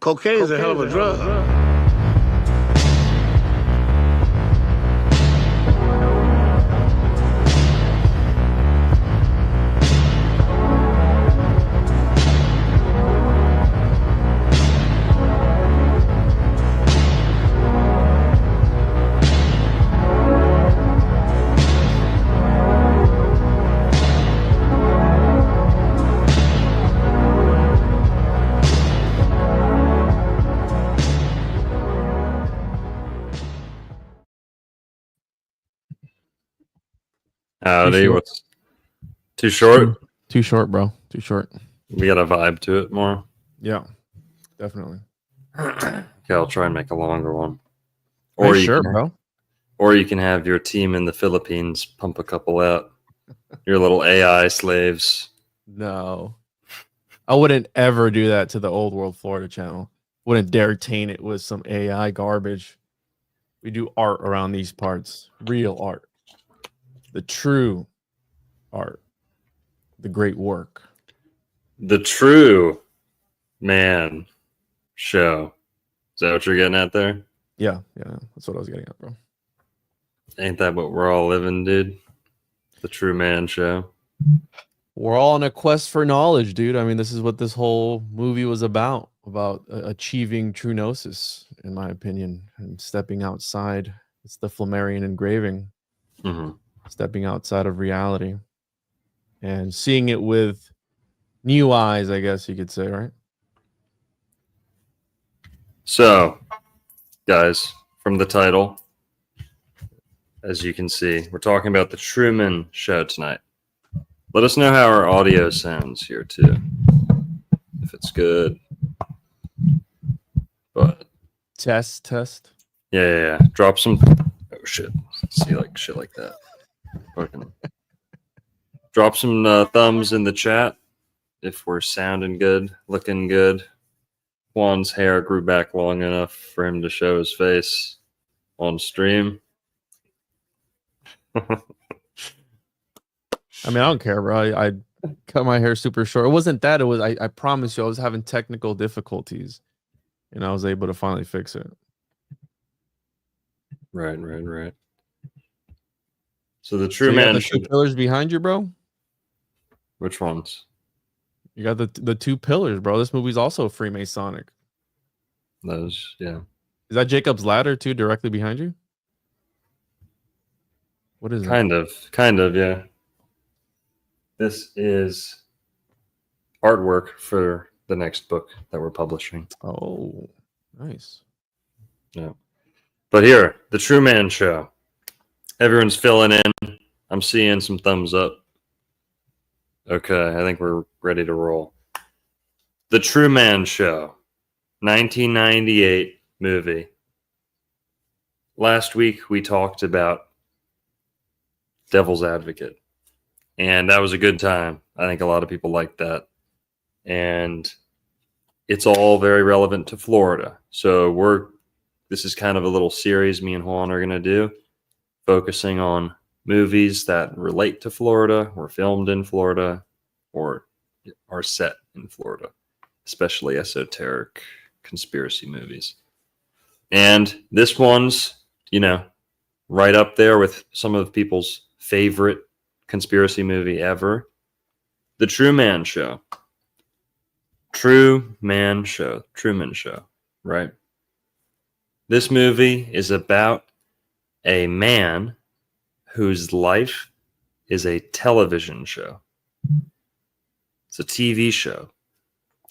Cocaine's a hell of a drug. Howdy, what's too short? Too short, bro. Too short. We got a vibe to it more. Yeah, definitely. Okay, I'll try and make a longer one. Or sure, bro. Or you can have your team in the Philippines pump a couple out. Your little AI slaves. No. I wouldn't ever do that to the Old World Florida channel. Wouldn't dare taint it with some AI garbage. We do art around these parts. Real art. The true art. The great work. The True Man Show. Is that what you're getting at there? Yeah. That's what I was getting at, bro. Ain't that what we're all living, dude? The True Man Show. We're all on a quest for knowledge, dude. I mean, this is what this whole movie was about achieving true gnosis, in my opinion, and stepping outside. It's the Flammarion engraving. Mm-hmm. Stepping outside of reality and seeing it with new eyes, I guess you could say, right? So, guys, from the title, as you can see, we're talking about the Truman Show tonight. Let us know how our audio sounds here, too. If it's good. But Test. Yeah. Drop some. Oh, shit. See, like shit like that. Fucking. Drop some thumbs in the chat if we're sounding good, looking good. Juan's hair grew back long enough for him to show his face on stream. I mean, I don't care, bro. I cut my hair super short. It wasn't that. It was, I promise you, I was having technical difficulties and I was able to finally fix it. Right. So the True Man Show. Two pillars behind you, bro? Which ones? You got the two pillars, bro. This movie's also Freemasonic. Those, yeah. Is that Jacob's Ladder too, directly behind you? What is it? Kind of, yeah. This is artwork for the next book that we're publishing. Oh, nice. Yeah. But here, the True Man Show. Everyone's filling in. I'm seeing some thumbs up. Okay, I think we're ready to roll. The True Man Show, 1998 movie. Last week we talked about Devil's Advocate, and that was a good time. I think a lot of people liked that, and it's all very relevant to Florida. So this is kind of a little series me and Juan are going to do, focusing on movies that relate to Florida, were filmed in Florida, or are set in Florida, especially esoteric conspiracy movies. And this one's, right up there with some of people's favorite conspiracy movie ever, The Truman Show. Truman Show, right? This movie is about a man whose life is a television show. It's a TV show.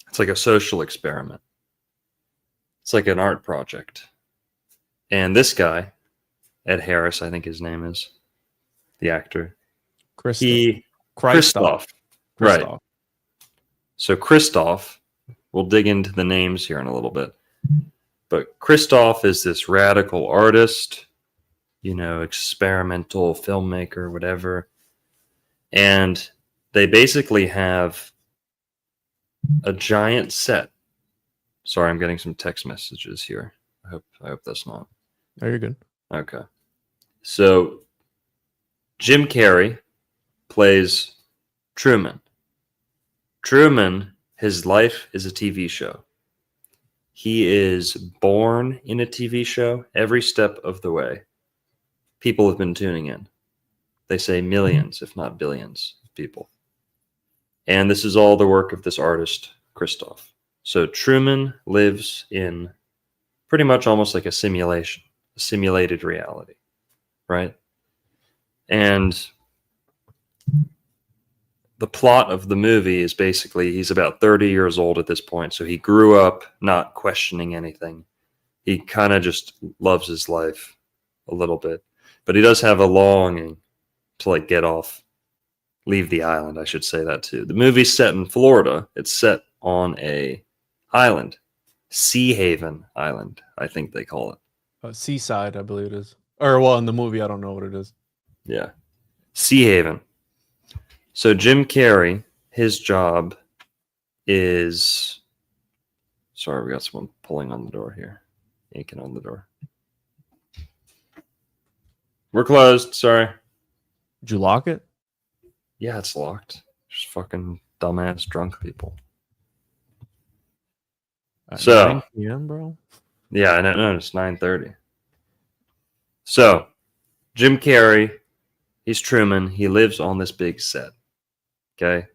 It's like a social experiment. It's like an art project. And this guy, Ed Harris, I think his name is, the actor. Christoph. Right. So Christoph, we'll dig into the names here in a little bit. But Christoph is this radical artist, experimental filmmaker, whatever. And they basically have a giant set. Sorry, I'm getting some text messages here. I hope that's not. Oh, you're good. Okay. So Jim Carrey plays Truman. Truman, his life is a TV show. He is born in a TV show every step of the way. People have been tuning in. They say millions, if not billions of people. And this is all the work of this artist, Christoph. So Truman lives in pretty much almost like a simulation, a simulated reality, right? And the plot of the movie is basically he's about 30 years old at this point. So he grew up not questioning anything. He kind of just loves his life a little bit. But he does have a longing to like get off, leave the island. I should say that too. The movie's set in Florida. It's set on a island, Sea Haven Island, I think they call it. Seaside, I believe it is. Or well, in the movie, I don't know what it is. Yeah. Sea Haven. So Jim Carrey, his job is... Sorry, we got someone pulling on the door here. Yanking on the door. We're closed. Sorry. Did you lock it? Yeah, it's locked. Just fucking dumbass drunk people. At So 9 p.m., bro. Yeah, no, it's 9:30. So Jim Carrey, he's Truman. He lives on this big set. Okay,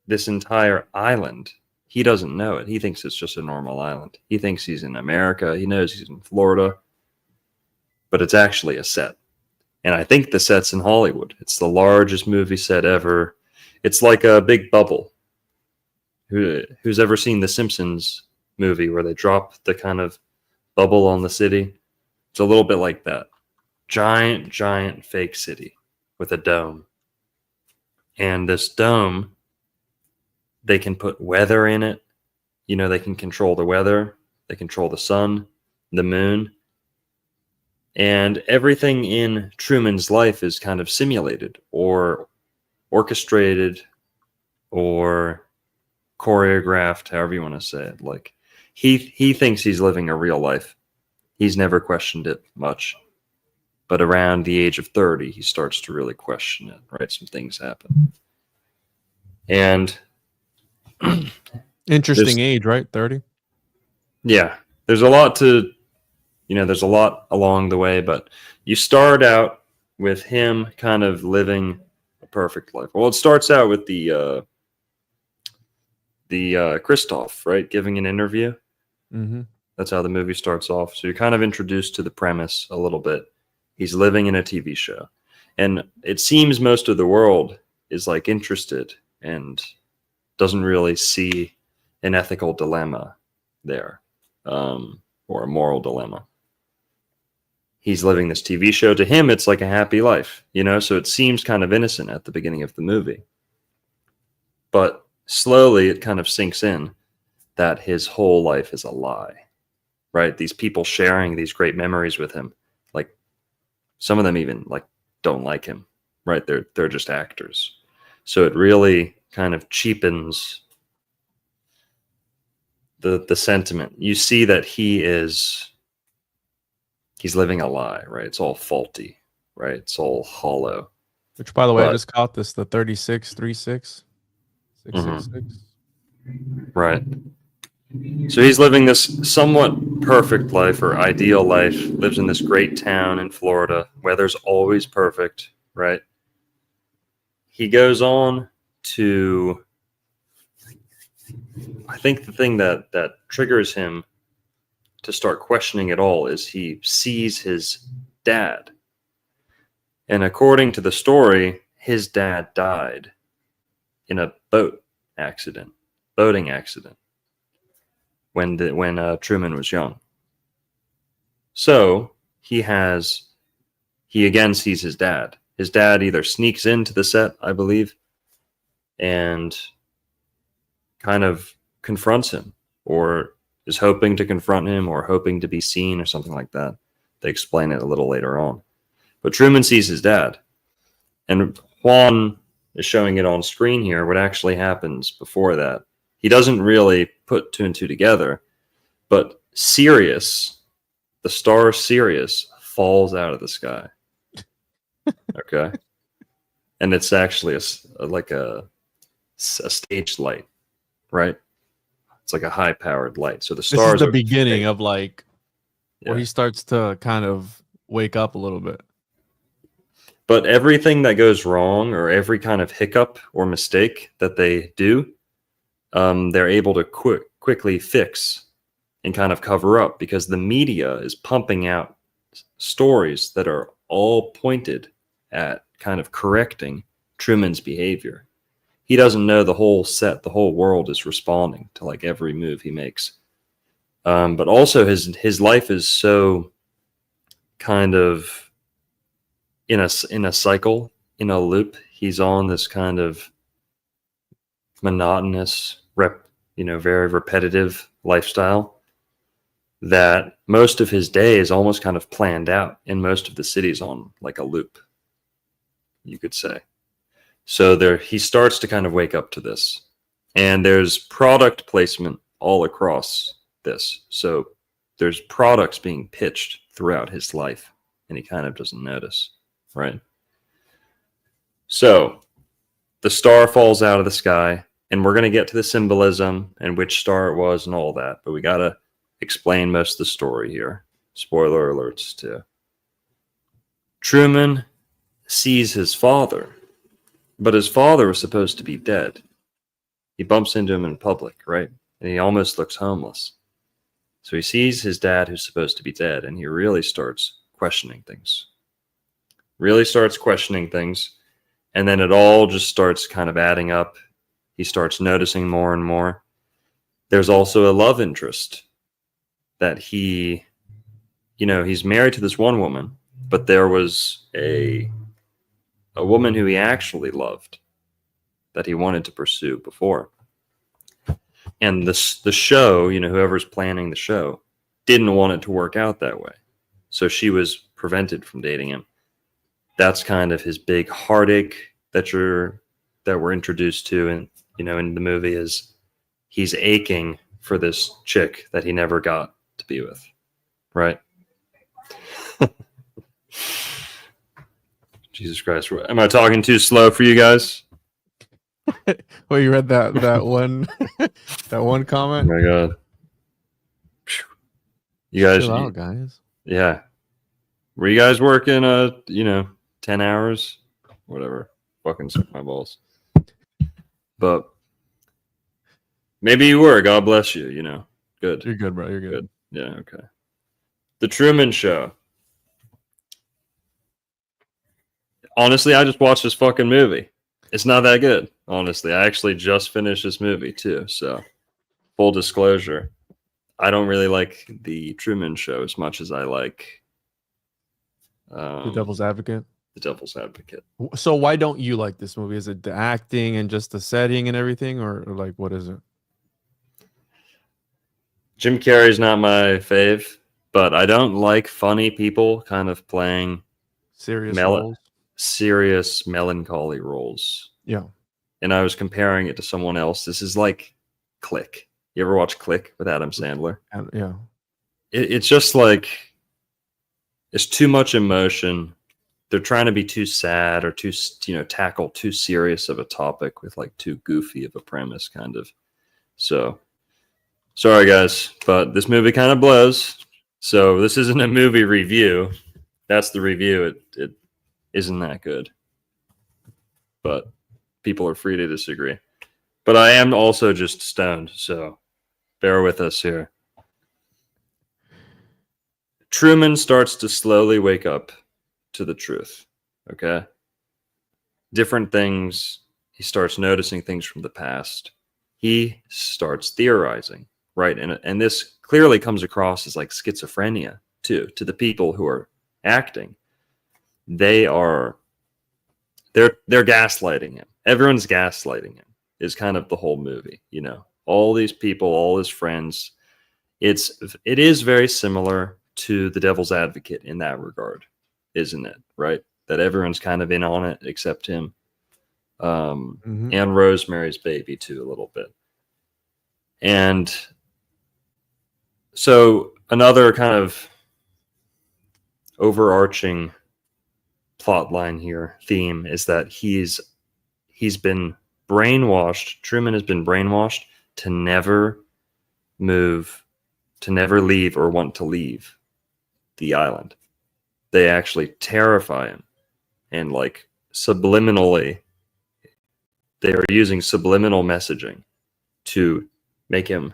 this entire island. He doesn't know it. He thinks it's just a normal island. He thinks he's in America. He knows he's in Florida, but it's actually a set. And I think the set's in Hollywood. It's the largest movie set ever. It's like a big bubble. Who's ever seen the Simpsons movie where they drop the kind of bubble on the city? It's a little bit like that. Giant fake city with a dome. And this dome, they can put weather in it. You know, they can control the weather. They control the sun, the moon. And everything in Truman's life is kind of simulated or orchestrated or choreographed, however you want to say it. Like he thinks he's living a real life. He's never questioned it much. But around the age of 30, he starts to really question it, right? Some things happen. And interesting age, right? 30? Yeah. There's a lot to, there's a lot along the way, but you start out with him kind of living a perfect life. Well, it starts out with the Christoph, right? Giving an interview. Mm-hmm. That's how the movie starts off. So you're kind of introduced to the premise a little bit. He's living in a TV show. And it seems most of the world is like interested and doesn't really see an ethical dilemma there, or a moral dilemma. He's living this TV show. To him, it's like a happy life, so it seems kind of innocent at the beginning of the movie. But slowly it kind of sinks in that his whole life is a lie, right? These people sharing these great memories with him, like some of them even like don't like him, right? They're just actors. So it really kind of cheapens the sentiment. You see that he's living a lie, right? It's all faulty, right? It's all hollow. Which, by the way, I just caught this, the 3636 666. Right. So he's living this somewhat perfect life or ideal life, lives in this great town in Florida. Weather's always perfect, right? He goes on to, I think the thing that triggers him to start questioning it all is he sees his dad. And according to the story, his dad died in a boating accident when Truman was young. So he again sees his dad. His dad either sneaks into the set, I believe, and kind of confronts him, or is hoping to confront him, or hoping to be seen, or something like that. They explain it a little later on. But Truman sees his dad. And Juan is showing it on screen here, what actually happens before that. He doesn't really put two and two together, but Sirius, the star Sirius, falls out of the sky. Okay. And it's actually like a stage light, right? It's like a high-powered light. So the This is stars the are beginning fake. of like where Yeah. he starts to kind of wake up a little bit. But everything that goes wrong, or every kind of hiccup or mistake that they do, they're able to quickly fix and kind of cover up, because the media is pumping out stories that are all pointed at kind of correcting Truman's behavior. He doesn't know the whole world is responding to like every move he makes. But also his life is so kind of in a cycle, in a loop. He's on this kind of monotonous, very repetitive lifestyle that most of his day is almost kind of planned out, and most of the city's on like a loop, you could say. So there, he starts to kind of wake up to this, and there's product placement all across this. So there's products being pitched throughout his life, and he kind of doesn't notice, right? So the star falls out of the sky, and we're going to get to the symbolism and which star it was and all that, but we got to explain most of the story here. Spoiler alerts too. Truman sees his father, but his father was supposed to be dead. He bumps into him in public, right? And he almost looks homeless. So he sees his dad, who's supposed to be dead, and he really starts questioning things. And then it all just starts kind of adding up. He starts noticing more and more. There's also a love interest that he's married to this one woman, but there was a woman who he actually loved that he wanted to pursue before. And the show, whoever's planning the show, didn't want it to work out that way. So she was prevented from dating him. That's kind of his big heartache that we're introduced to in the movie, is he's aching for this chick that he never got to be with, right? Jesus Christ. Am I talking too slow for you guys? Well, you read that one that one Oh comment? my God. You guys, Chill out, guys. yeah. Were you guys working 10 hours? Whatever. Fucking suck my balls. But maybe you were. God bless you, Good. You're good, bro. You're good. Good. Yeah, okay. The Truman Show. Honestly, I just watched this fucking movie. It's not that good, honestly. I actually just finished this movie too, so full disclosure. I don't really like the Truman Show as much as I like The Devil's Advocate. The Devil's Advocate. So why don't you like this movie? Is it the acting and just the setting and everything, or like what is it? Jim Carrey's not my fave, but I don't like funny people kind of playing Serious roles? serious melancholy roles. Yeah. And I was comparing it to someone else. This is like Click. You ever watch Click with Adam Sandler? Yeah. It's just like, it's too much emotion. They're trying to be too sad or too, tackle too serious of a topic with like too goofy of a premise, kind of. So, sorry guys, but this movie kind of blows. So this isn't a movie review. That's the review. It isn't that good. But people are free to disagree. But I am also just stoned, so bear with us here. Truman starts to slowly wake up to the truth, okay? Different things. He starts noticing things from the past. He starts theorizing, right? And this clearly comes across as like schizophrenia, too, to the people who are acting. They're gaslighting him. Everyone's gaslighting him is kind of the whole movie, all these people, all his friends. It is very similar to The Devil's Advocate in that regard, isn't it? Right? That everyone's kind of in on it except him. And Rosemary's Baby too, a little bit. And so another kind of overarching plot line here, theme, is that he's been brainwashed. Truman has been brainwashed to never move to never leave or want to leave the island. They actually terrify him, and like subliminally, they are using subliminal messaging to make him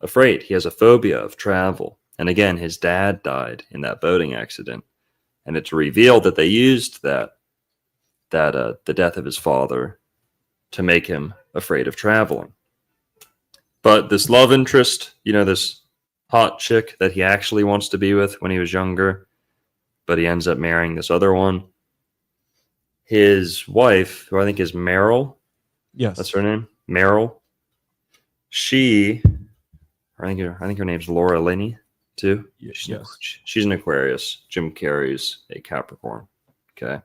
afraid. He has a phobia of travel. And again, his dad died in that boating accident, and it's revealed that they used the death of his father to make him afraid of traveling. But this love interest, this hot chick that he actually wants to be with when he was younger, but he ends up marrying this other one. His wife, who I think is Meryl, Yes, that's her name, Meryl. I think her name's Laura Linney too. Yes. She's an Aquarius. Jim Carrey's a Capricorn. Okay,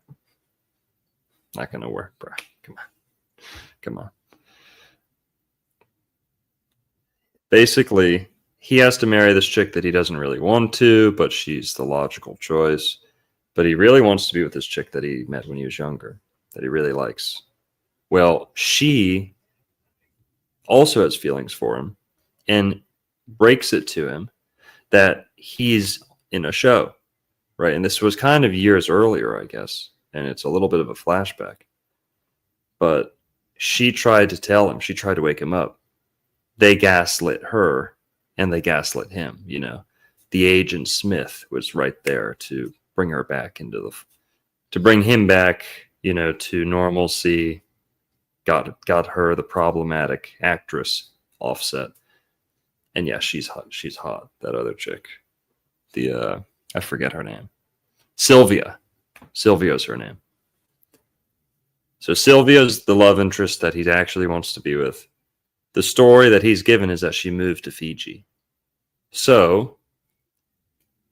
not gonna work, bro. Come on. Basically, he has to marry this chick that he doesn't really want to, but she's the logical choice. But he really wants to be with this chick that he met when he was younger, that he really likes. Well, she also has feelings for him and breaks it to him that he's in a show, right? And this was kind of years earlier, I guess, and it's a little bit of a flashback. But she tried to tell him, she tried to wake him up. They gaslit her and they gaslit him, The agent Smith was right there to bring her back to bring him back, to normalcy. Got her, the problematic actress, offset. And yeah, she's hot. She's hot. That other chick, I forget her name. Sylvia. Sylvia's her name. So Sylvia's the love interest that he actually wants to be with. The story that he's given is that she moved to Fiji. So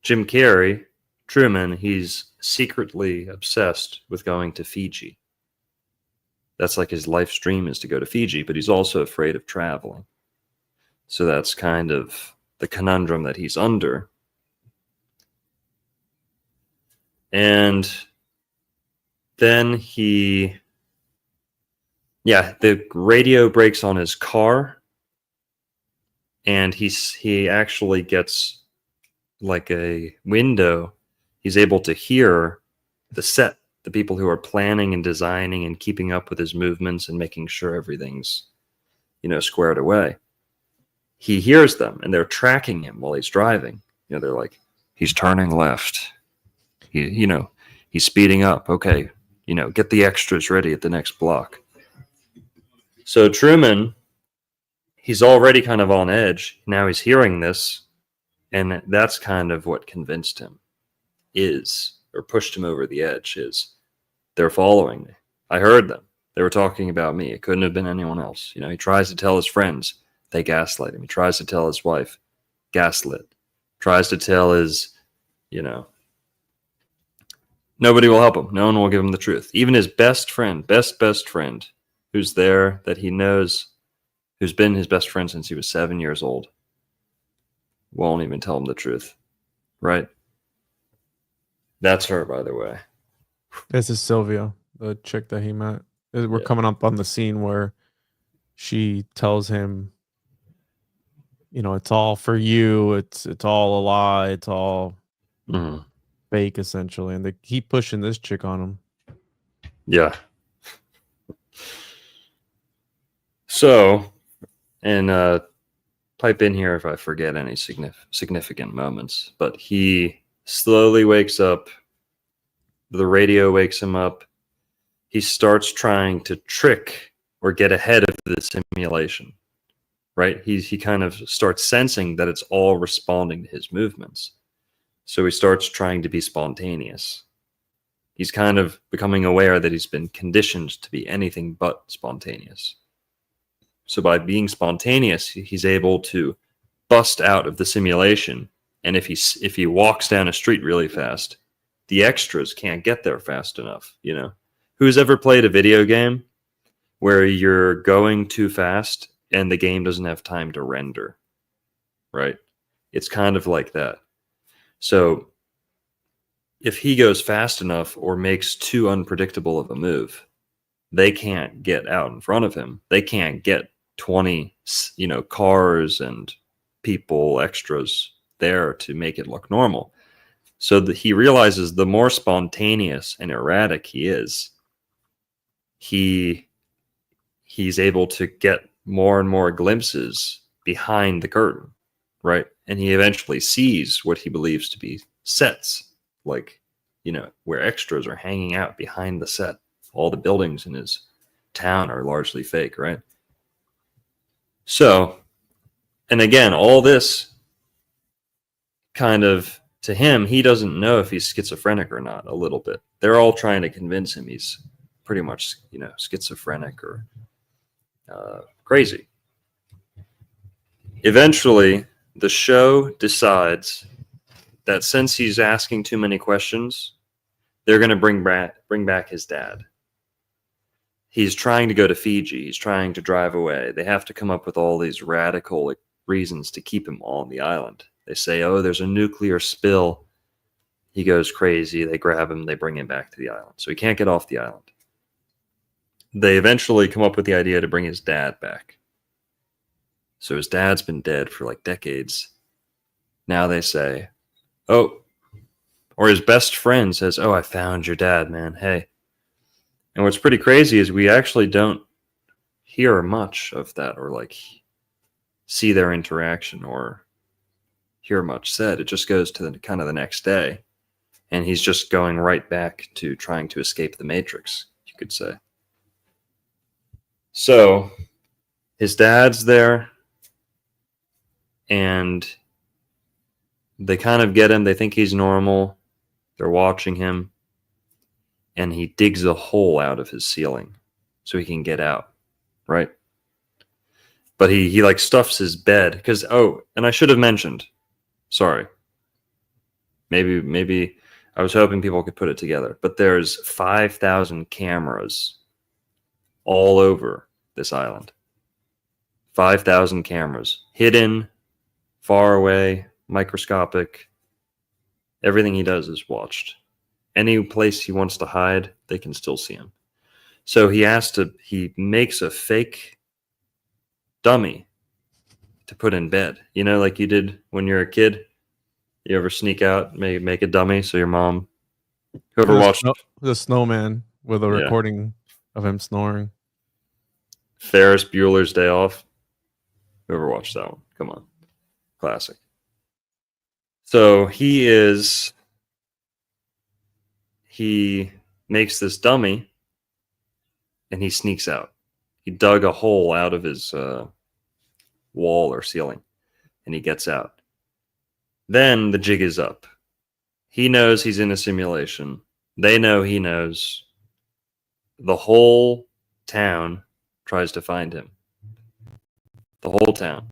Jim Carrey, Truman, he's secretly obsessed with going to Fiji. That's like his life's dream, is to go to Fiji, but he's also afraid of traveling. So that's kind of the conundrum that he's under. And then the radio breaks on his car, and he actually gets like a window. He's able to hear the set, the people who are planning and designing and keeping up with his movements and making sure everything's, squared away. He hears them, and they're tracking him while he's driving. They're like, he's turning left. He's speeding up. Okay, get the extras ready at the next block. So Truman, he's already kind of on edge. Now he's hearing this, and that's kind of what convinced him or pushed him over the edge, is they're following me. I heard them. They were talking about me. It couldn't have been anyone else. He tries to tell his friends. They gaslight him. He tries to tell his wife. Gaslit. Tries to tell his, nobody will help him. No one will give him the truth. Even his best friend, best friend, who's there, that he knows, who's been his best friend since he was 7 years old, won't even tell him the truth. Right? That's her, by the way. This is Sylvia, the chick that he met. We're coming up on the scene where she tells him, it's all for you. It's all a lie. It's all fake, essentially. And they keep pushing this chick on him. Yeah. So, and pipe in here if I forget any significant moments, but he slowly wakes up. The radio wakes him up. He starts trying to trick or get ahead of the simulation, right? He kind of starts sensing that it's all responding to his movements. So he starts trying to be spontaneous. He's kind of becoming aware that he's been conditioned to be anything but spontaneous. So by being spontaneous, he's able to bust out of the simulation. And if he walks down a street really fast, the extras can't get there fast enough. Who's ever played a video game where you're going too fast and the game doesn't have time to render, right? It's kind of like that. So if he goes fast enough or makes too unpredictable of a move, they can't get out in front of him. They can't get 20, cars and people, extras there to make it look normal. So that he realizes the more spontaneous and erratic he is, he's able to get more and more glimpses behind the curtain, right? And he eventually sees what he believes to be sets, like, where extras are hanging out behind the set. All the buildings in his town are largely fake, right? So, and again, all this kind of, to him, he doesn't know if he's schizophrenic or not, a little bit. They're all trying to convince him he's pretty much, schizophrenic or crazy. Eventually, the show decides that since he's asking too many questions, they're going to bring back his dad. He's trying to go to Fiji. He's trying to drive away. They have to come up with all these radical reasons to keep him on the island. They say, oh, there's a nuclear spill. He goes crazy. They grab him. They bring him back to the island. So he can't get off the island. They eventually come up with the idea to bring his dad back. So his dad's been dead for like decades. Now they say, oh, or his best friend says, oh, I found your dad, man. Hey. And what's pretty crazy is we actually don't hear much of that or like see their interaction or hear much said. It just goes to the kind of the next day. And he's just going right back to trying to escape the Matrix, you could say. So his dad's there and they kind of get him. They think he's normal. They're watching him. And he digs a hole out of his ceiling so he can get out, right? But he like stuffs his bed because, and I should have mentioned, sorry. Maybe I was hoping people could put it together, but there's 5,000 cameras all over this island. 5,000 cameras, hidden, far away, microscopic. Everything he does is watched. Any place he wants to hide, they can still see him. So he makes a fake dummy to put in bed. Like you did when you're a kid. You ever sneak out, make a dummy so your mom, whoever watched the snowman with a recording of him snoring. Ferris Bueller's Day Off. Whoever watched that one, come on, classic. So he makes this dummy and he sneaks out. He dug a hole out of his wall or ceiling and he gets out. Then the jig is up. He knows he's in a simulation. They know he knows. The whole town tries to find him. The whole town.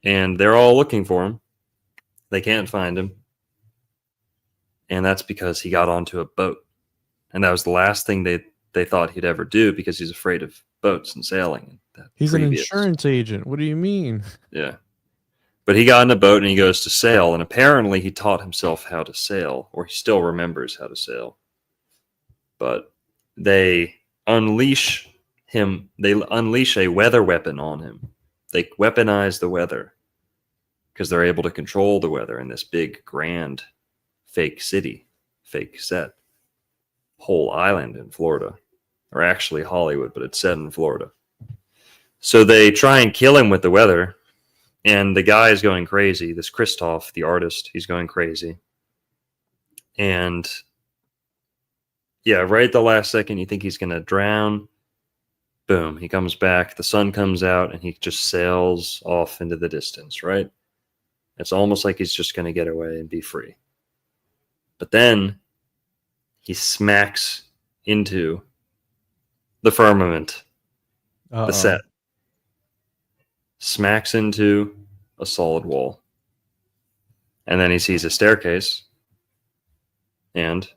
And they're all looking for him. They can't find him. And that's because he got onto a boat. And that was the last thing they thought he'd ever do because he's afraid of boats and sailing. He's an insurance agent. What do you mean? Yeah. But he got in a boat and he goes to sail. And apparently he taught himself how to sail, or he still remembers how to sail. But they unleash him. They unleash a weather weapon on him. They weaponize the weather because they're able to control the weather in this big, grand, fake city, fake set, whole island in Florida, or actually Hollywood, but it's set in Florida. So they try and kill him with the weather, and the guy is going crazy. This Christoph, the artist, he's going crazy. And yeah, right at the last second, you think he's going to drown. Boom, he comes back. The sun comes out, and he just sails off into the distance, right? It's almost like he's just going to get away and be free. But then he smacks into the firmament, the set. Smacks into a solid wall. And then he sees a staircase. And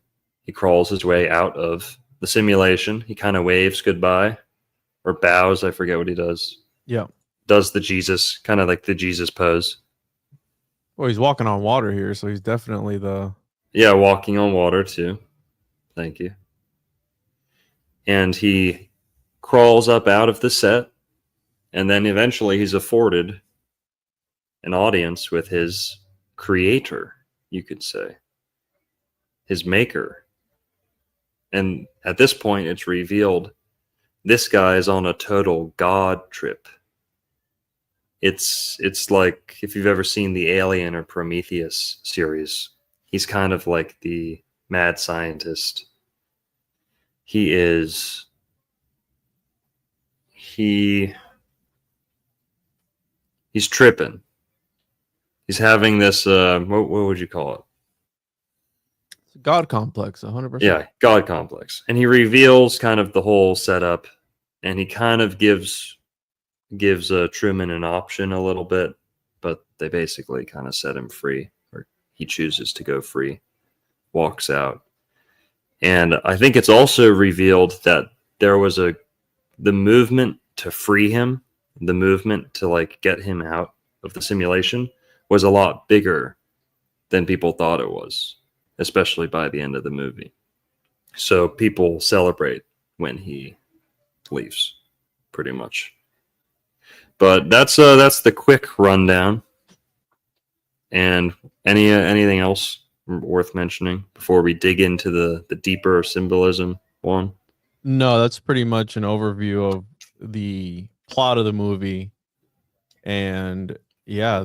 he crawls his way out of the simulation. He kind of waves goodbye or bows. I forget what he does. Yeah. Does the Jesus, kind of like the Jesus pose. Well, he's walking on water here, so he's definitely the... Yeah, walking on water too. Thank you. And he crawls up out of the set, and then eventually he's afforded an audience with his creator, you could say, his maker. And at this point, it's revealed this guy is on a total God trip. It's like if you've ever seen the Alien or Prometheus series, he's kind of like the mad scientist. He's tripping. He's having this what would you call it? God complex, 100%. Yeah, God complex. And he reveals kind of the whole setup, and he kind of gives Truman an option a little bit, but they basically kind of set him free, or he chooses to go free, walks out. And I think it's also revealed that there was the movement to free him, the movement to like get him out of the simulation was a lot bigger than people thought it was, especially by the end of the movie. So people celebrate when he leaves, pretty much. But that's the quick rundown. And anything else worth mentioning before we dig into the deeper symbolism one? No, that's pretty much an overview of the plot of the movie. And yeah,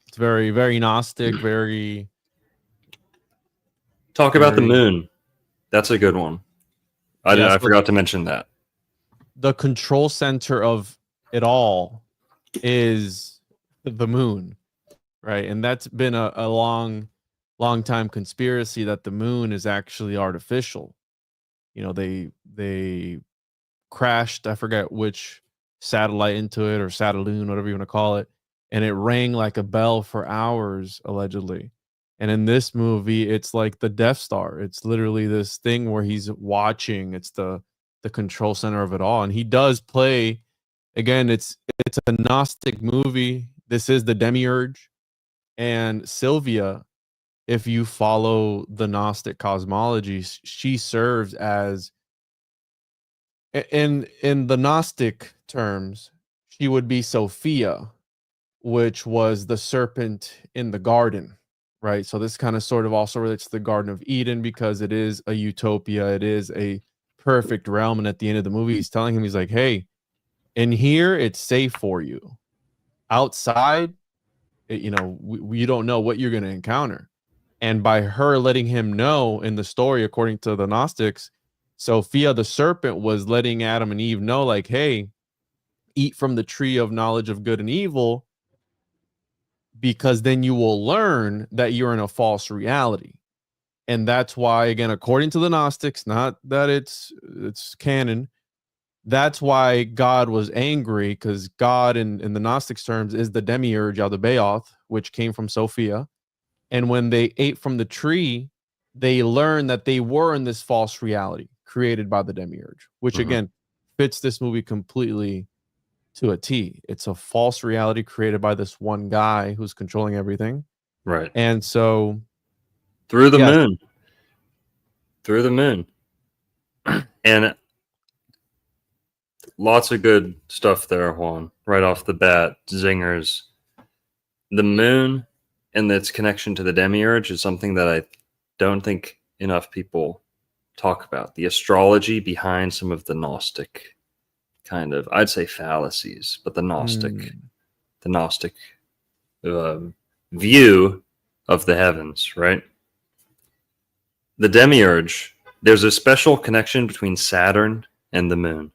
it's very, very Gnostic, very... Talk about the moon. That's a good one. I forgot to mention that. The control center of it all is the moon, right? And that's been a long time conspiracy that the moon is actually artificial. You know, they crashed, I forget which satellite into it, or Satelloon, whatever you want to call it, and it rang like a bell for hours, allegedly. And in this movie, it's like the Death Star. It's literally this thing where he's watching. It's the control center of it all. And he does play, again, it's a Gnostic movie. This is the Demiurge. And Sylvia, if you follow the Gnostic cosmology, she serves as, in the Gnostic terms, she would be Sophia, which was the serpent in the garden, right? So this kind of sort of also relates to the Garden of Eden, because it is a utopia. It is a perfect realm. And at the end of the movie, he's telling him, he's like, hey, in here, it's safe for you. Outside, you don't know what you're going to encounter. And by her letting him know in the story, according to the Gnostics, Sophia the serpent was letting Adam and Eve know, like, hey, eat from the tree of knowledge of good and evil, because then you will learn that you're in a false reality. And that's why, again, according to the Gnostics, not that it's canon, that's why God was angry, because God in the Gnostics terms is the Demiurge, Yaldabaoth, which came from Sophia. And when they ate from the tree, they learned that they were in this false reality created by the Demiurge, which again fits this movie completely to a T. It's a false reality created by this one guy who's controlling everything. Right. And so through the moon. And lots of good stuff there, Juan. Right off the bat, zingers. The moon and its connection to the Demiurge is something that I don't think enough people talk about. The astrology behind some of the Gnostic kind of, I'd say, fallacies, but the Gnostic view of the heavens, right? The Demiurge, there's a special connection between Saturn and the moon.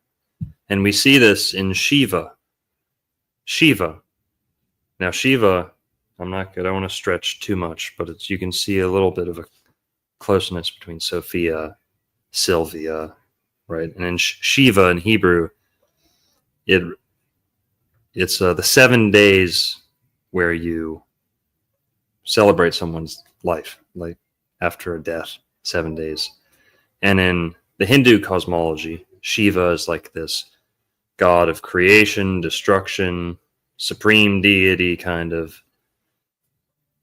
And we see this in Shiva. Now, Shiva, I don't want to stretch too much, but you can see a little bit of a closeness between Sophia, Sylvia, right? And in Shiva in Hebrew, it's the 7 days where you celebrate someone's life, like after a death, 7 days. And in the Hindu cosmology, Shiva is like this god of creation, destruction, supreme deity kind of.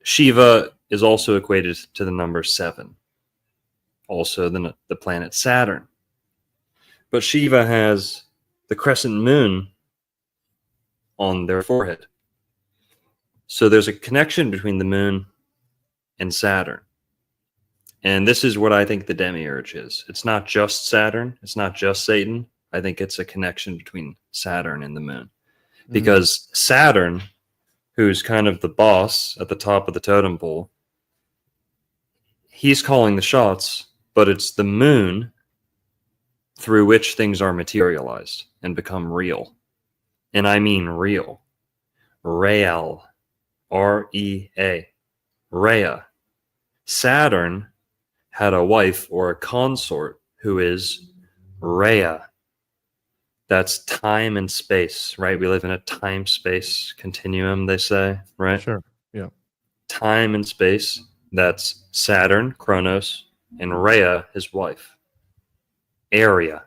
Shiva is also equated to the number 7, also the planet Saturn. But Shiva has the crescent moon on their forehead. So there's a connection between the moon and Saturn. And this is what I think the demiurge is. It's not just Saturn. It's not just Satan. I think it's a connection between Saturn and the moon. Because Saturn, who's kind of the boss at the top of the totem pole, he's calling the shots, but it's the moon through which things are materialized and become real. And I mean real. Real. R-E-A. Rhea. Saturn had a wife or a consort who is Rhea. That's time and space, right? We live in a time-space continuum, they say, right? Sure. Yeah. Time and space. That's Saturn, Kronos, and Rhea, his wife. Area.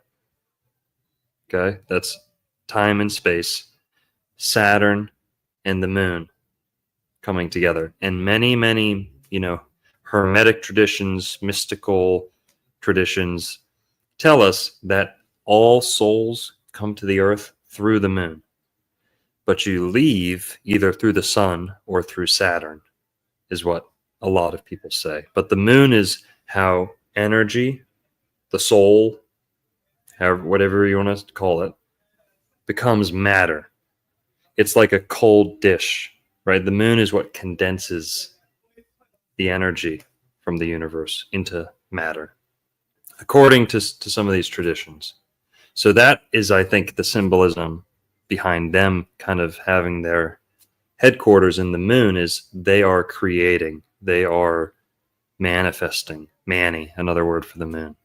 Okay, that's time and space. Saturn and the moon coming together. And many, many, hermetic traditions, mystical traditions tell us that all souls come to the earth through the moon. But you leave either through the sun or through Saturn, is what a lot of people say. But the moon is how energy, the soul, however, whatever you want to call it, becomes matter. It's like a cold dish, right? The moon is what condenses the energy from the universe into matter, according to some of these traditions. So that is, I think, the symbolism behind them kind of having their headquarters in the moon is they are creating, they are manifesting. Manny, another word for the moon,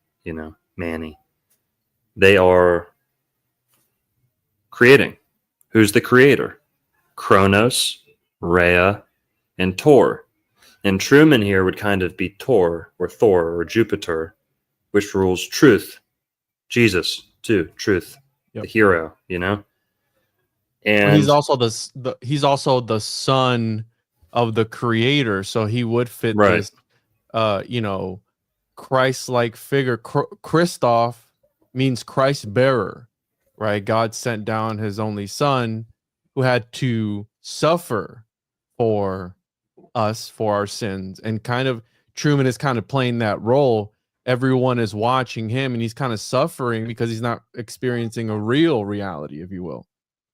Manny. They are creating. Who's the creator? Kronos, Rhea, and Tor. And Truman here would kind of be Tor or Thor or Jupiter, which rules truth. Jesus, too, truth, Yep. the hero, And he's also he's also the son of the creator, so he would fit right. this Christ-like figure. Christoph means Christ bearer, right? God sent down his only son who had to suffer for us, for our sins. And kind of Truman is kind of playing that role. Everyone is watching him and he's kind of suffering because he's not experiencing a real reality, if you will.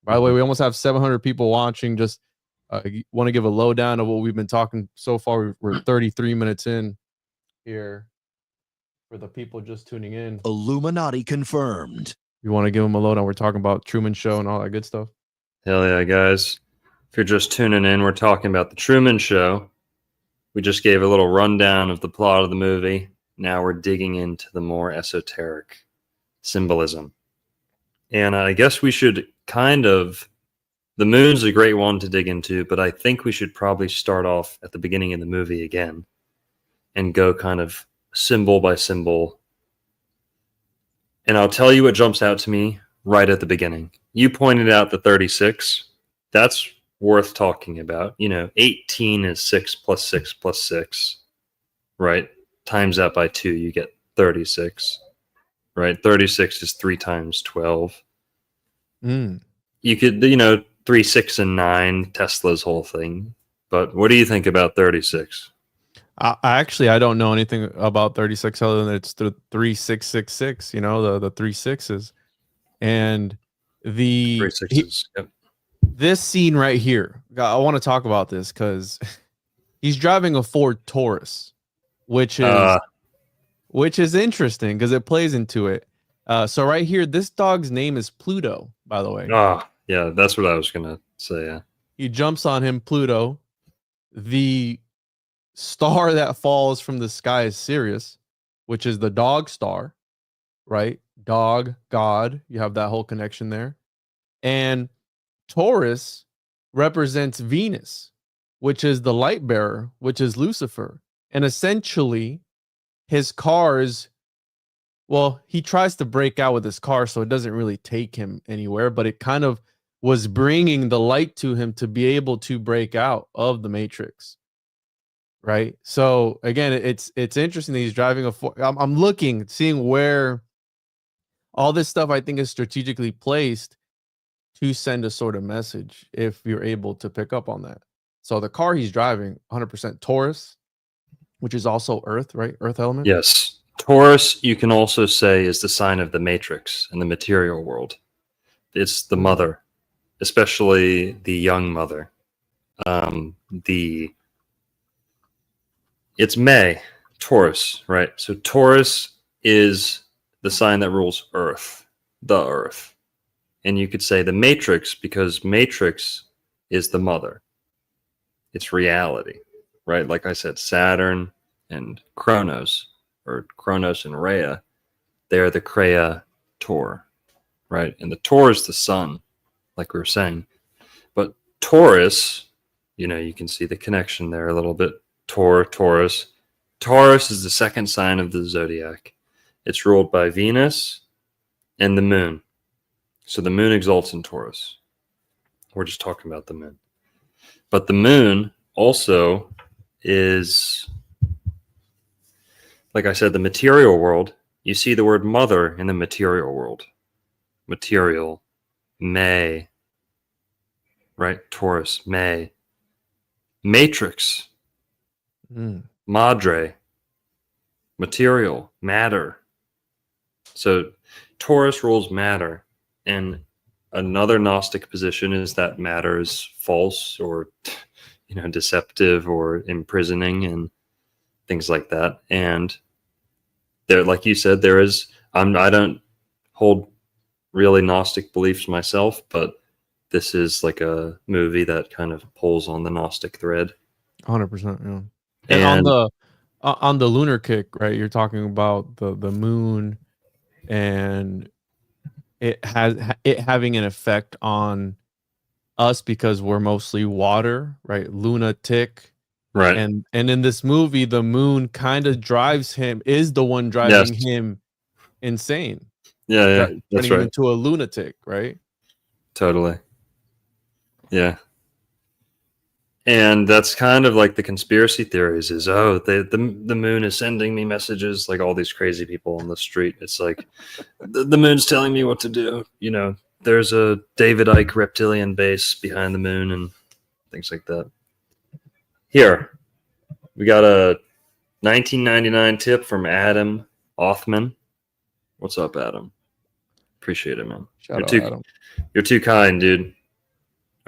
By the way, we almost have 700 people watching. Just want to give a lowdown of what we've been talking so far. We're 33 minutes in here for the people just tuning in. Illuminati confirmed. You want to give them a lowdown? We're talking about Truman Show and all that good stuff. Hell yeah, guys. If you're just tuning in, we're talking about the Truman Show. We just gave a little rundown of the plot of the movie. Now we're digging into the more esoteric symbolism. And I guess we should the moon's a great one to dig into, but I think we should probably start off at the beginning of the movie again and go kind of symbol by symbol. And I'll tell you what jumps out to me right at the beginning. You pointed out the 36. That's worth talking about. 18 is 6 plus 6 plus 6, right? Times that by 2, you get 36, right? 36 is 3 times 12. You could, 3, 6, and 9, Tesla's whole thing. But what do you think about 36? I don't know anything about 36 other than it's the 3666, the 3 6s. And the 3 6s, yep. This scene right here, I want to talk about this because he's driving a Ford Taurus, which is interesting because it plays into it. So right here, this dog's name is Pluto, by the way. Yeah, that's what I was gonna say. Yeah, he jumps on him, Pluto. The star that falls from the sky is Sirius, which is the dog star, right? Dog, God, you have that whole connection there. And Taurus represents Venus, which is the light bearer, which is Lucifer. And essentially, his cars, he tries to break out with his car, so it doesn't really take him anywhere, but it kind of was bringing the light to him to be able to break out of the matrix. Right. So again, it's interesting that he's driving I'm looking, seeing where all this stuff I think is strategically placed to send a sort of message if you're able to pick up on that. So the car he's driving, 100% Taurus, which is also Earth, right? Earth element. Yes. Taurus, you can also say, is the sign of the matrix in the material world. It's the mother, especially the young mother. It's May, Taurus, right? So Taurus is the sign that rules Earth, the Earth. And you could say the matrix because matrix is the mother. It's reality, right? Like I said, Saturn and Kronos, or Kronos and Rhea, they're the creator, right? And the Tor is the sun, like we were saying. But Taurus, you can see the connection there a little bit. Taurus. Taurus is the second sign of the zodiac. It's ruled by Venus and the moon. So the moon exalts in Taurus. We're just talking about the moon. But the moon also is, like I said, the material world. You see the word mother in the material world. Material, May, right? Taurus, May. Matrix, Madre, material, matter. So Taurus rules matter. And another Gnostic position is that matter is false or deceptive or imprisoning and things like that. And there, like you said, there is, I don't hold really Gnostic beliefs myself, but this is like a movie that kind of pulls on the Gnostic thread. 100%. Yeah. And on the lunar kick, right? You're talking about the moon and it having an effect on us because we're mostly water, right? Lunatic. Right. And in this movie, the moon kind of is the one driving him insane. Yeah, that's right. Into a lunatic, right? Totally. Yeah. And that's kind of like the conspiracy theories is, the moon is sending me messages, like all these crazy people on the street. It's like the moon's telling me what to do. There's a David Icke reptilian base behind the moon and things like that. Here, we got a 1999 tip from Adam Othman. What's up, Adam? Appreciate it, man. Adam. You're too kind, dude.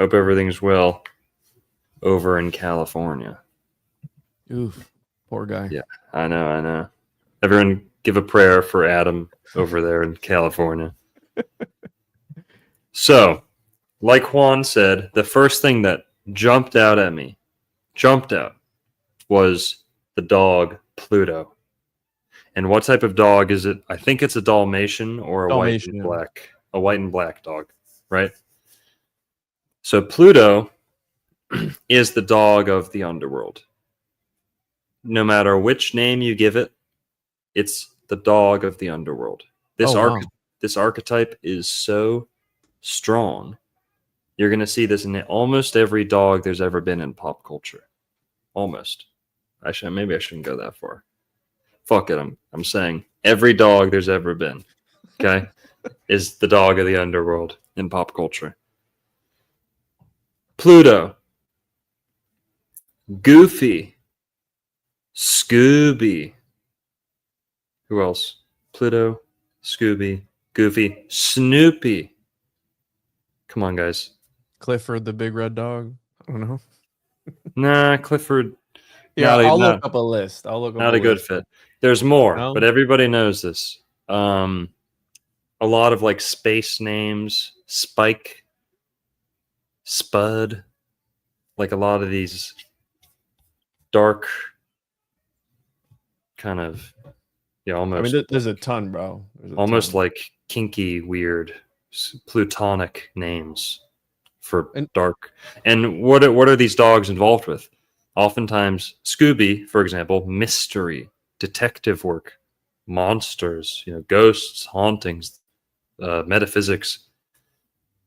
Hope everything's well over in California. Oof, poor guy. Yeah, I know. Everyone give a prayer for Adam over there in California. So, like Juan said, the first thing that jumped out was the dog Pluto. And what type of dog is it? I think it's a Dalmatian or a white and black dog, right? So Pluto is the dog of the underworld. No matter which name you give it, it's the dog of the underworld. This archetype is so strong. You're going to see this in almost every dog there's ever been in pop culture. Almost. Maybe I shouldn't go that far. Fuck it. I'm saying every dog there's ever been, okay, is the dog of the underworld in pop culture. Pluto, Goofy, Scooby. Who else? Pluto, Scooby, Goofy, Snoopy. Come on, guys. Clifford the big red dog. I don't know. Nah, Clifford. Yeah, I'll look up a list. Not a good fit. There's more, no? But everybody knows this. A lot of like space names, Spike, Spud, like a lot of these dark kind of, almost. I mean, there's a ton, bro. Almost like kinky, weird, plutonic names for dark. And what are these dogs involved with? Oftentimes, Scooby, for example, mystery, detective work, monsters, ghosts, hauntings, metaphysics.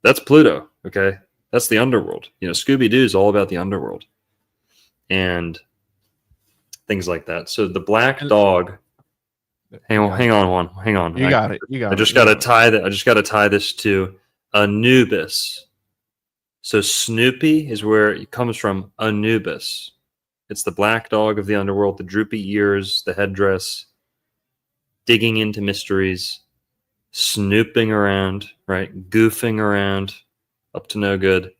That's Pluto, okay? That's the underworld. Scooby-Doo is all about the underworld and things like that. So the black dog. Hang on. You got it. I just got to tie this to Anubis. So Snoopy is where it comes from. Anubis. It's the black dog of the underworld, the droopy ears, the headdress, digging into mysteries, snooping around, right? Goofing around, up to no good.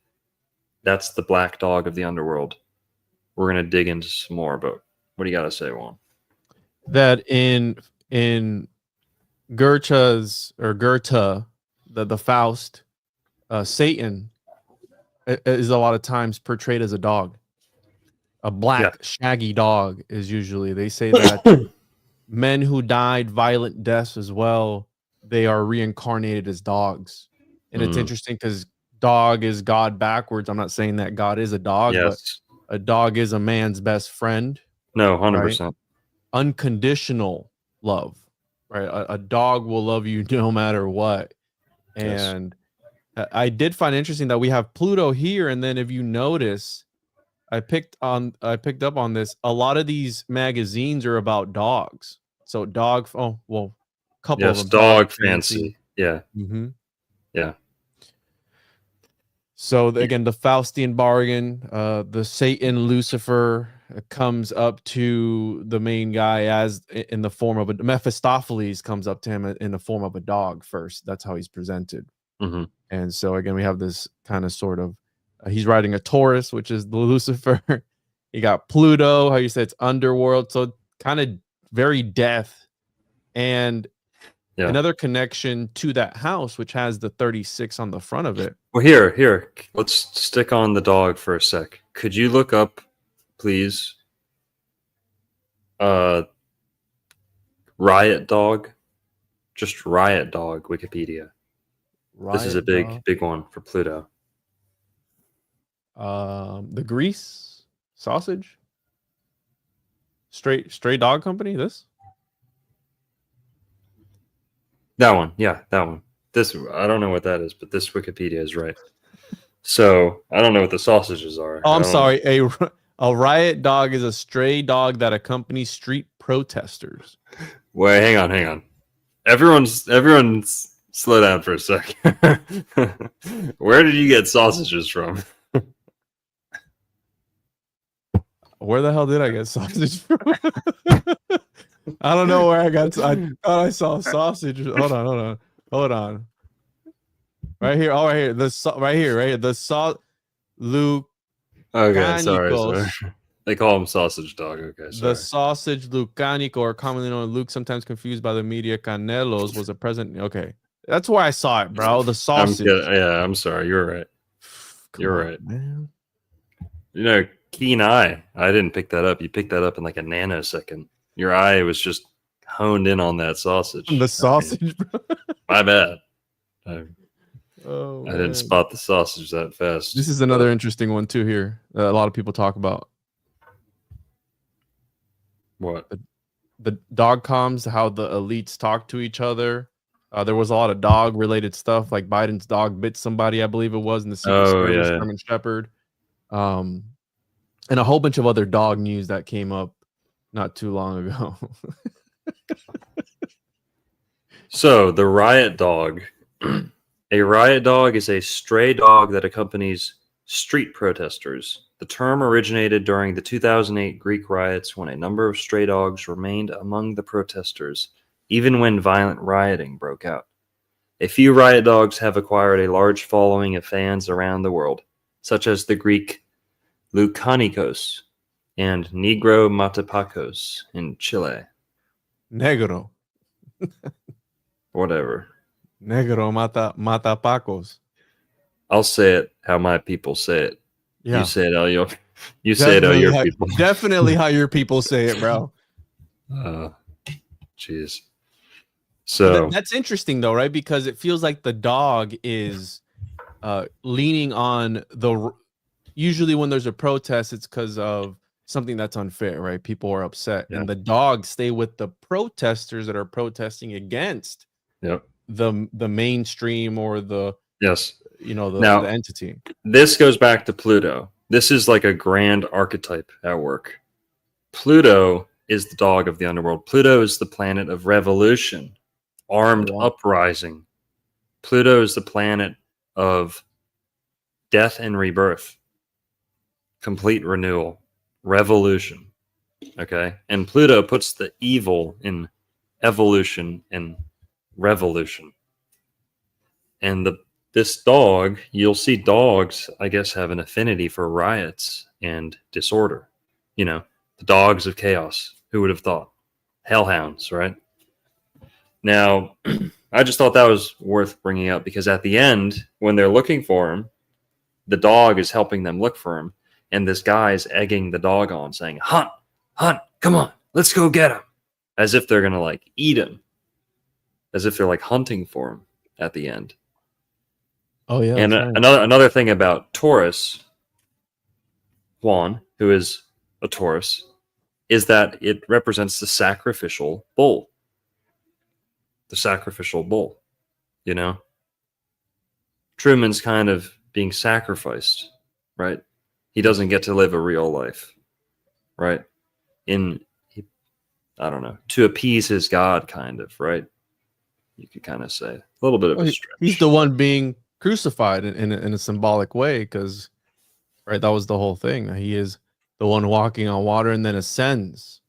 That's the black dog of the underworld. We're going to dig into some more, but what do you got to say, Juan? That in Goethe's or Goethe, the Faust, Satan is a lot of times portrayed as a dog. A black, shaggy dog is usually. They say that men who died violent deaths as well, they are reincarnated as dogs. And it's interesting because dog is God backwards. I'm not saying that God is a dog, but a dog is a man's best friend. No, 100%. Right? Unconditional love, right? A dog will love you no matter what. And I did find interesting that we have Pluto here, and then if you notice, I picked up on this. A lot of these magazines are about dogs. So couple of them. Dog fancy. Yeah. Mm-hmm. Yeah. So again, the Faustian bargain, the Satan Lucifer comes up to the main guy as in the form of a Mephistopheles comes up to him in the form of a dog first. That's how he's presented. Mm-hmm. And so again, we have this kind of sort of he's riding a Taurus, which is the Lucifer. You got Pluto, how you said it's underworld, so kind of very death. And another connection to that house, which has the 36 on the front of it. Well, here, let's stick on the dog for a sec. Could you look up, please, Riot Dog? Just Riot Dog, Wikipedia. This is a big one for Pluto. The Grease sausage? Stray Dog Company, this? That one, yeah, that one. This, I don't know what that is, but this Wikipedia is right. So I don't know what the sausages are. Oh, I'm sorry. A riot dog is a stray dog that accompanies street protesters. Wait, hang on. Everyone's slow down for a sec. Where did you get sausages from? Where the hell did I get sausage from? I don't know where I got. I thought I saw sausage. Hold on. Right here. Oh, right here. Right here. The sauce. Luke. Okay, sorry. They call him sausage dog. Okay, sorry. The sausage Lucanico, or commonly known as Luke, sometimes confused by the media Canelos, was a present. Okay, that's where I saw it, bro. The sausage. I'm sorry. You're right. You're right, man. You know, keen eye. I didn't pick that up. You picked that up in like a nanosecond. Your eye was just honed in on that sausage. The sausage, bro. My bad. I didn't spot the sausage that fast. This is another interesting one too here. A lot of people talk about. What? The dog comms, how the elites talk to each other. There was a lot of dog related stuff, like Biden's dog bit somebody, I believe it was, in the Secret Service, German Shepherd. And a whole bunch of other dog news that came up not too long ago. So the riot dog. A riot dog is a stray dog that accompanies street protesters. The term originated during the 2008 Greek riots when a number of stray dogs remained among the protesters, even when violent rioting broke out. A few riot dogs have acquired a large following of fans around the world, such as the Greek Lucanicos and Negro Matapacos in Chile. Negro. Whatever. Negro Matapacos. I'll say it how my people say it. Yeah. You say it how your people. Definitely how your people say it, bro. Jeez. So that's interesting though, right? Because it feels like the dog is leaning on the. Usually, when there's a protest, it's because of something that's unfair, right? People are upset, and the dogs stay with the protesters that are protesting against the mainstream or the the entity. This goes back to Pluto. This is like a grand archetype at work. Pluto is the dog of the underworld. Pluto is the planet of revolution, armed uprising. Pluto is the planet of death and rebirth, complete renewal, revolution. Okay. And Pluto puts the evil in evolution and revolution. And this dog, you'll see dogs, I guess, have an affinity for riots and disorder. You know, the dogs of chaos. Who would have thought? Hellhounds, right? Now, I just thought that was worth bringing up because at the end, when they're looking for him, the dog is helping them look for him. And this guy's egging the dog on, saying, hunt, hunt, come on, let's go get him. As if they're going to like eat him. As if they're like hunting for him at the end. Oh yeah. And right. another thing about Taurus, Juan, who is a Taurus, is that it represents the sacrificial bull. The sacrificial bull, you know? Truman's kind of being sacrificed, right? He doesn't get to live a real life, right? I don't know, to appease his God, kind of, right? You could kind of say a little bit of a stretch. He's the one being crucified in a symbolic way because, right, that was the whole thing. He is the one walking on water and then ascends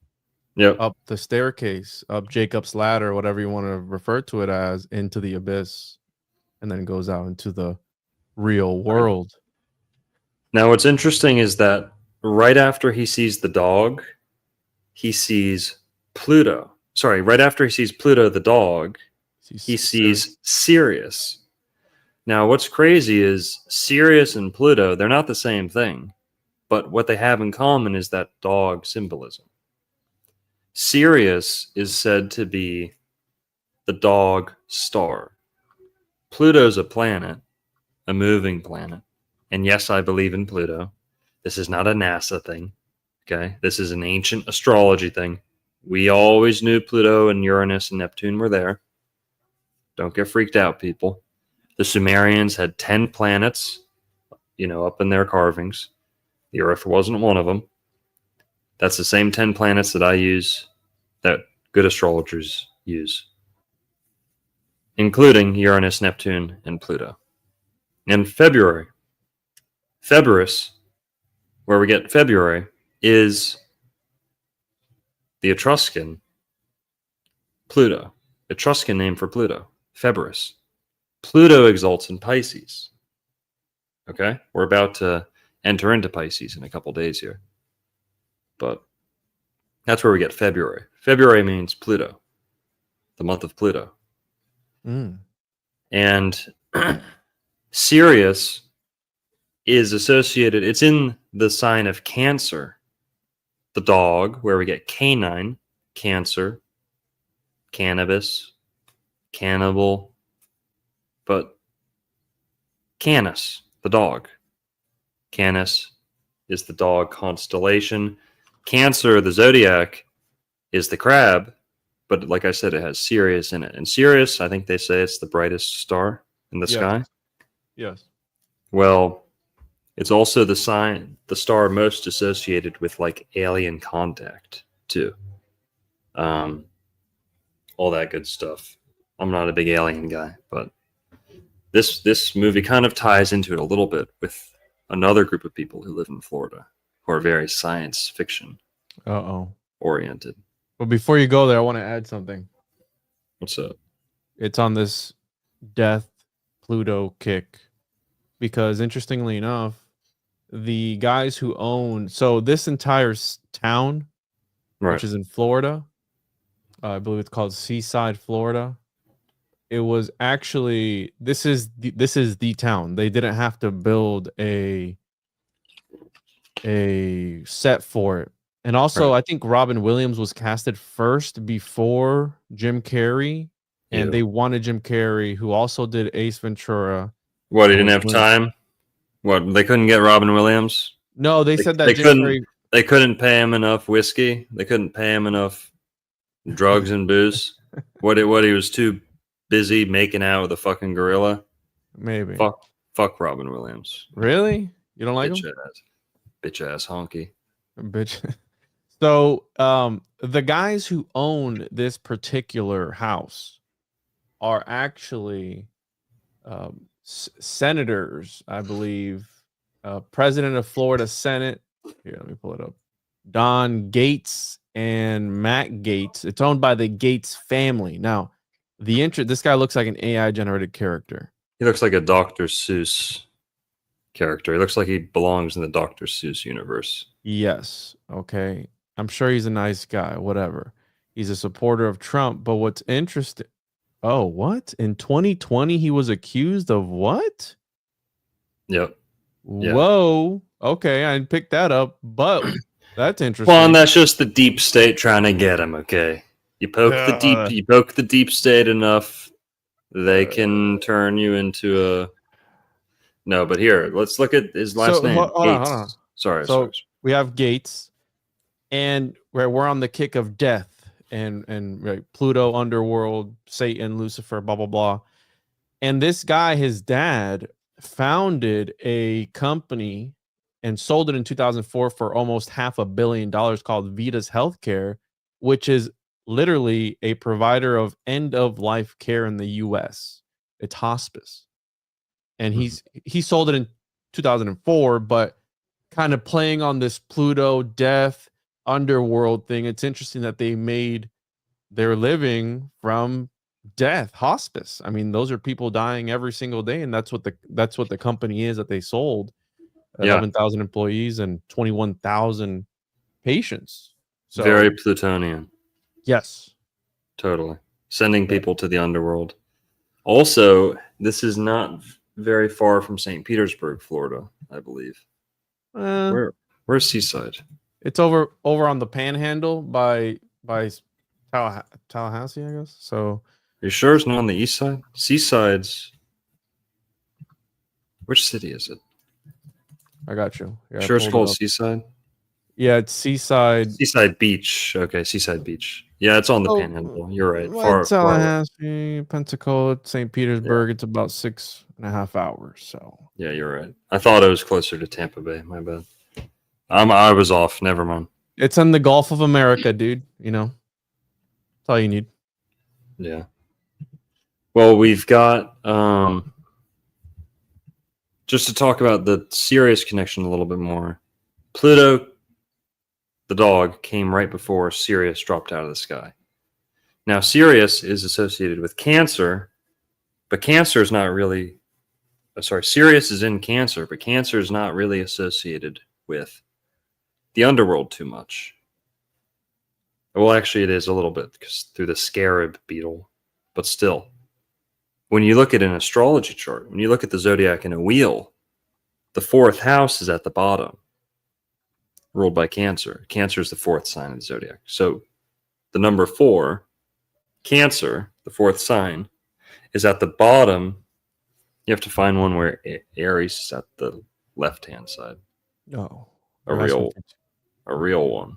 up the staircase, up Jacob's ladder, whatever you want to refer to it as, into the abyss, and then goes out into the real world. Now, what's interesting is that right after he sees the dog, he sees Pluto. Sorry, right after he sees Pluto, the dog, he sees Sirius. Now, what's crazy is Sirius and Pluto, they're not the same thing, but what they have in common is that dog symbolism. Sirius is said to be the dog star. Pluto's a planet, a moving planet. And yes, I believe in Pluto. This is not a NASA thing. Okay. This is an ancient astrology thing. We always knew Pluto and Uranus and Neptune were there. Don't get freaked out, people. The Sumerians had 10 planets, you know, up in their carvings. The Earth wasn't one of them. That's the same 10 planets that I use, that good astrologers use, including Uranus, Neptune, and Pluto. In February, February, where we get February, is the Etruscan Pluto. Etruscan name for Pluto, February. Pluto exalts in Pisces. Okay? We're about to enter into Pisces in a couple days here. But that's where we get February. February means Pluto, the month of Pluto. And Sirius is associated, it's in the sign of Cancer, the dog, where we get canine, cancer, cannabis, cannibal, but Canis, the dog. Canis is the dog constellation. Cancer, the zodiac, is the crab, but like I said, it has Sirius in it. And Sirius, I think they say it's the brightest star in the sky. Yes. Well, it's also the star most associated with like alien contact too. All that good stuff. I'm not a big alien guy, but this movie kind of ties into it a little bit with another group of people who live in Florida who are very science fiction oriented. But before you go there, I want to add something. What's up? It's on this death Pluto kick because, interestingly enough, the guys who own this entire town, which is in Florida, I believe it's called Seaside, Florida. It was actually this is the town. They didn't have to build a set for it. And also, I think Robin Williams was casted first before Jim Carrey, and they wanted Jim Carrey, who also did Ace Ventura. What, he didn't have time? What, they couldn't get Robin Williams? No, they said that they couldn't pay him enough whiskey. They couldn't pay him enough drugs and booze. What he was too busy making out with a fucking gorilla. Maybe. Fuck Robin Williams. Really? You don't like him? Bitch ass honky. Bitch. So the guys who own this particular house are actually senators, I believe, President of Florida Senate. Here, let me pull it up. Don Gates and Matt Gates. It's owned by the Gates family. Now, this guy looks like an AI generated character. He looks like a Dr. Seuss character. He looks like he belongs in the Dr. Seuss universe. Yes. Okay. I'm sure he's a nice guy. Whatever. He's a supporter of Trump. But what's interesting? Oh, what? In 2020, he was accused of what? Yep. Yeah. Whoa. Okay, I didn't pick that up, but that's interesting. Well, and that's just the deep state trying to get him. Okay, you poke the deep state enough, they can turn you into a. No, but here, let's look at his last name. Hold on. Sorry. We have Gates, and we're on the kick of death and right, Pluto, underworld, Satan, Lucifer, blah blah blah. And this guy, his dad, founded a company and sold it in 2004 for almost $500 million called Vitas Healthcare, which is literally a provider of end-of-life care in the U.S. It's hospice. And he sold it in 2004, but kind of playing on this Pluto, death, underworld thing. It's interesting that they made their living from death, hospice. I mean, those are people dying every single day, and that's what the company is that they sold. 11,000 employees and 21,000 patients. So very Plutonian. Yes, totally sending people to the underworld. Also, this is not very far from St. Petersburg, Florida, I believe. Where's Seaside? It's over on the Panhandle by Tallahassee, I guess. So, are you sure it's not on the east side? Seaside's. Which city is it? I got you. Yeah, sure it's called Seaside? Yeah, it's Seaside. Seaside Beach. Okay, Seaside Beach. Yeah, it's on the Panhandle. You're right. Far Tallahassee, Pensacola, St. Petersburg. Yeah. It's about 6.5 hours. So yeah, you're right. I thought it was closer to Tampa Bay. My bad. I was off. Never mind. It's in the Gulf of America, dude. You know, that's all you need. Yeah. Well, we've got just to talk about the Sirius connection a little bit more. Pluto, the dog, came right before Sirius dropped out of the sky. Now, Sirius is associated with Cancer, but Cancer is not really. Sirius is in Cancer, but Cancer is not really associated with the underworld too much. Well, actually, it is a little bit because through the scarab beetle, but still. When you look at an astrology chart, when you look at the zodiac in a wheel, the fourth house is at the bottom, ruled by Cancer. Cancer is the fourth sign of the zodiac. So the number 4, Cancer, the fourth sign, is at the bottom. You have to find one where Aries is at the left-hand side. Oh, a real one.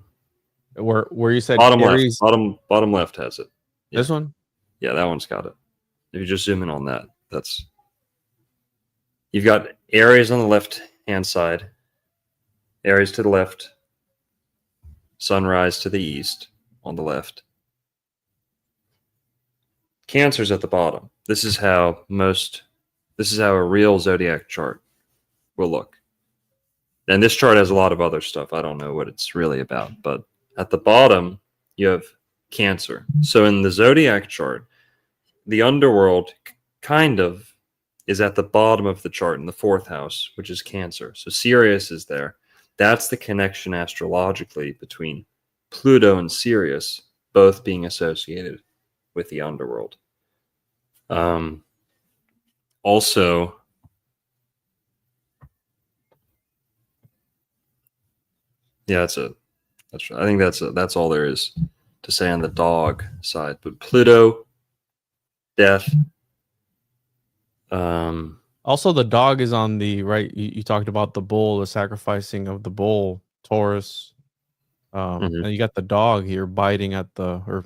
Where you said bottom Aries, left, bottom left has it. Yeah. This one? Yeah, that one's got it. If you just zoom in on that, you've got Aries on the left-hand side, Aries to the left, Sunrise to the east on the left. Cancer's at the bottom. This is how a real zodiac chart will look. And this chart has a lot of other stuff. I don't know what it's really about, but at the bottom, you have Cancer. So in the zodiac chart, the underworld kind of is at the bottom of the chart in the fourth house, which is Cancer. So Sirius is there. That's the connection astrologically between Pluto and Sirius, both being associated with the underworld. Also, yeah, that's it. I think that's all there is to say on the dog side. But Pluto, death. Also, the dog is on the right. You talked about the bull, the sacrificing of the bull, Taurus. And you got the dog here biting at or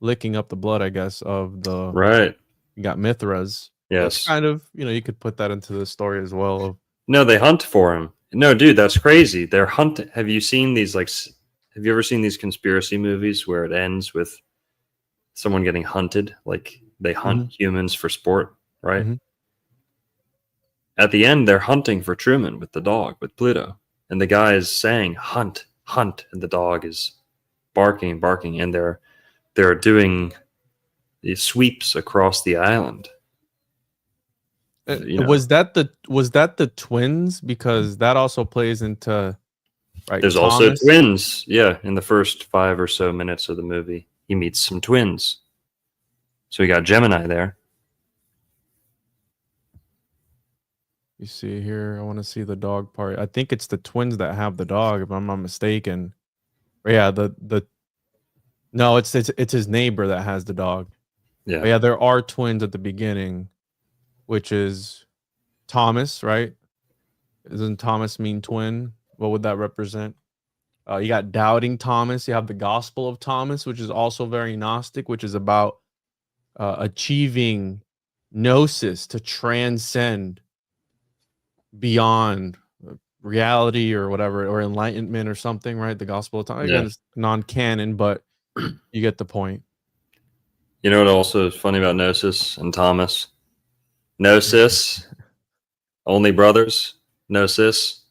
licking up the blood, I guess, of the right. You got Mithras. Yes, that's kind of, you could put that into the story as well. No, they hunt for him. No, dude, that's crazy. They're hunting. Have you seen these? Have you ever seen these conspiracy movies where it ends with someone getting hunted? Like they hunt humans for sport, right? at the end, they're hunting for Truman with the dog, with Pluto. And the guy is saying, hunt, hunt. And the dog is barking and barking. And they're doing these sweeps across the island. Was that the twins? Because that also plays into There's also twins. Yeah, in the first 5 or so minutes of the movie, he meets some twins. So we got Gemini there. You see here, I want to see the dog part. I think it's the twins that have the dog, if I'm not mistaken. Yeah, no, it's his neighbor that has the dog. Yeah. But yeah, there are twins at the beginning, which is Thomas, right? Doesn't Thomas mean twin? What would that represent? You got doubting Thomas. You have the Gospel of Thomas, which is also very Gnostic, which is about achieving gnosis, to transcend beyond reality or whatever, or enlightenment or something, right? The Gospel of Thomas. Again, it's non-canon, but you get the point. You know what also is funny about Gnosis and Thomas? Gnosis, only brothers. Gnosis,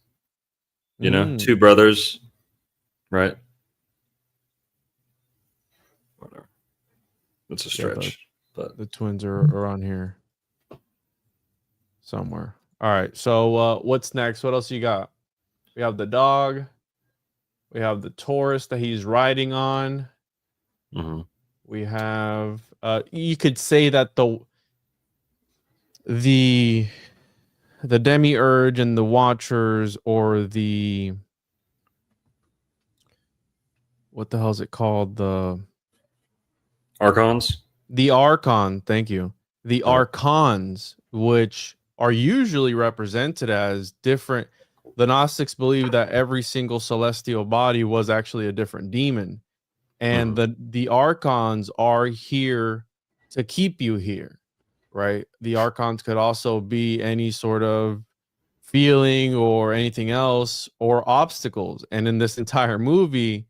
you know, 2 brothers, right? Whatever. It's a stretch. But the twins are around here somewhere. All right. So what's next? What else you got? We have the dog. We have the Taurus that he's riding on. mm-hmm. We have you could say that the Demiurge and the Watchers, or the, what the hell is it called? The Archons. The Archon, thank you. The Archons, which are usually represented as different. The Gnostics believe that every single celestial body was actually a different demon. And the Archons are here to keep you here, right? The Archons could also be any sort of feeling or anything else, or obstacles. And in this entire movie,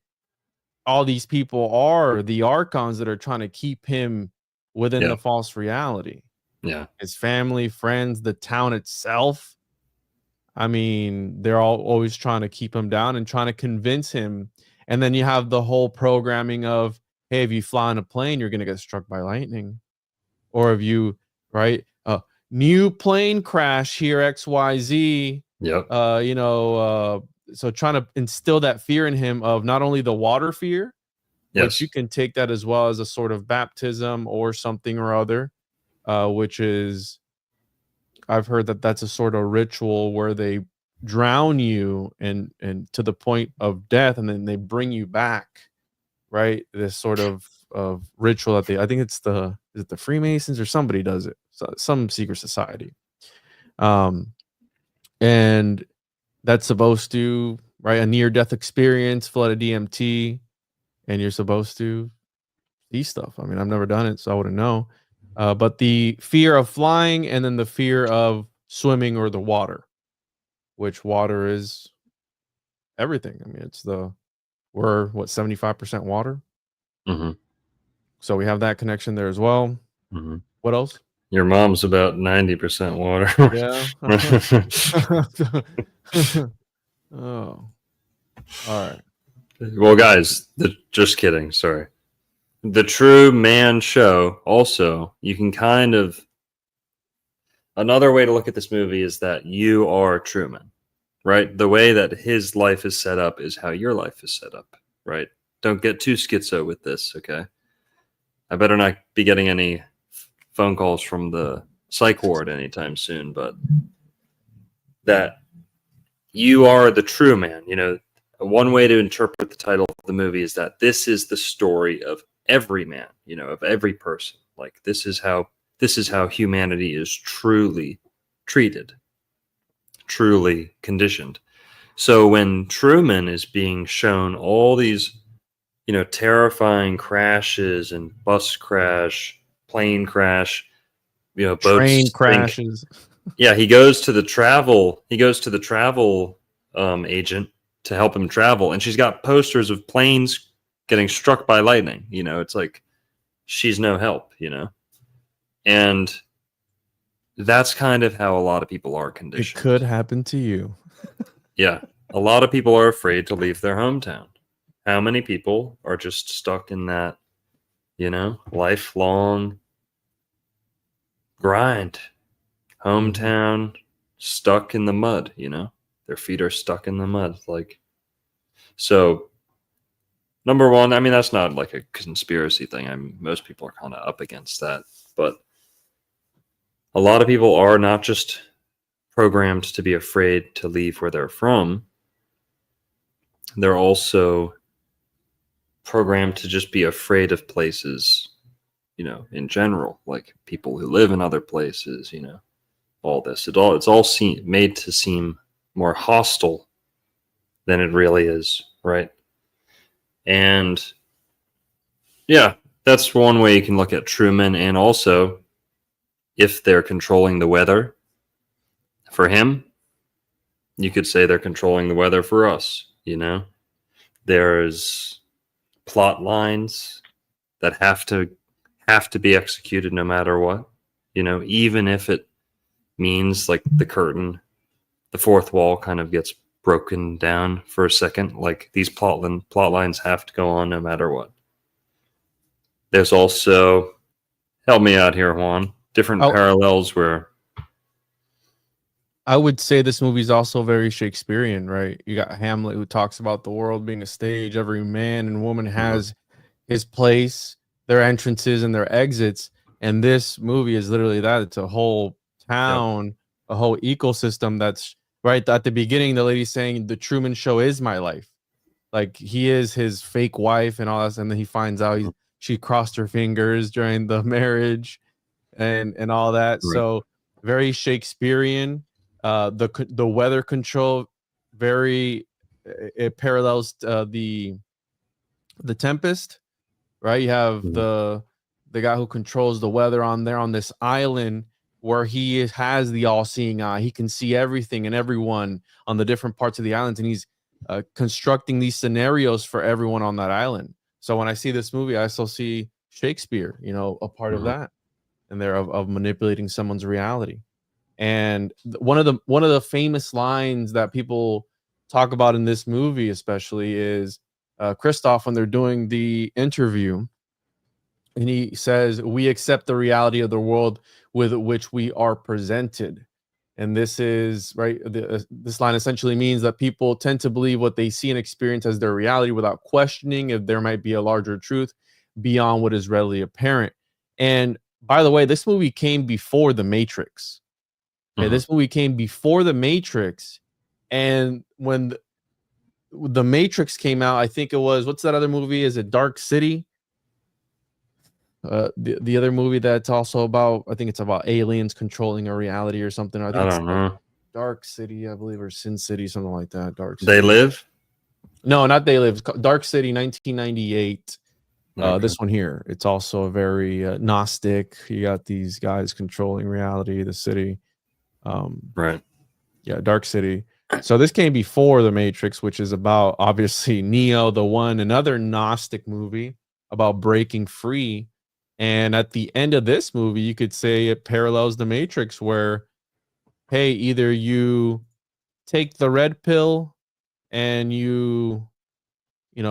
all these people are the Archons that are trying to keep him within the false reality. Yeah. His family, friends, the town itself. I mean, they're all always trying to keep him down and trying to convince him. And then you have the whole programming of, hey, if you fly on a plane, you're going to get struck by lightning. Or if you, right, new plane crash here, XYZ. Yep. So trying to instill that fear in him of not only the water fear, which you can take that as well as a sort of baptism or something or other, which is, I've heard that that's a sort of ritual where they drown you and to the point of death, and then they bring you back, right? This sort of ritual that I think it's is it the Freemasons or somebody does it, some secret society, and that's supposed to, right, a near-death experience, flood of DMT, and you're supposed to see stuff. I mean, I've never done it, so I wouldn't know. But the fear of flying, and then the fear of swimming or the water, which water is everything. I mean, we're 75% water. So we have that connection there as well. What else? Your mom's about 90% water. Yeah. Oh, all right. Well, guys, just kidding. Sorry. The True Man Show. Also, you can kind of, another way to look at this movie is that you are Truman, right? The way that his life is set up is how your life is set up, right? Don't get too schizo with this, okay? I better not be getting any phone calls from the psych ward anytime soon, but that you are the true man. You know, one way to interpret the title of the movie is that this is the story of every man, you know, of every person. Like this is how humanity is truly treated, truly conditioned. So when Truman is being shown all these, you know, terrifying crashes and bus crash, plane crash, you know, boats, train crashes. Yeah, he goes to the travel agent to help him travel, and she's got posters of planes getting struck by lightning. You know, it's like she's no help, you know. And that's kind of how a lot of people are It conditioned. could happen to you. Yeah. A lot of people are afraid to leave their hometown. How many people are just stuck in that, lifelong grind? Hometown, stuck in the mud, Their feet are stuck in the mud. So number one, I mean, that's not like a conspiracy thing. Most people are kind of up against that. But a lot of people are not just programmed to be afraid to leave where they're from, they're also programmed to just be afraid of places, in general, like people who live in other places, all this. It's all made to seem more hostile than it really is, right? And yeah, that's one way you can look at Truman. And also, if they're controlling the weather for him, you could say they're controlling the weather for us. There's plot lines that have to be executed no matter what. Even if it means like the fourth wall kind of gets broken down for a second. Like these plot lines have to go on no matter what. There's also, help me out here, Juan, different parallels where I would say this movie is also very Shakespearean, right? You got Hamlet, who talks about the world being a stage. Every man and woman has his place, their entrances and their exits. And this movie is literally that. It's a whole town, a whole ecosystem that's right at the beginning. The lady's saying the Truman Show is my life. Like he is his fake wife and all that. And then he finds out she crossed her fingers during the marriage and all that. Right. So very Shakespearean. The weather control very it parallels the Tempest, right? You have the guy who controls the weather on this island where he has the all-seeing eye. He can see everything and everyone on the different parts of the islands, and he's constructing these scenarios for everyone on that island. So when I see this movie, I still see Shakespeare, a part of that, and there of manipulating someone's reality. And one of the famous lines that people talk about in this movie, especially, is Christoph when they're doing the interview, and he says, "We accept the reality of the world with which we are presented." And this is right. This line essentially means that people tend to believe what they see and experience as their reality without questioning if there might be a larger truth beyond what is readily apparent. And by the way, this movie came before The Matrix. Okay, this movie came before The Matrix, and when the Matrix came out, I think it was, what's that other movie? Is it Dark City? The other movie that's also about, I think it's about aliens controlling a reality or something. I think I it's don't know. Dark City, I believe, or Sin City, something like that. Dark City. They Live? No, not They Live. Dark City, 1998. Okay. This one here, it's also a very Gnostic. You got these guys controlling reality, the city. Right. Yeah, Dark City. So this came before The Matrix, which is about obviously Neo, the one, another Gnostic movie about breaking free. And at the end of this movie, you could say it parallels The Matrix, where, hey, either you take the red pill and you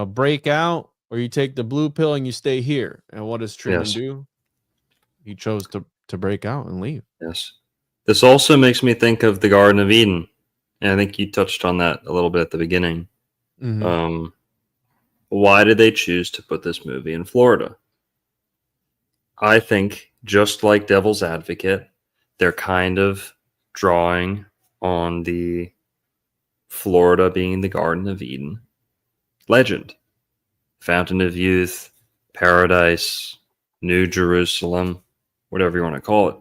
break out, or you take the blue pill and you stay here. And what does Truman do? He chose to break out and leave. Yes. This also makes me think of the Garden of Eden. And I think you touched on that a little bit at the beginning. Why did they choose to put this movie in Florida? I think, just like Devil's Advocate, they're kind of drawing on the Florida being the Garden of Eden legend. Fountain of Youth, Paradise, New Jerusalem, whatever you want to call it.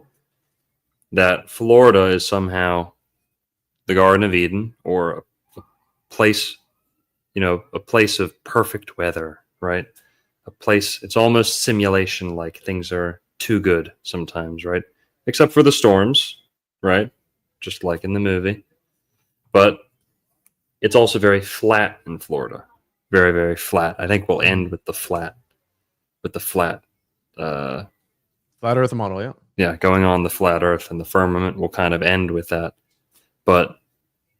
That Florida is somehow the Garden of Eden, or a place, a place of perfect weather, right? A place, it's almost simulation, like things are too good sometimes, right? Except for the storms, right? Just like in the movie. But it's also very flat in Florida. Very, very flat. I think we'll end with the flat Flat Earth model, yeah. Yeah, going on the flat Earth and the firmament will kind of end with that. But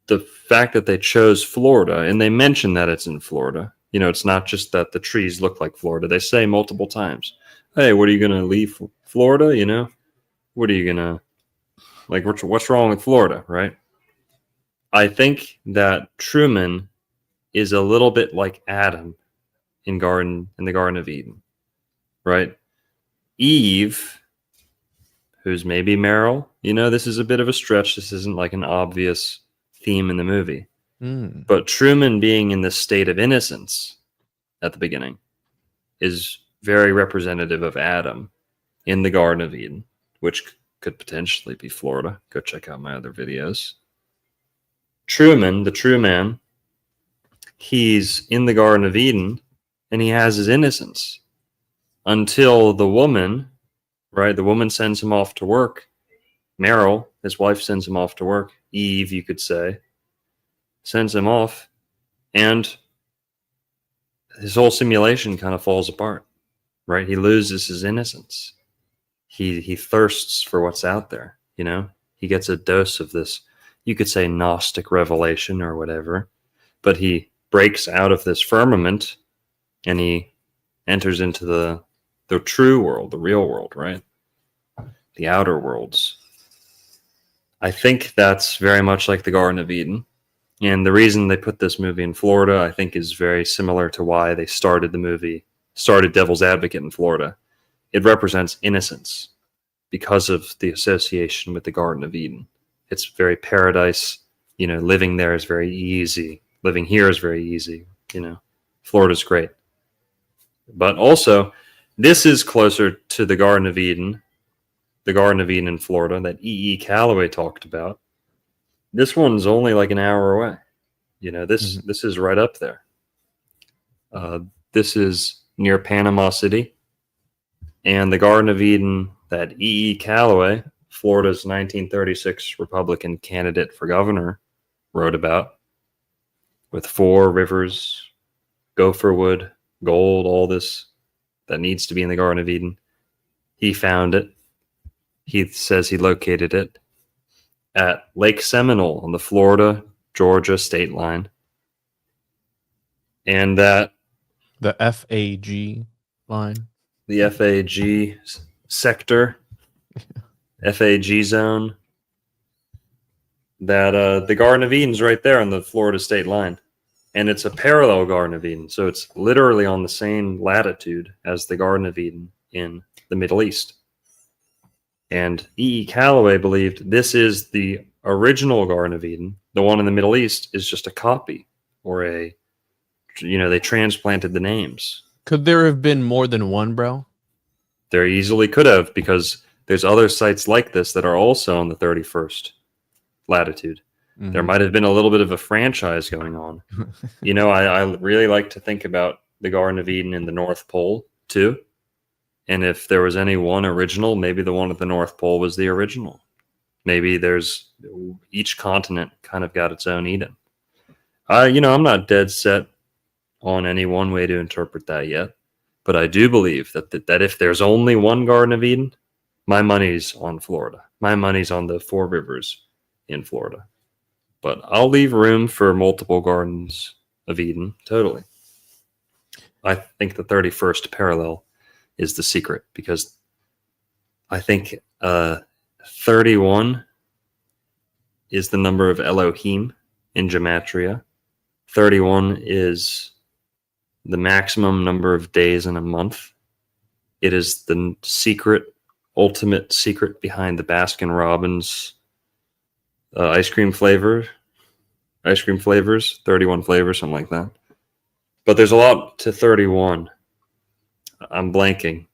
the fact that they chose Florida, and they mention that it's in Florida, it's not just that the trees look like Florida. They say multiple times, hey, what are you going to leave Florida? What are you going to, like, what's wrong with Florida, right? I think that Truman is a little bit like Adam in the Garden of Eden, right? Eve, who's maybe Meryl, this is a bit of a stretch. This isn't like an obvious theme in the movie. But Truman being in this state of innocence at the beginning is very representative of Adam in the Garden of Eden, which could potentially be Florida. Go check out my other videos. Truman, the true man, he's in the Garden of Eden and he has his innocence until the woman, right? The woman sends him off to work. Meryl, his wife, sends him off to work. Eve, you could say, sends him off, and his whole simulation kind of falls apart, right? He loses his innocence. He thirsts for what's out there, He gets a dose of this, you could say, Gnostic revelation or whatever, but he breaks out of this firmament and he enters into the true world, the real world, right? The outer worlds. I think that's very much like the Garden of Eden. And the reason they put this movie in Florida, I think, is very similar to why they started Devil's Advocate in Florida. It represents innocence because of the association with the Garden of Eden. It's very paradise. Living there is very easy. Living here is very easy. Florida's great. But also, this is closer to the Garden of Eden in Florida that E.E. Calloway talked about. This one's only like an hour away. This is right up there. This is near Panama City. And the Garden of Eden that E.E. Calloway, Florida's 1936 Republican candidate for governor, wrote about, with 4 rivers, gopher wood, gold, all this that needs to be in the Garden of Eden. He found it. He says he located it at Lake Seminole on the Florida-Georgia state line. And that the FAG line. The FAG sector, FAG zone, that the Garden of Eden's right there on the Florida state line. And it's a parallel Garden of Eden. So it's literally on the same latitude as the Garden of Eden in the Middle East. And E.E. Calloway believed this is the original Garden of Eden. The one in the Middle East is just a copy, or they transplanted the names. Could there have been more than one, bro? There easily could have, because there's other sites like this that are also on the 31st latitude. Mm-hmm. There might have been a little bit of a franchise going on. I really like to think about the Garden of Eden in the North Pole too. And if there was any one original, maybe the one at the North Pole was the original. Maybe each continent kind of got its own Eden. I'm not dead set on any one way to interpret that yet, but I do believe that if there's only one Garden of Eden, my money's on Florida. My money's on the 4 rivers in Florida. But I'll leave room for multiple Gardens of Eden, totally. I think the 31st parallel is the secret, because I think 31 is the number of Elohim in Gematria. 31 is the maximum number of days in a month. It is the ultimate secret behind the Baskin Robbins ice cream flavors, 31 flavors, something like that. But there's a lot to 31. I'm blanking.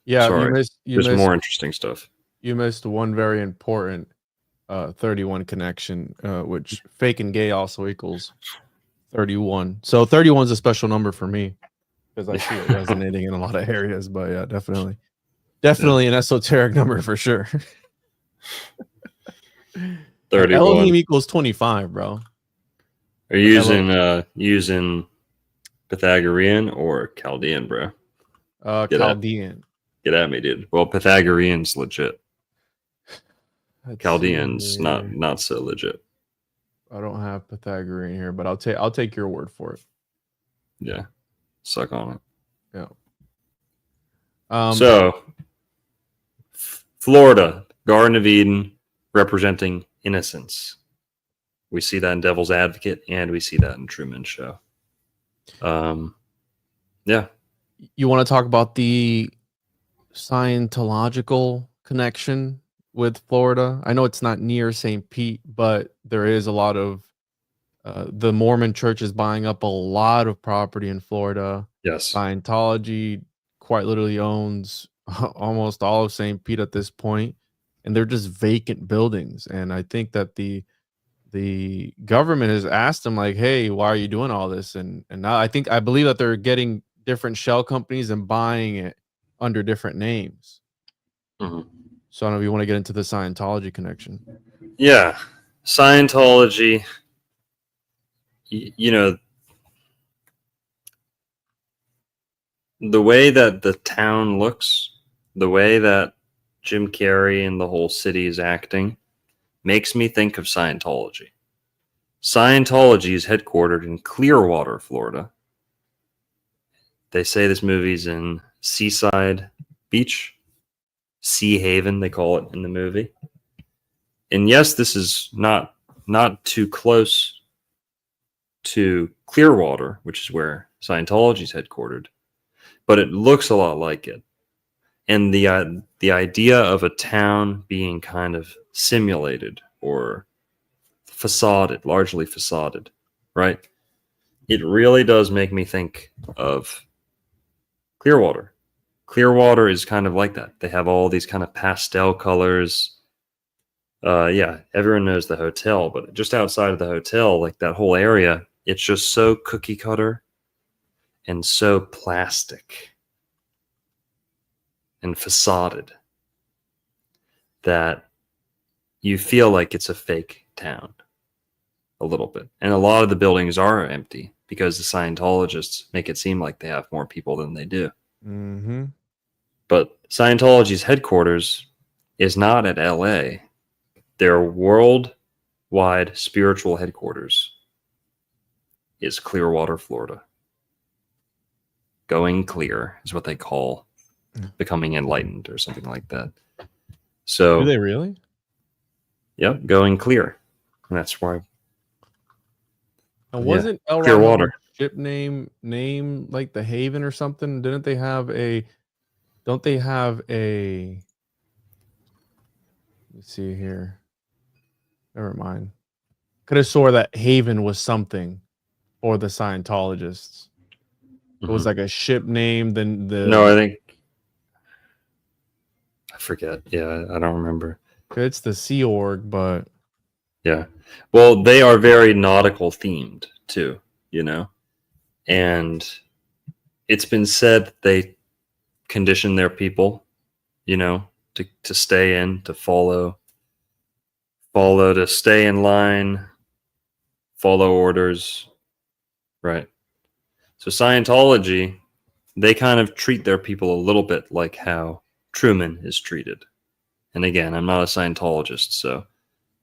Yeah, sorry. You There's more interesting stuff. You missed one very important 31 connection, which fake and gay also equals 31. So 31 is a special number for me because I see it resonating in a lot of areas. But yeah, definitely an esoteric number for sure. 31 Elohim equals 25, bro. Are you using Pythagorean or Chaldean, bro? Chaldean. Get at me, dude. Well, Pythagoreans legit. Let's Chaldeans see. not so legit. I don't have Pythagorean here, but I'll take your word for it. Yeah, suck on it. Yeah. So, Florida, Garden of Eden, representing innocence. We see that in Devil's Advocate, and we see that in Truman Show. Yeah. You want to talk about the Scientological connection with Florida? I know it's not near St. Pete, but there is a lot of the Mormon church is buying up a lot of property in Florida. Yes. Scientology quite literally owns almost all of St. Pete at this point, and they're just vacant buildings. And I think that the government has asked them, like, hey, why are you doing all this? And now I believe that they're getting different shell companies and buying it under different names. Mm-hmm. So I don't know if you want to get into the Scientology connection. Yeah. Scientology, you know, the way that the town looks, the way that Jim Carrey and the whole city is acting, makes me think of Scientology. Scientology is headquartered in Clearwater, Florida. They say this movie's in Seaside Beach, Sea Haven, they call it in the movie. And yes, this is not too close to Clearwater, which is where Scientology is headquartered, but it looks a lot like it. And the idea of a town being kind of simulated or facaded, largely facaded, right? It really does make me think of Clearwater. Clearwater is kind of like that. They have all these kind of pastel colors. Yeah, everyone knows the hotel, but just outside of the hotel, like that whole area, it's just so cookie cutter and so plastic and facaded that you feel like it's a fake town a little bit. And a lot of the buildings are empty because the Scientologists make it seem like they have more people than they do. Mm-hmm. But Scientology's headquarters is not at LA. Their worldwide spiritual headquarters is Clearwater, Florida. Going clear is what they call becoming enlightened or something like that. So, do they really? Yep, going clear. And that's why. And wasn't L. Ron Clearwater Hubbard's ship name like the Haven or something? Didn't they have a? Don't they have a? Let me see here. Never mind. Could have swore that Haven was something for the Scientologists. It was like a ship name. Then No, I think I forget. Yeah, I don't remember. It's the Sea Org, but yeah. Well, they are very nautical themed too, you know? And it's been said they condition their people, you know, to stay in, to follow, to stay in line, follow orders, right? So Scientology, they kind of treat their people a little bit like how Truman is treated. And again, I'm not a Scientologist, so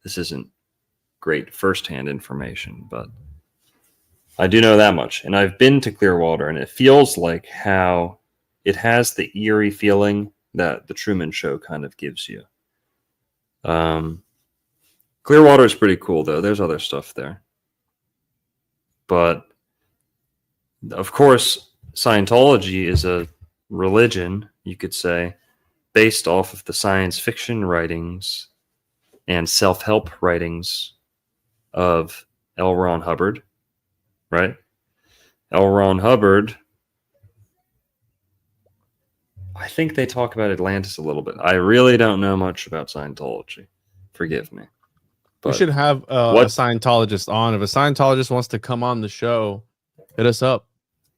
this isn't great firsthand information, but I do know that much. And I've been to Clearwater, and it feels like how it has the eerie feeling that the Truman Show kind of gives you. Clearwater is pretty cool, though. There's other stuff there. But, of course, Scientology is a religion, you could say, based off of the science fiction writings and self-help writings of L. Ron Hubbard, right? L. Ron Hubbard, I think they talk about Atlantis a little bit. I really don't know much about Scientology. Forgive me. We should have a Scientologist on. If a Scientologist wants to come on the show, hit us up.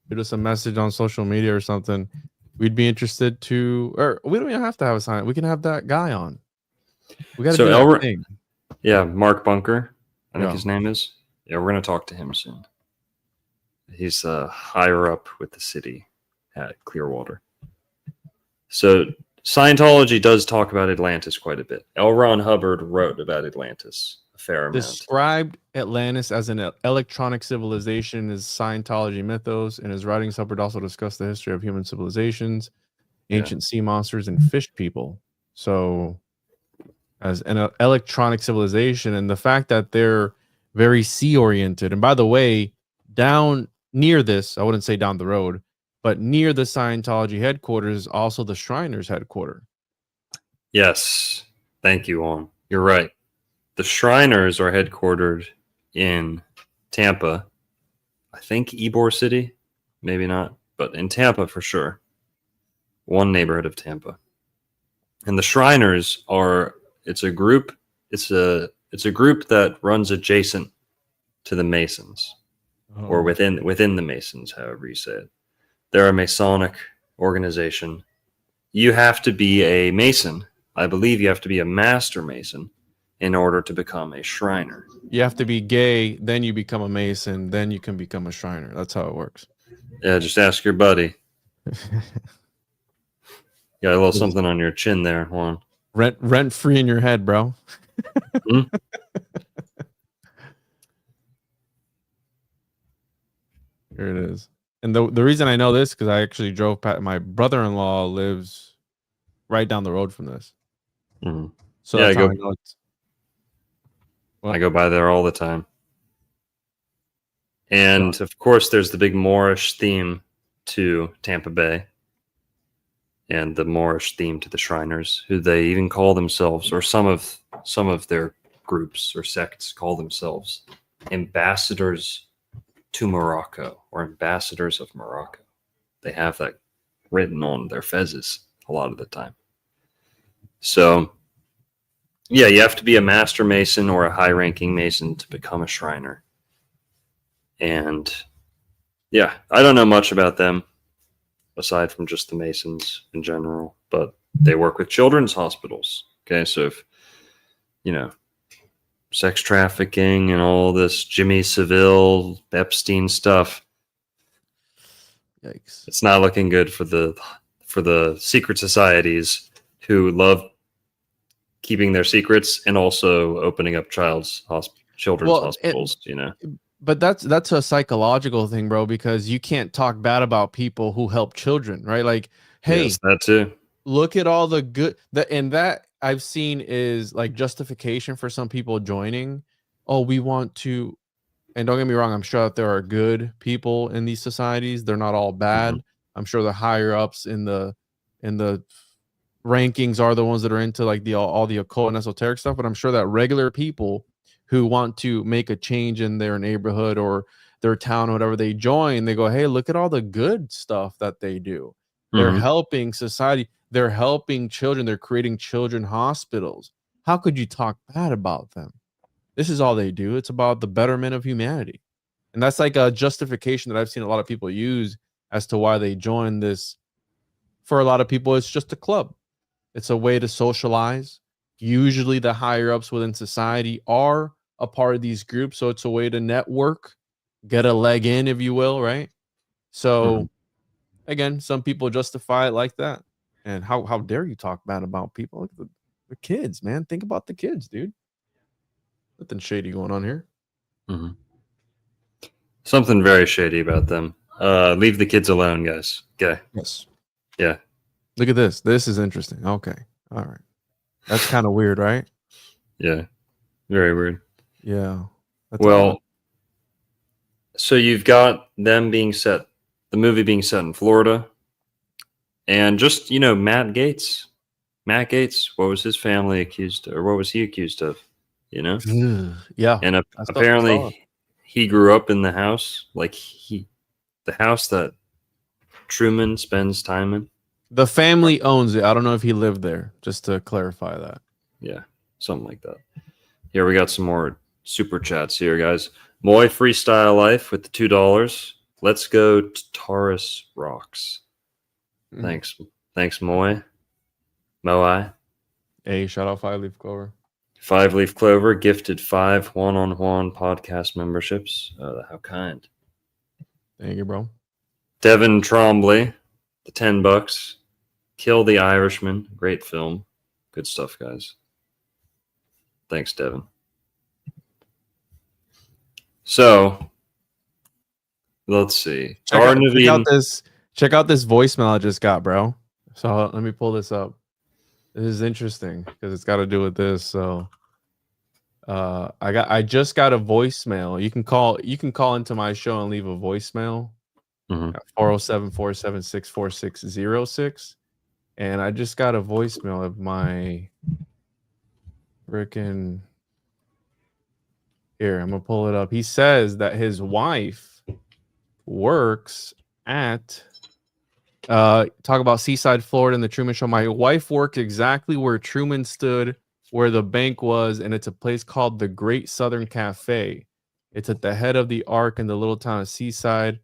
Hit us a message on social media or something. We'd be interested to, or we don't even have to have a Scientologist. We can have that guy on. We got to do that thing. Yeah, Mark Bunker, I think his name is. Yeah, we're going to talk to him soon. He's higher up with the city at Clearwater. So Scientology does talk about Atlantis quite a bit. L. Ron Hubbard wrote about Atlantis a fair amount. Described Atlantis as an electronic civilization in his Scientology mythos. In his writings, Hubbard also discussed the history of human civilizations, ancient sea monsters, and fish people. So, as an electronic civilization, and the fact that they're very sea oriented. And by the way, down near this, I wouldn't say down the road, but near the Scientology headquarters is also the Shriners headquarters. Yes. Thank you, Juan. You're right. The Shriners are headquartered in Tampa. I think Ybor City. Maybe not, but in Tampa for sure. One neighborhood of Tampa. And the Shriners are it's a group that runs adjacent to the Masons. Or within the Masons, however you say it. They're a Masonic organization. You have to be a Mason. I believe you have to be a Master Mason in order to become a Shriner. You have to be gay, then you become a Mason, then you can become a Shriner. That's how it works. Yeah, just ask your buddy. Got a little something on your chin there, Juan. Rent free in your head, bro. Hmm? Here it is. And the reason I know this because I actually drove past. My brother-in-law lives right down the road from this. Mm-hmm. So Yeah, that's how I know it's. I go by there all the time. And of course, there's the big Moorish theme to Tampa Bay. And the Moorish theme to the Shriners, who they even call themselves, or some of their groups or sects call themselves ambassadors to Morocco or ambassadors of Morocco. They have that written on their fezzes a lot of the time. So, yeah, you have to be a Master Mason or a high-ranking Mason to become a Shriner. And, yeah, I don't know much about them, aside from just the Masons in general, but they work with children's hospitals. Okay, so if, sex trafficking and all this Jimmy Savile, Epstein stuff, Yikes. it's not looking good for the secret societies who love keeping their secrets and also opening up children's hospitals, But that's a psychological thing, bro, because you can't talk bad about people who help children, right? Like, hey, yes, that too. Look at all the good that I've seen is like justification for some people joining. Oh, we want to, and don't get me wrong, I'm sure that there are good people in these societies. They're not all bad. Mm-hmm. I'm sure the higher ups in the rankings are the ones that are into like all the occult and esoteric stuff. But I'm sure that regular people who want to make a change in their neighborhood or their town or whatever, they join, they go, hey, look at all the good stuff that they do. They're helping society. They're helping children. They're creating children hospitals. How could you talk bad about them? This is all they do. It's about the betterment of humanity. And that's like a justification that I've seen a lot of people use as to why they join this. For a lot of people, it's just a club. It's a way to socialize. Usually the higher ups within society are a part of these groups. So it's a way to network, get a leg in, if you will, right? So again, some people justify it like that. And how dare you talk bad about people? Look at the kids, man. Think about the kids, dude. Nothing shady going on here. Mm-hmm. Something very shady about them. Leave the kids alone, guys. Okay. Yes. Yeah. Look at this. This is interesting. Okay. All right. That's kind of weird, right? Yeah. Very weird. Yeah. Well, so you've got them being set, the movie being set in Florida. And just, Matt Gates, what was his family accused of, or what was he accused of, Yeah. And apparently he grew up in the house, the house that Truman spends time in. The family owns it. I don't know if he lived there, just to clarify that. Yeah, something like that. Here, we got some more super chats here, guys. Moy Freestyle Life with the $2. Let's go to Taurus Rocks. Thanks, Moy. Moai. Hey, shout out 5-Leaf Clover. 5-Leaf Clover gifted 5 one-on-one podcast memberships. How kind. Thank you, bro. Devin Trombley, the $10. Kill the Irishman. Great film. Good stuff, guys. Thanks, Devin. So, let's see. Check out this voicemail I just got, bro. So let me pull this up. This is interesting because it's got to do with this. So I just got a voicemail. You can call into my show and leave a voicemail. 407-476-4606. And I just got a voicemail of my freaking here. I'm gonna pull it up. He says that his wife works at talk about Seaside, Florida, and the Truman Show. My wife worked exactly where Truman stood, where the bank was, and it's a place called the Great Southern Cafe. It's at the head of the arc in the little town of Seaside.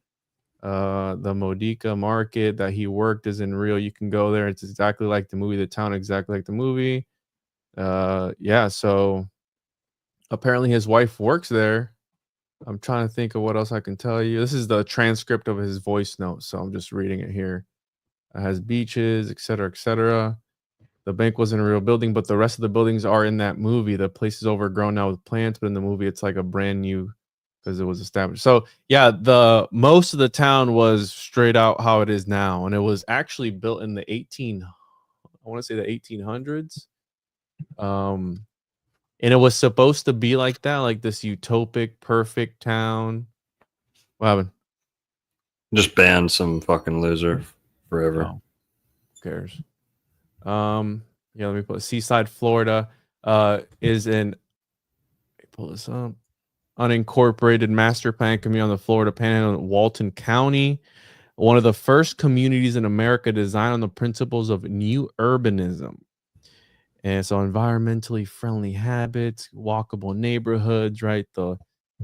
The Modica market that he worked is in real. You can go there. It's exactly like the movie. The town exactly like the movie. Yeah. So apparently his wife works there. I'm trying to think of what else I can tell you. This is the transcript of his voice note, so I'm just reading it here. It has beaches, etc., etc. The bank wasn't a real building, but the rest of the buildings are in that movie. The place is overgrown now with plants, but in the movie, it's like a brand new because it was established. So yeah, the most of the town was straight out how it is now, and it was actually built in the 1800s. And it was supposed to be like that, like this utopic, perfect town. What happened? Just ban some fucking loser forever. Oh, who cares? Yeah, let me put Seaside, Florida. Is in let me pull this up. Unincorporated master plan community on the Florida Panhandle in Walton County. One of the first communities in America designed on the principles of new urbanism. And so environmentally friendly habits, walkable neighborhoods, right? The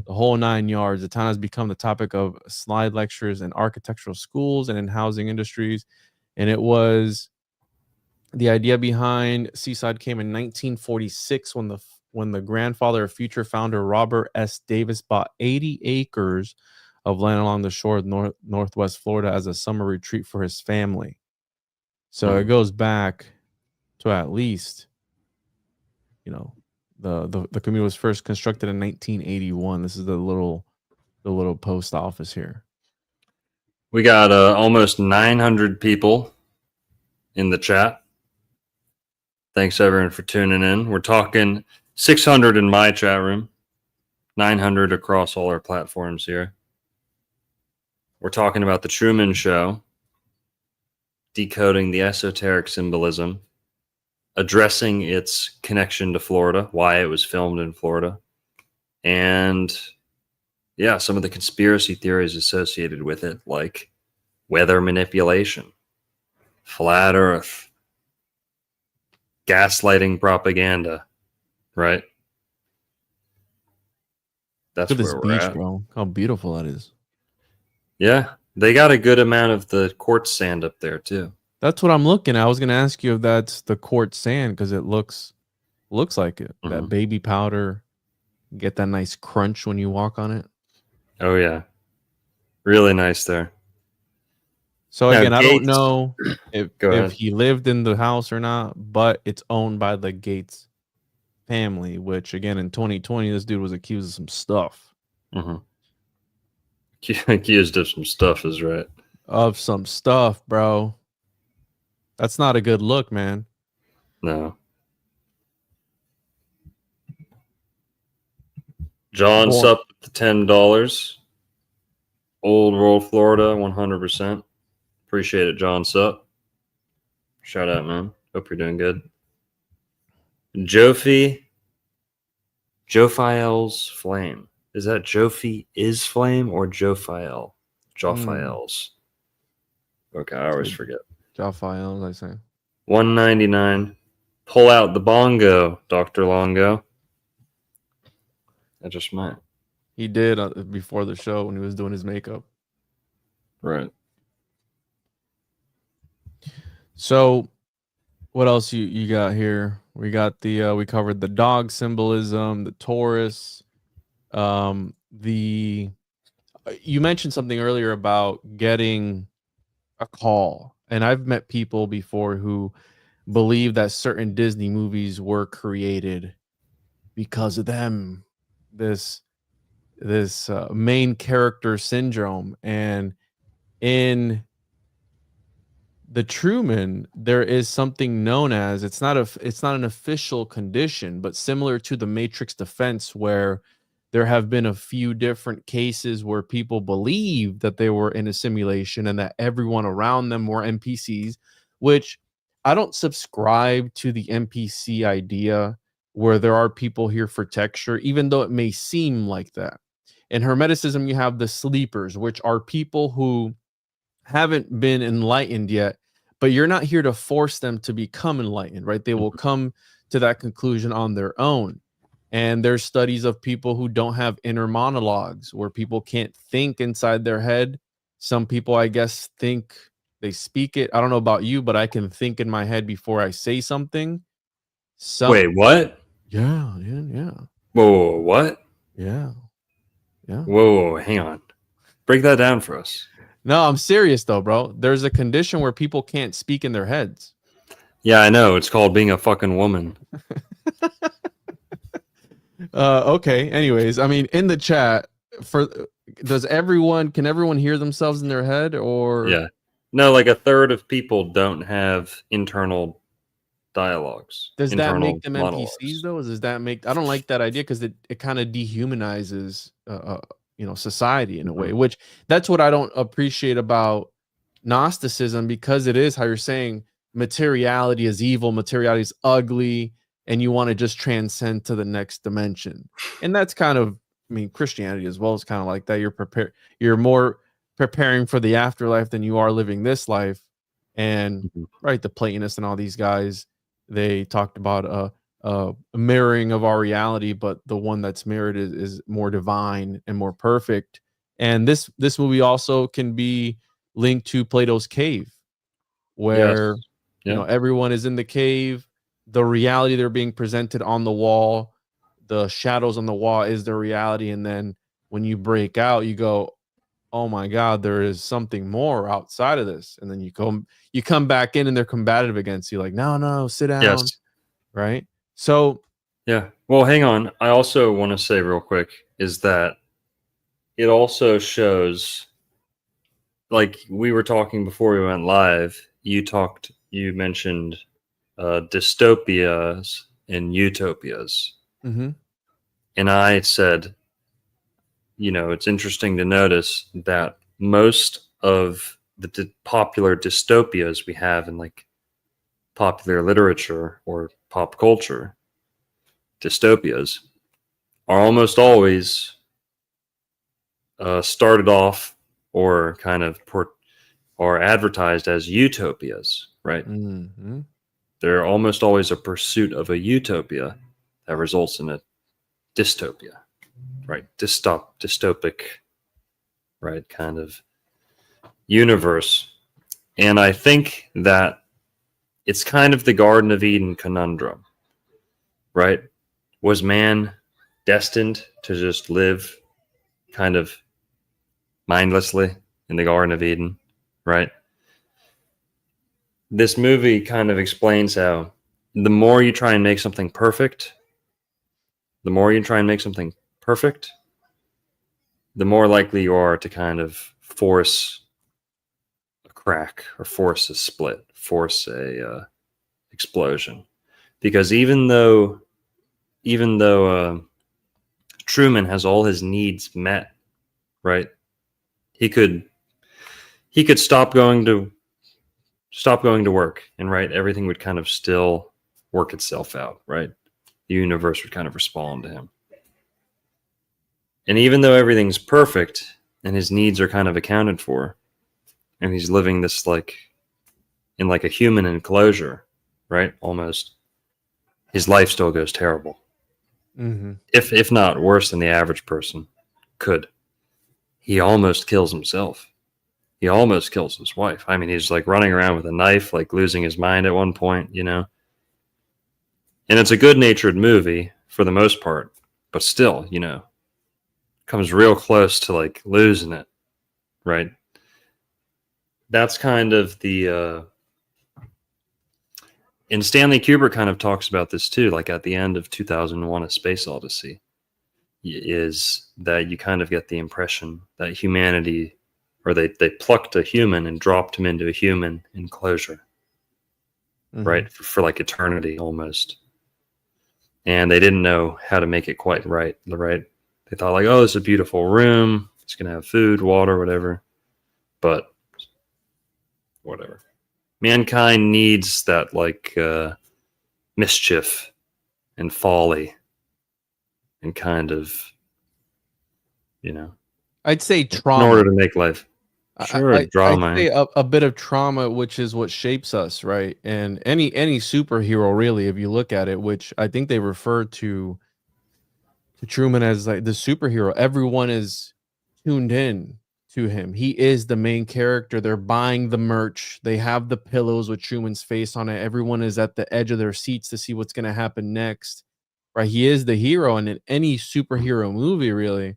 whole 9 yards. The town has become the topic of slide lectures in architectural schools and in housing industries. And it was the idea behind Seaside came in 1946 when the grandfather of future founder Robert S. Davis bought 80 acres of land along the shore of northwest Florida as a summer retreat for his family. So it goes back to at least, the community was first constructed in 1981. This is the little post office here. We got almost 900 people in the chat. Thanks everyone for tuning in. We're talking 600 in my chat room, 900 across all our platforms here. We're talking about the Truman Show, decoding the esoteric symbolism, addressing its connection to Florida, why it was filmed in Florida, and yeah, some of the conspiracy theories associated with it, like weather manipulation, flat earth, gaslighting propaganda, right? That's Look at where this we're beach, at. bro. How beautiful that is. Yeah, they got a good amount of the quartz sand up there too. That's what I'm looking at. I was going to ask you if that's the quartz sand because it looks like it. Mhm. That baby powder, get that nice crunch when you walk on it. Oh yeah, really nice there. So Now, again, I don't Gates- know Go if ahead. he lived in the house or not, but it's owned by the Gates family, which again in 2020, this dude was accused of some stuff. Accused of some stuff is right. Of some stuff, bro. That's not a good look, man. No. John Sup with the $10. Old World Florida, 100%. Appreciate it, John Sup. Shout out, man. Hope you're doing good. Jophiel's Flame. Is that Jofi is Flame or Jophiel? Jophiel's. Okay, I always forget. Jophiel, I say. $1.99. Pull out the bongo, Dr. Longo. I just might. He did before the show when he was doing his makeup. Right. So what else you got here? We got we covered the dog symbolism, the Taurus, you mentioned something earlier about getting a call And I've met people before who believe that certain Disney movies were created because of them. This main character syndrome. And in the Truman, there is something known as, it's not an official condition, but similar to the Matrix defense, where there have been a few different cases where people believe that they were in a simulation and that everyone around them were NPCs, which I don't subscribe to the NPC idea where there are people here for texture, even though it may seem like that. In Hermeticism, you have the sleepers, which are people who haven't been enlightened yet, but you're not here to force them to become enlightened, right? They will come to that conclusion on their own. And there's studies of people who don't have inner monologues, where people can't think inside their head. Some people, I guess, think they speak it. I don't know about you, but I can think in my head before I say something. Wait, what? Yeah. Whoa, what? Yeah. Whoa, hang on. Break that down for us. No, I'm serious though, bro. There's a condition where people can't speak in their heads. Yeah, I know. It's called being a fucking woman. Okay. Anyways, I mean, in the chat, can everyone hear themselves in their head, or? Yeah. No, like a third of people don't have internal dialogues. Does that internal make them monologues. NPCs though? Does that make, I don't like that idea, because it kind of dehumanizes society in a way, which that's what I don't appreciate about Gnosticism, because it is how you're saying materiality is evil, materiality is ugly, and you want to just transcend to the next dimension. And that's kind of, I mean, Christianity as well is kind of like that. You're more preparing for the afterlife than you are living this life. And right, the Platonists and all these guys, they talked about a mirroring of our reality, but the one that's mirrored is more divine and more perfect. And this movie also can be linked to Plato's cave, where everyone is in the cave. The reality they're being presented on the wall, the shadows on the wall is the reality. And then when you break out, you go, oh my God, there is something more outside of this. And then you come back in and they're combative against you, like, no, sit down. Yes. Right. So yeah. Well, hang on. I also want to say real quick is that it also shows, like we were talking before we went live, you mentioned dystopias and utopias. Mm-hmm. And I said, it's interesting to notice that most of the popular dystopias we have in like popular literature or pop culture, dystopias, are almost always started off or kind of or advertised as utopias, right? Mm-hmm. They're almost always a pursuit of a utopia that results in a dystopia, right? Dystopic, right? Kind of universe. And I think that it's kind of the Garden of Eden conundrum, right? Was man destined to just live kind of mindlessly in the Garden of Eden, right? This movie kind of explains how the more you try and make something perfect, the more likely you are to kind of force a crack or force a split, force a explosion. Because even though Truman has all his needs met, right? He could stop going to work, and right, everything would kind of still work itself out, right? The universe would kind of respond to him. And even though everything's perfect and his needs are kind of accounted for, and he's living this like in like a human enclosure, right? Almost, his life still goes terrible. Mm-hmm. If not worse than the average person could. He almost kills himself. He almost kills his wife. I mean, he's like running around with a knife, like losing his mind at one point, And it's a good-natured movie for the most part, but still, comes real close to like losing it, right? that's kind of the and Stanley Kubrick kind of talks about this too, like at the end of 2001 A Space Odyssey, is that you kind of get the impression that humanity, or they plucked a human and dropped him into a human enclosure, right? For like eternity almost. And they didn't know how to make it quite right. They thought like, oh, it's a beautiful room. It's going to have food, water, whatever. But whatever. Mankind needs that like mischief and folly and kind of, I'd say in trauma. order to make life. Sure, drama. I'd say a bit of trauma, which is what shapes us, right? And any superhero, really, if you look at it, which I think they refer to Truman as like the superhero. Everyone is tuned in to him. He is the main character. They're buying the merch. They have the pillows with Truman's face on it. Everyone is at the edge of their seats to see what's going to happen next, right? He is the hero, and in any superhero movie, really,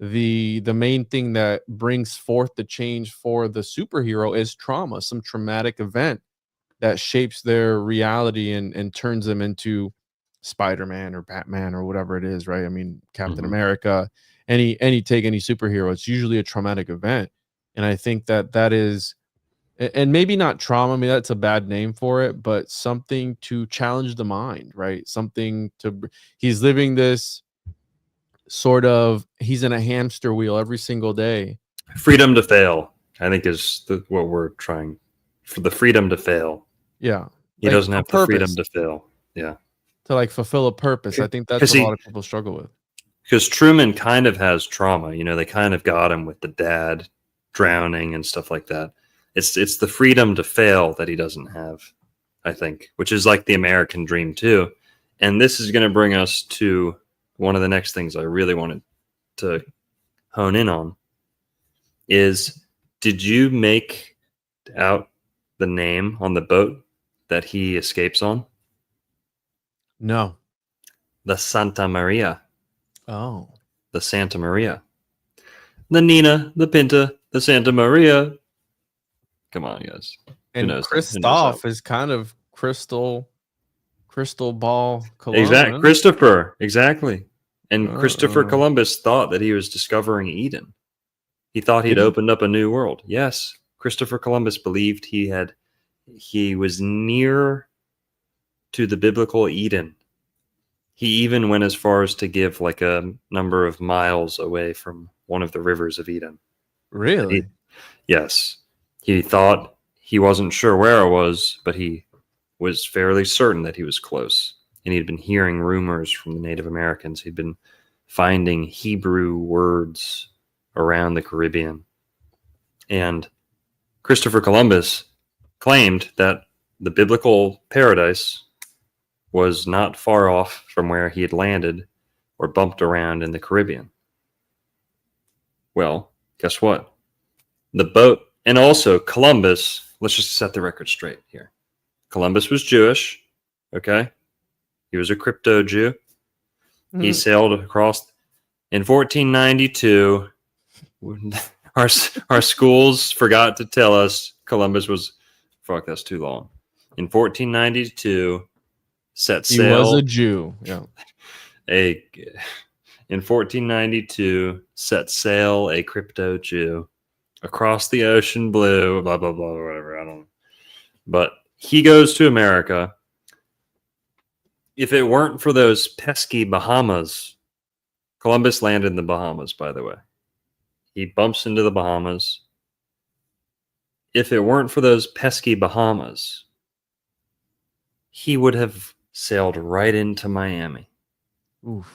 the main thing that brings forth the change for the superhero is trauma, some traumatic event that shapes their reality and turns them into Spider-Man or Batman or whatever it is, right? I mean, Captain America, any superhero, it's usually a traumatic event. And I think that is, and maybe not trauma, I mean, that's a bad name for it, but something to challenge the mind, right? Something to, he's living this sort of, he's in a hamster wheel every single day. Freedom to fail, I think, is what we're trying for. The freedom to fail. Yeah. He like, doesn't have the freedom to fail. Yeah. To like fulfill a purpose. I think that's what a lot of people struggle with. Because Truman kind of has trauma. They kind of got him with the dad drowning and stuff like that. It's the freedom to fail that he doesn't have, I think, which is like the American dream too. And this is going to bring us to one of the next things I really wanted to hone in on is, did you make out the name on the boat that he escapes on? No. The Santa Maria. Oh. The Santa Maria. The Nina, the Pinta, the Santa Maria. Come on, guys. And Christoph is kind of crystal ball Columbus. Exactly. Christopher. Exactly. And Christopher Columbus thought that he was discovering Eden. He thought he'd opened up a new world. Yes. Christopher Columbus believed he was near to the biblical Eden. He even went as far as to give like a number of miles away from one of the rivers of Eden. Really? Yes. He thought, he wasn't sure where it was, but he was fairly certain that he was close. And he'd been hearing rumors from the Native Americans. He'd been finding Hebrew words around the Caribbean. And Christopher Columbus claimed that the biblical paradise was not far off from where he had landed or bumped around in the Caribbean. Well, guess what? The boat, and also Columbus, let's just set the record straight here. Columbus was Jewish, okay? He was a crypto Jew. He sailed across in 1492. Our schools forgot to tell us Columbus was, fuck, that's too long. In 1492, set sail. He was a Jew. Yeah. In 1492, set sail a crypto Jew across the ocean blue, blah, blah, blah, whatever. I don't know. But he goes to America. If it weren't for those pesky Bahamas, Columbus landed in the Bahamas, by the way. He bumps into the Bahamas. If it weren't for those pesky Bahamas, he would have sailed right into Miami. Oof.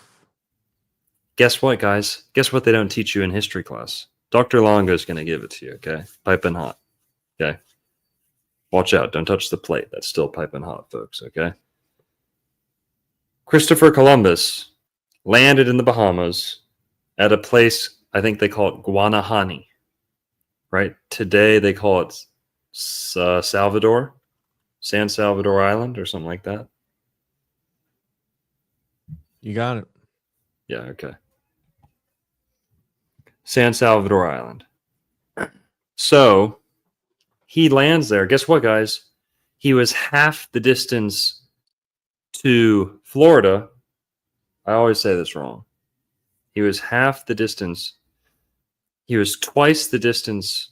Guess what, guys? Guess what they don't teach you in history class? Dr. Longo's going to give it to you, okay? Piping hot, okay? Watch out. Don't touch the plate. That's still piping hot, folks, okay? Christopher Columbus landed in the Bahamas at a place, I think they call it Guanahani, right? Today they call it San Salvador Island or something like that. You got it. Yeah, okay. San Salvador Island. So he lands there. Guess what, guys? He was half the distance to Florida. I always say this wrong. He was half the distance. He was twice the distance.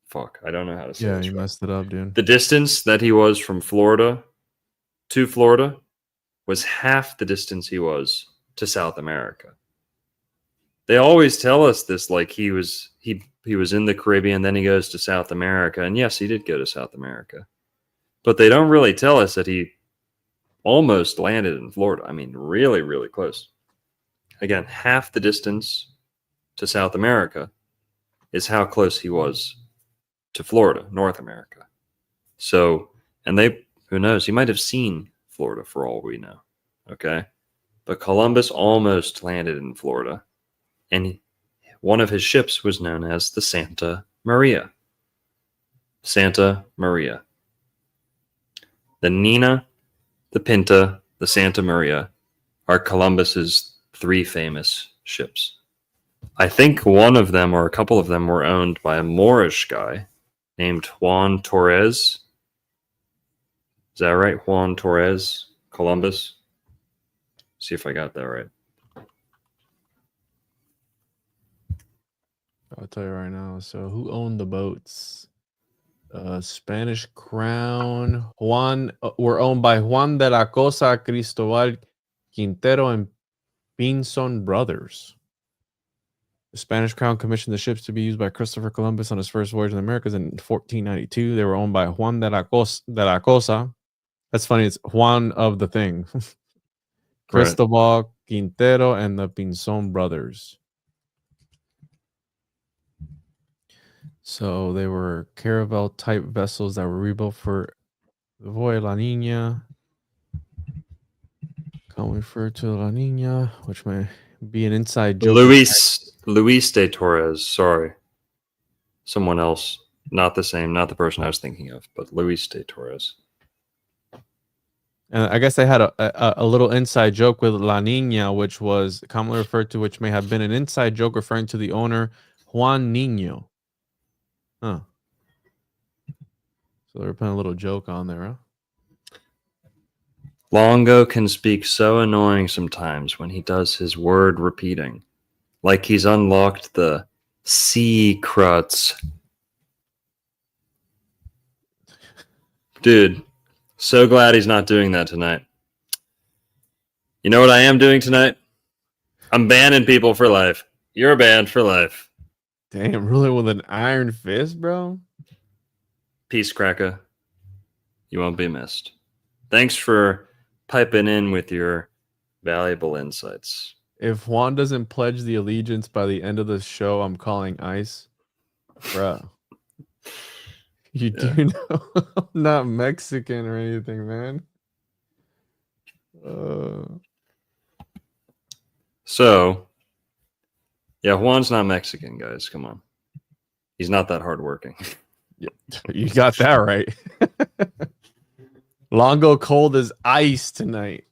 Fuck, I don't know how to say Yeah, this you right. messed it up, dude. The distance that he was from Florida to Florida was half the distance he was to South America. They always tell us this, like he was in the Caribbean, then he goes to South America. And yes, he did go to South America. But they don't really tell us that he almost landed in Florida. I mean, really, really close. Again, half the distance to South America is how close he was to Florida, North America. So, and who knows, he might have seen Florida for all we know. Okay. But Columbus almost landed in Florida. And one of his ships was known as the Santa Maria. Santa Maria. The Nina, the Pinta, the Santa Maria are Columbus's 3 famous ships. I think one of them or a couple of them were owned by a Moorish guy named Juan Torres. Is that right? Juan Torres, Columbus. See if I got that right. I'll tell you right now. So, who owned the boats? Spanish Crown. Were owned by Juan de la Cosa, Cristobal Quintero, and Pinzon brothers. The Spanish Crown commissioned the ships to be used by Christopher Columbus on his first voyage in the Americas in 1492. They were owned by Juan de la Cosa. That's funny. It's Juan of the thing. Cristobal Quintero and the Pinzon brothers. So they were caravel type vessels that were rebuilt for the Voy La Nina. Commonly referred to La Nina, which may be an inside joke. Luis de Torres. Sorry. Someone else. Not the same. Not the person I was thinking of, but Luis de Torres. And I guess they had a little inside joke with La Nina, which was commonly referred to, which may have been an inside joke referring to the owner, Juan Nino. Huh. So they were putting a little joke on there, huh? Longo can speak so annoying sometimes when he does his word repeating. Like he's unlocked the secrets. Dude, so glad he's not doing that tonight. You know what I am doing tonight? I'm banning people for life. You're banned for life. Damn, really with an iron fist, bro? Peace, Cracker. You won't be missed. Thanks for piping in with your valuable insights. If Juan doesn't pledge the allegiance by the end of the show, I'm calling ICE. Bro. You do know I'm not Mexican or anything, man. So, yeah, Juan's not Mexican, guys. Come on. He's not that hardworking. Yeah, you got that right. Longo cold as ice tonight.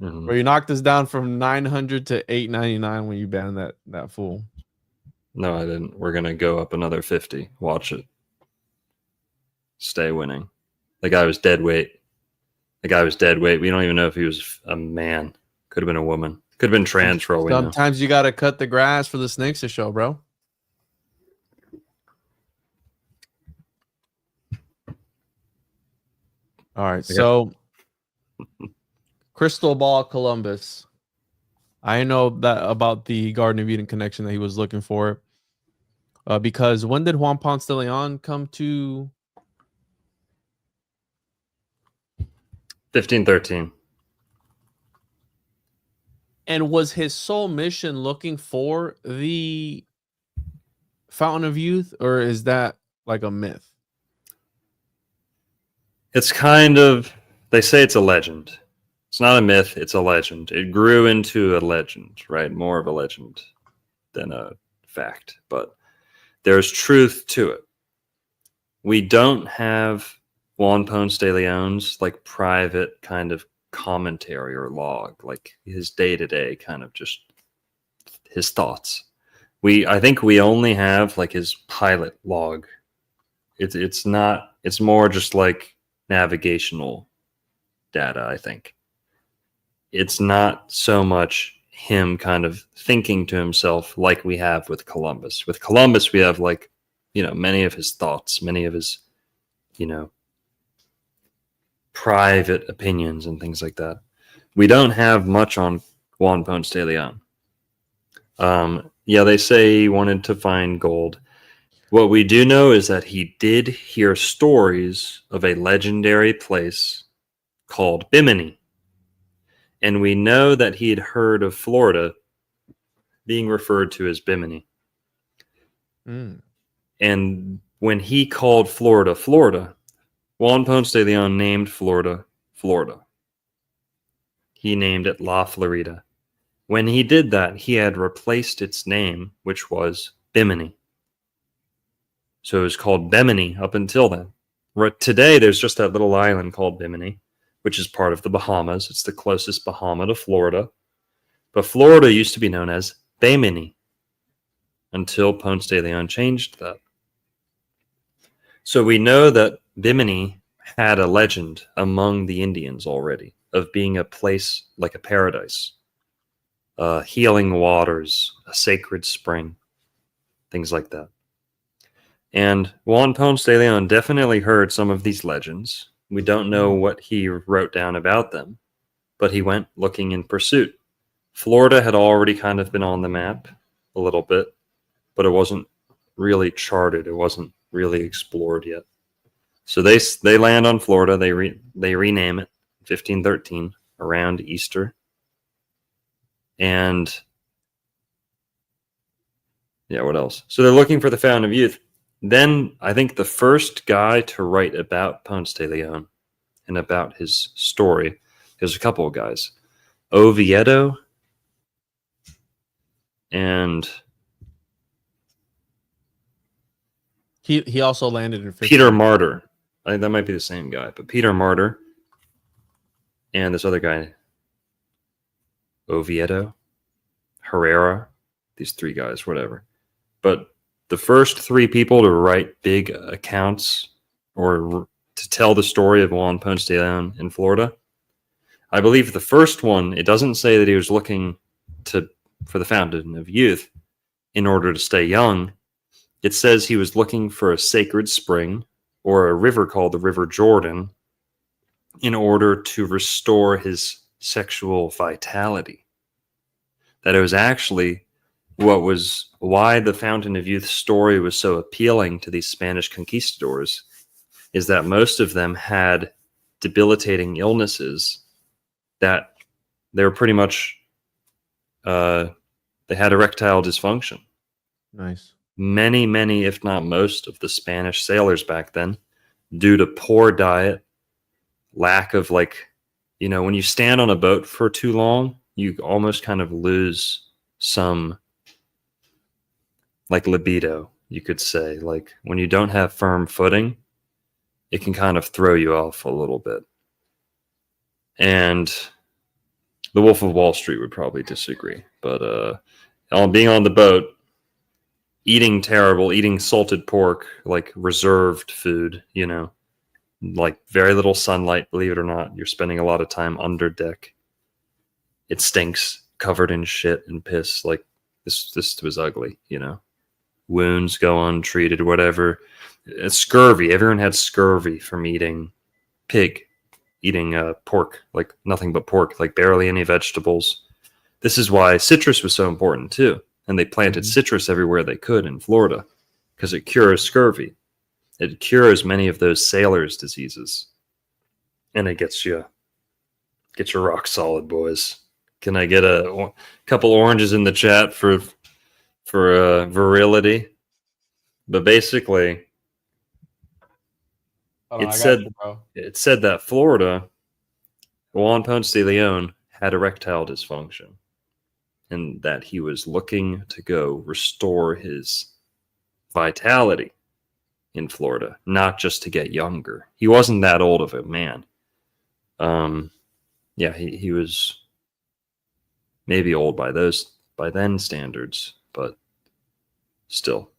Mm-hmm. Where you knocked us down from 900 to 899 when you banned that fool. No, I didn't. We're going to go up another 50. Watch it. Stay winning. The guy was dead weight. We don't even know if he was a man. Could have been a woman. Could have been trans for all we know. Sometimes you got to cut the grass for the snakes to show, bro. All right, so Crystal Ball Columbus. I know that about the Garden of Eden connection that he was looking for. Because when did Juan Ponce de Leon come to 1513? And was his sole mission looking for the Fountain of Youth, or is that like a myth? It's kind of, they say it's a legend. It's not a myth, it's a legend. It grew into a legend, right? More of a legend than a fact, but there's truth to it. We don't have Juan Ponce de Leon's like private kind of commentary or log, like his day-to-day kind of just his thoughts. I think we only have like his pilot log. It's not. It's more just like navigational data. I think it's not so much him kind of thinking to himself like we have with Columbus. With Columbus, we have like, many of his thoughts, many of his, private opinions and things like that. We don't have much on Juan Ponce de Leon. Yeah, they say he wanted to find gold. What we do know is that he did hear stories of a legendary place called Bimini. And we know that he had heard of Florida being referred to as Bimini. Mm. And when he called Florida, Florida, Juan Ponce de Leon named Florida, Florida. He named it La Florida. When he did that, he had replaced its name, which was Bimini. So it was called Bimini up until then. Today, there's just that little island called Bimini, which is part of the Bahamas. It's the closest Bahama to Florida. But Florida used to be known as Bimini until Ponce de Leon changed that. So we know that Bimini had a legend among the Indians already of being a place like a paradise. Healing waters, a sacred spring, things like that. And Juan Ponce de Leon definitely heard some of these legends. We don't know what he wrote down about them, but he went looking in pursuit. Florida had already kind of been on the map a little bit, but it wasn't really charted. It wasn't really explored yet. So they land on Florida. They rename it 1513 around Easter. And yeah, what else? So they're looking for the Fountain of Youth. Then I think the first guy to write about Ponce de Leon and about his story, there's a couple of guys, Oviedo and He also landed in 15. Peter Martyr. I think that might be the same guy, but Peter Martyr and this other guy, Oviedo, Herrera, these three guys, whatever. But the first three people to write big accounts or to tell the story of Juan Ponce de Leon in Florida, I believe the first one, it doesn't say that he was looking for the Fountain of Youth in order to stay young. It says he was looking for a sacred spring or a river called the River Jordan in order to restore his sexual vitality. That it was actually why the Fountain of Youth story was so appealing to these Spanish conquistadors is that most of them had debilitating illnesses that they were pretty much, they had erectile dysfunction. Nice. Many, if not most of the Spanish sailors back then, due to poor diet, lack of when you stand on a boat for too long, you almost kind of lose some libido, you could say. Like when you don't have firm footing, it can kind of throw you off a little bit. And the Wolf of Wall Street would probably disagree. But being on the boat, eating terrible, eating salted pork, like reserved food, like very little sunlight, believe it or not. You're spending a lot of time under deck. It stinks, covered in shit and piss. Like this was ugly, Wounds go untreated, whatever. Scurvy. Everyone had scurvy from eating pork, like nothing but pork, like barely any vegetables. This is why citrus was so important too. And they planted citrus everywhere they could in Florida because it cures scurvy. It cures many of those sailors' diseases. And it gets you rock solid, boys. Can I get a couple oranges in the chat for virility? But basically, it said that Florida, Juan Ponce de Leon had erectile dysfunction and that he was looking to go restore his vitality in Florida, not just to get younger. He wasn't that old of a man. He was maybe old by then standards, but still.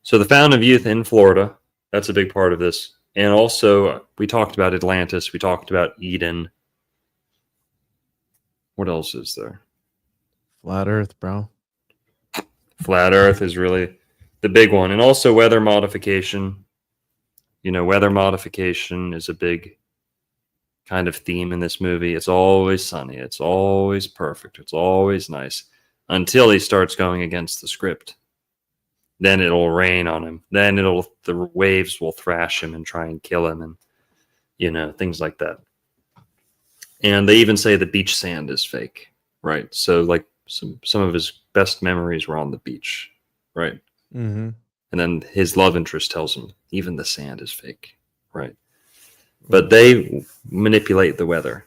So the Fountain of Youth in Florida, that's a big part of this. And also, we talked about Atlantis. We talked about Eden. What else is there? Flat Earth, bro. Flat Earth is really the big one. And also weather modification. You know, weather modification is a big kind of theme in this movie. It's always sunny. It's always perfect. It's always nice until he starts going against the script. Then it'll rain on him. Then the waves will thrash him and try and kill him, and you know, things like that. And they even say the beach sand is fake, right? So like some of his best memories were on the beach, right? Mm-hmm. And then his love interest tells him even the sand is fake, right? But they manipulate the weather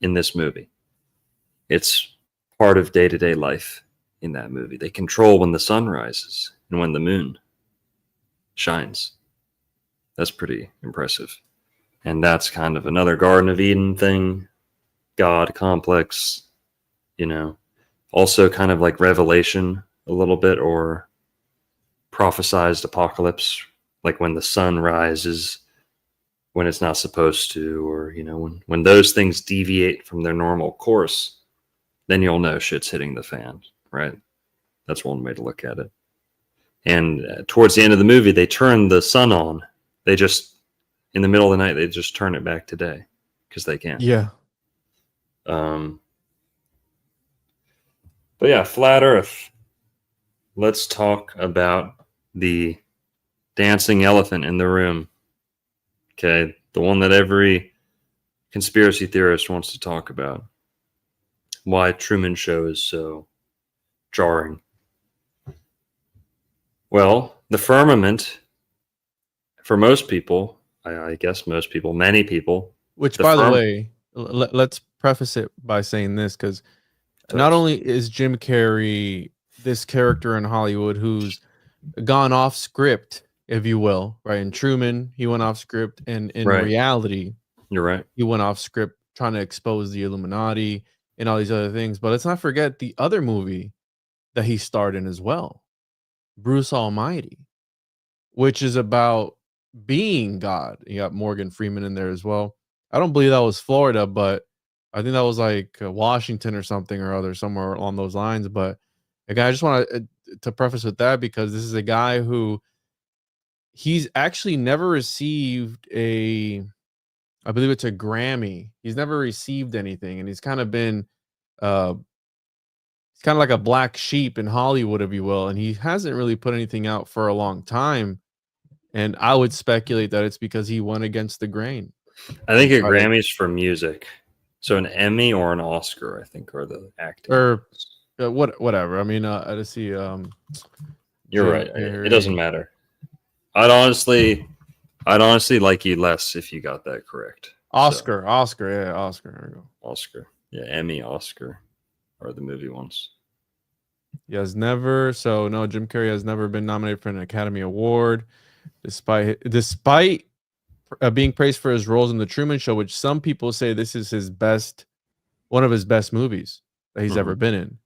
in this movie. It's part of day-to-day life in that movie. They control when the sun rises and when the moon shines. That's pretty impressive. And that's kind of another Garden of Eden thing, God complex, you know. Also kind of like Revelation a little bit, or prophesized apocalypse, like when the sun rises when it's not supposed to, or you know, when those things deviate from their normal course, then you'll know shit's hitting the fan, right? That's one way to look at it. And towards the end of the movie, they turn the sun on. They just, in the middle of the night, they just turn it back to day because they can. Yeah. But yeah, Flat Earth. Let's talk about the dancing elephant in the room. Okay, the one that every conspiracy theorist wants to talk about. Why Truman Show is so jarring. Well, the firmament, for most people, I guess most people, many people. Which, by the way, let's preface it by saying this, because not only is Jim Carrey this character in Hollywood who's gone off script, if you will, right? In Truman, he went off script, and in reality, you're right, he went off script trying to expose the Illuminati and all these other things. But let's not forget the other movie that he starred in as well, Bruce Almighty, which is about being God. You got Morgan Freeman in there as well. I don't believe that was Florida, but I think that was like Washington or something or other, somewhere along those lines. But again, I just want to preface with that, because this is a guy who he's actually never received I believe it's a Grammy. He's never received anything, and he's kind of been he's kind of like a black sheep in Hollywood, if you will, and he hasn't really put anything out for a long time. And I would speculate that it's because he went against the grain. I think a Grammy's for music. So an Emmy or an Oscar, I think, are the acting. Or whatever. I mean, I just see. You're right. It doesn't matter. I'd honestly like you less if you got that correct. Oscar. There we go. Oscar. Yeah, Emmy, Oscar are the movie ones. He has never. So no, Jim Carrey has never been nominated for an Academy Award, despite being praised for his roles in The Truman Show, which some people say this is one of his best movies that he's ever been in.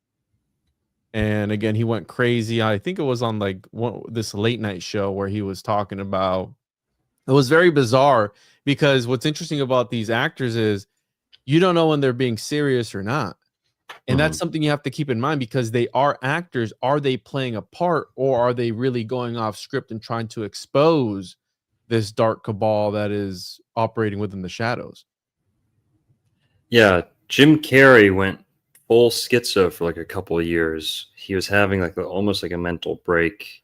And again, he went crazy. I think it was on like this late night show where he was talking about. It was very bizarre, because what's interesting about these actors is you don't know when they're being serious or not. And that's something you have to keep in mind, because they are actors. Are they playing a part, or are they really going off script and trying to expose this dark cabal that is operating within the shadows? Yeah, Jim Carrey went full schizo for like a couple of years. He was having like almost like a mental break.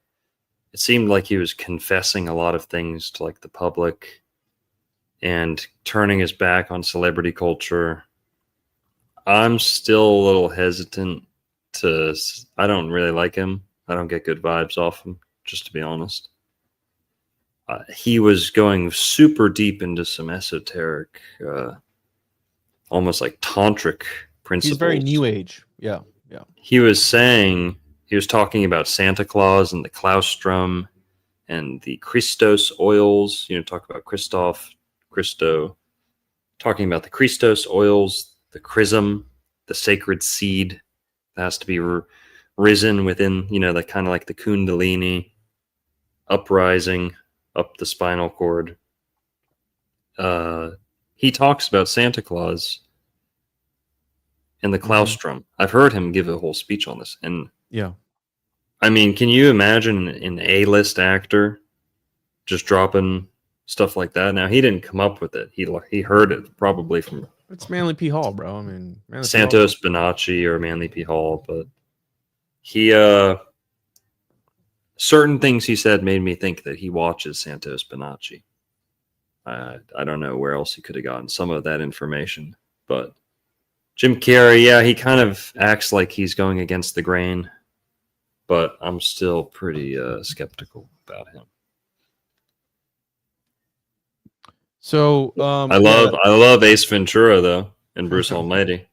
It seemed like he was confessing a lot of things to like the public and turning his back on celebrity culture. I'm still a little hesitant I don't really like him. I don't get good vibes off him, just to be honest. He was going super deep into some esoteric, almost like tantric principles. He's very new age. Yeah. He was talking about Santa Claus and the Claustrum and the Christos oils. You know, talk about Christo, talking about the Christos oils, the chrism, the sacred seed that has to be risen within, the kind of like the Kundalini uprising up the spinal cord. He talks about Santa Claus and the Claustrum. I've heard him give a whole speech on this. And Yeah. I mean, can you imagine an A-list actor just dropping stuff like that? Now, he didn't come up with it. He heard it probably from It's Manly P. Hall, bro. I mean, Manly P. Santos Bonacci or Manly P. Hall, but he certain things he said made me think that he watches Santos Bonacci. I don't know where else he could have gotten some of that information, but Jim Carrey, yeah, he kind of acts like he's going against the grain, but I'm still pretty skeptical about him. So I love Ace Ventura though, and Bruce Almighty.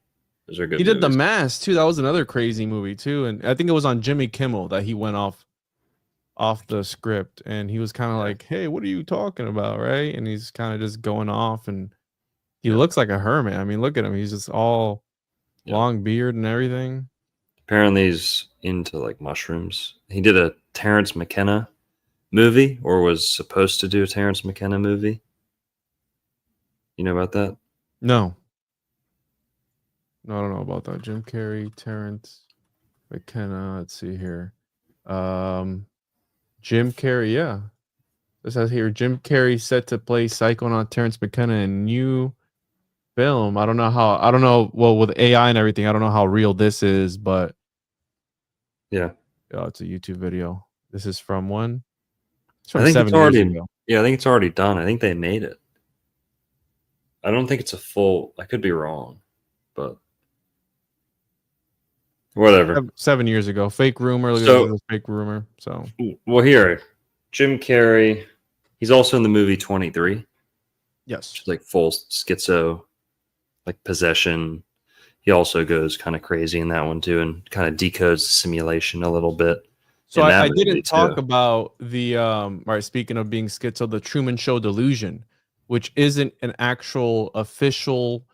Those are good. He did The movies. Mask too. That was another crazy movie too, and I think it was on Jimmy Kimmel that he went off the script, and he was kind of like, "Hey, what are you talking about?" Right? And he's kind of just going off, and he looks like a hermit. I mean, look at him; he's just all long beard and everything. Apparently, he's into like mushrooms. He did a Terrence McKenna movie, or was supposed to do a Terrence McKenna movie. You know about that? No, I don't know about that. Jim Carrey, Terrence McKenna. Let's see here. Jim Carrey, yeah. This says here, Jim Carrey set to play Psychonaut Terrence McKenna in new film. I don't know. Well, with AI and everything, I don't know how real this is, but yeah, it's a YouTube video. This is from one. It's from I think 7 it's already. years ago. Yeah, I think it's already done. I think they made it. I don't think it's a full. I could be wrong, but whatever. 7 years ago. Fake rumor. Look So- at this fake rumor. So Well, here, Jim Carrey. He's also in the movie 23. yes. Which is like full schizo, like possession. He also goes kind of crazy in that one too, and kind of decodes the simulation a little bit. So in that I movie, didn't talk too. about the right. Speaking of being schizo, the Truman Show delusion, which isn't an actual official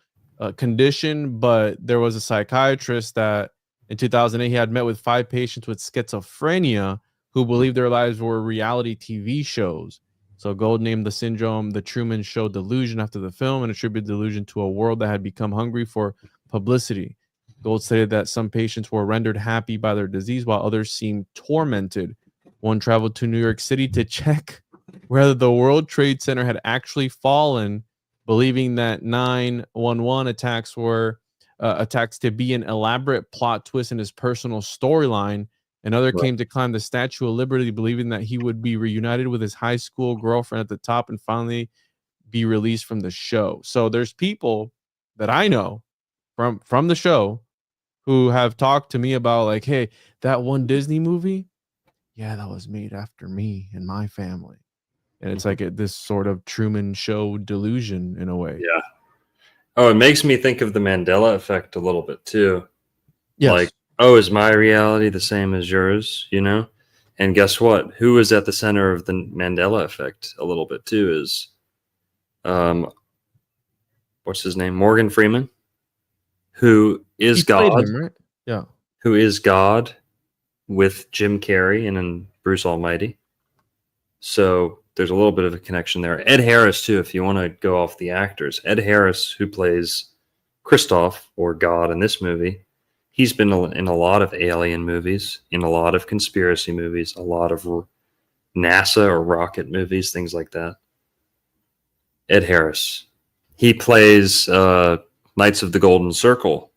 condition, but there was a psychiatrist that in 2008 he had met with 5 patients with schizophrenia who believed their lives were reality TV shows. So Gold named the syndrome the Truman Show delusion after the film and attributed the delusion to a world that had become hungry for publicity. Gold stated that some patients were rendered happy by their disease while others seemed tormented. One traveled to New York City to check whether the World Trade Center had actually fallen, believing that 9/11 attacks were attacks to be an elaborate plot twist in his personal storyline. Another Right. came to climb the Statue of Liberty, believing that he would be reunited with his high school girlfriend at the top and finally be released from the show. So there's people that I know from the show who have talked to me about like, hey, that one Disney movie, yeah, that was made after me and my family. And it's like this sort of Truman Show delusion in a way. Yeah. Oh, it makes me think of the Mandela effect a little bit too. Yes. Like, oh, is my reality the same as yours? You know? And guess what? Who is at the center of the Mandela effect a little bit too is, what's his name? Morgan Freeman, who is He played God, him, right? Yeah. who is God with Jim Carrey and then Bruce Almighty. So there's a little bit of a connection there. Ed Harris, too, if you want to go off the actors. Ed Harris, who plays Kristoff, or God in this movie, he's been in a lot of alien movies, in a lot of conspiracy movies, a lot of NASA or rocket movies, things like that. Ed Harris. He plays Knights of the Golden Circle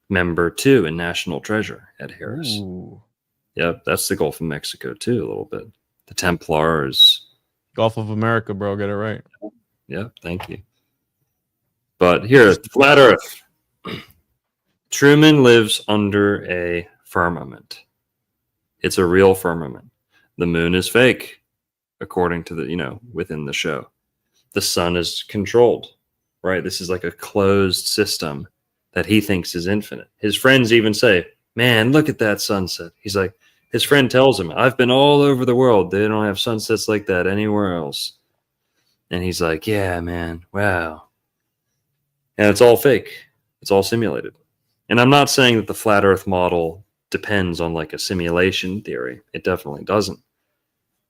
member, too, in National Treasure, Ed Harris. Ooh. Yep, that's the Gulf of Mexico, too, a little bit. The Templars. Gulf of America, bro. Get it right. Yeah, thank you. But here, Flat Earth. Truman lives under a firmament. It's a real firmament. The moon is fake, according to the, within the show. The sun is controlled, right? This is like a closed system that he thinks is infinite. His friends even say, man, look at that sunset. He's like, his friend tells him, I've been all over the world. They don't have sunsets like that anywhere else. And he's like, yeah, man, wow. And it's all fake. It's all simulated. And I'm not saying that the flat earth model depends on like a simulation theory. It definitely doesn't.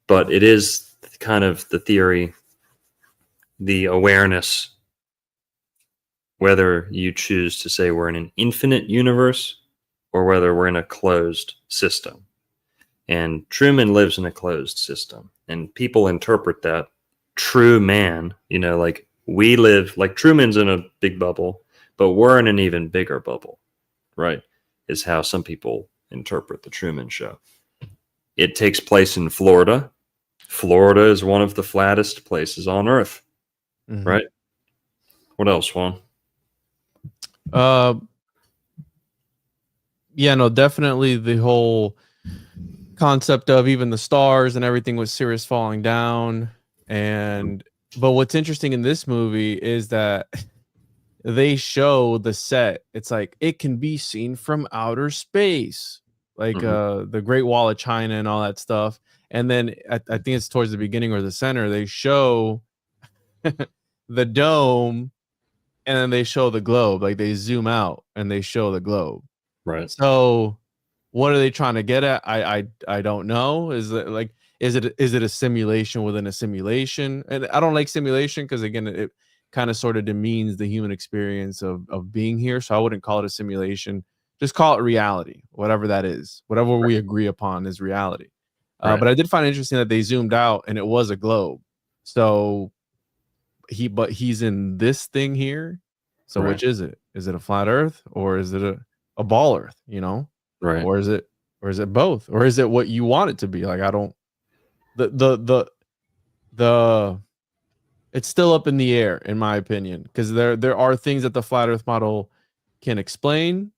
But it is kind of the theory, the awareness, whether you choose to say we're in an infinite universe or whether we're in a closed system. And Truman lives in a closed system. And people interpret that true man, like we live, like Truman's in a big bubble, but we're in an even bigger bubble, right? Is how some people interpret the Truman Show. It takes place in Florida. Florida is one of the flattest places on Earth, right? What else, Juan? Yeah, no, definitely the whole concept of even the stars and everything with Sirius falling down. But what's interesting in this movie is that they show the set. It's like it can be seen from outer space, like the Great Wall of China and all that stuff. And then I think it's towards the beginning or the center, they show the dome, and then they show the globe. Like they zoom out and they show the globe. Right. So what are they trying to get at? I don't know. Is it a simulation within a simulation? And I don't like simulation because again, it kind of sort of demeans the human experience of being here. So I wouldn't call it a simulation. Just call it reality, whatever that is. Whatever we agree upon is reality. But I did find it interesting that they zoomed out and it was a globe. So he's in this thing here. So which is it? Is it a flat Earth or is it a ball Earth? Right. Or is it both? Or is it what you want it to be? Like I don't. It's still up in the air in my opinion, because there are things that the flat Earth model can explain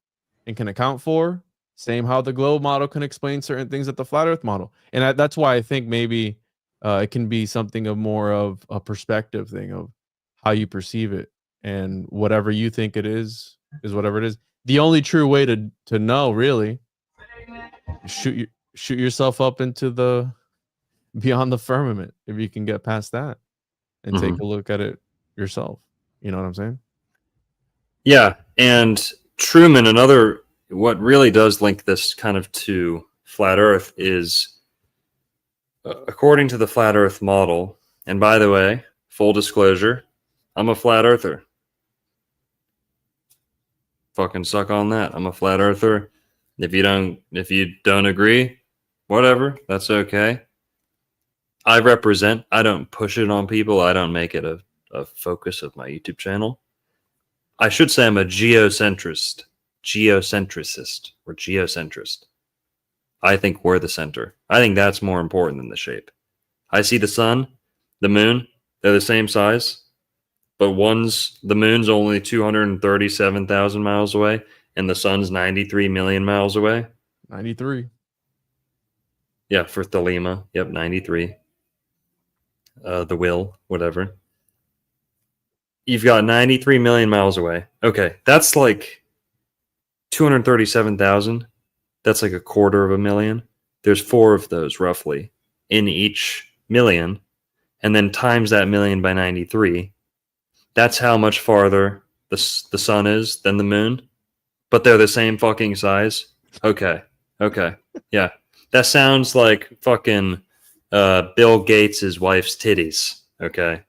and can account for. Same how the globe model can explain certain things that the flat Earth model, and that's why I think maybe it can be something of more of a perspective thing of how you perceive it, and whatever you think it is whatever it is. The only true way to know really, shoot yourself up into the beyond the firmament if you can get past that and take a look at it yourself. You know what I'm saying? Yeah. And Truman, what really does link this kind of to flat Earth is, according to the flat Earth model, and by the way, full disclosure, I'm a flat earther. Fucking suck on that. I'm a flat earther. If you don't agree, whatever, that's okay. I don't push it on people. I don't make it a focus of my YouTube channel. I should say I'm a geocentricist. I think we're the center. I think that's more important than the shape. I see the sun, the moon, they're the same size, but the moon's only 237,000 miles away, and the sun's 93 million miles away. 93. Yeah, for Thelema. Yep, 93. The will, whatever. You've got 93 million miles away. Okay, that's like 237,000. That's like 250,000. There's 4 of those roughly in each million, and then times that million by 93. That's how much farther the sun is than the moon, but they're the same fucking size. Okay, yeah, that sounds like fucking Bill Gates' wife's titties. Okay,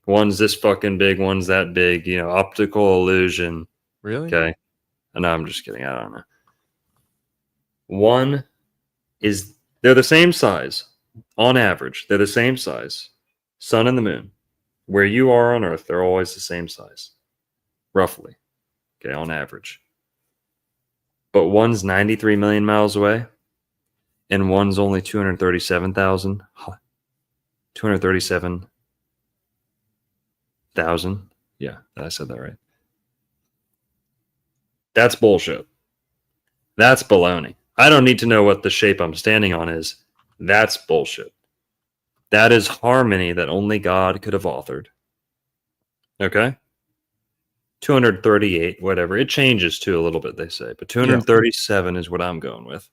one's this fucking big, one's that big. Optical illusion. Really? Okay, no, I'm just kidding. I don't know. They're the same size on average. They're the same size. Sun and the moon. Where you are on Earth, they're always the same size, roughly. Okay, on average. But one's 93 million miles away, and one's only 237,000. 237,000. Yeah, I said that right. That's bullshit. That's baloney. I don't need to know what the shape I'm standing on is. That's bullshit. That is harmony that only God could have authored. Okay? 238, whatever. It changes too a little bit, they say. But 237 is what I'm going with.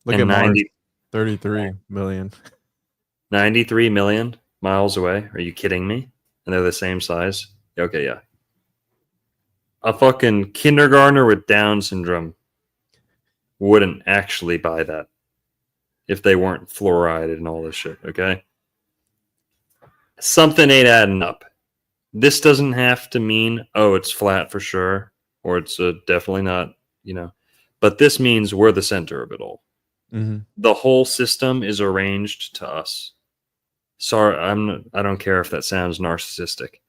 Look at Mars. 33 million. 93 million miles away. Are you kidding me? And they're the same size? Okay, yeah. A fucking kindergartner with Down syndrome wouldn't actually buy that if they weren't fluoride and all this shit, okay? Something ain't adding up. This doesn't have to mean, oh, it's flat for sure, or it's definitely not, but this means we're the center of it all. Mm-hmm. The whole system is arranged to us. Sorry, I don't care if that sounds narcissistic.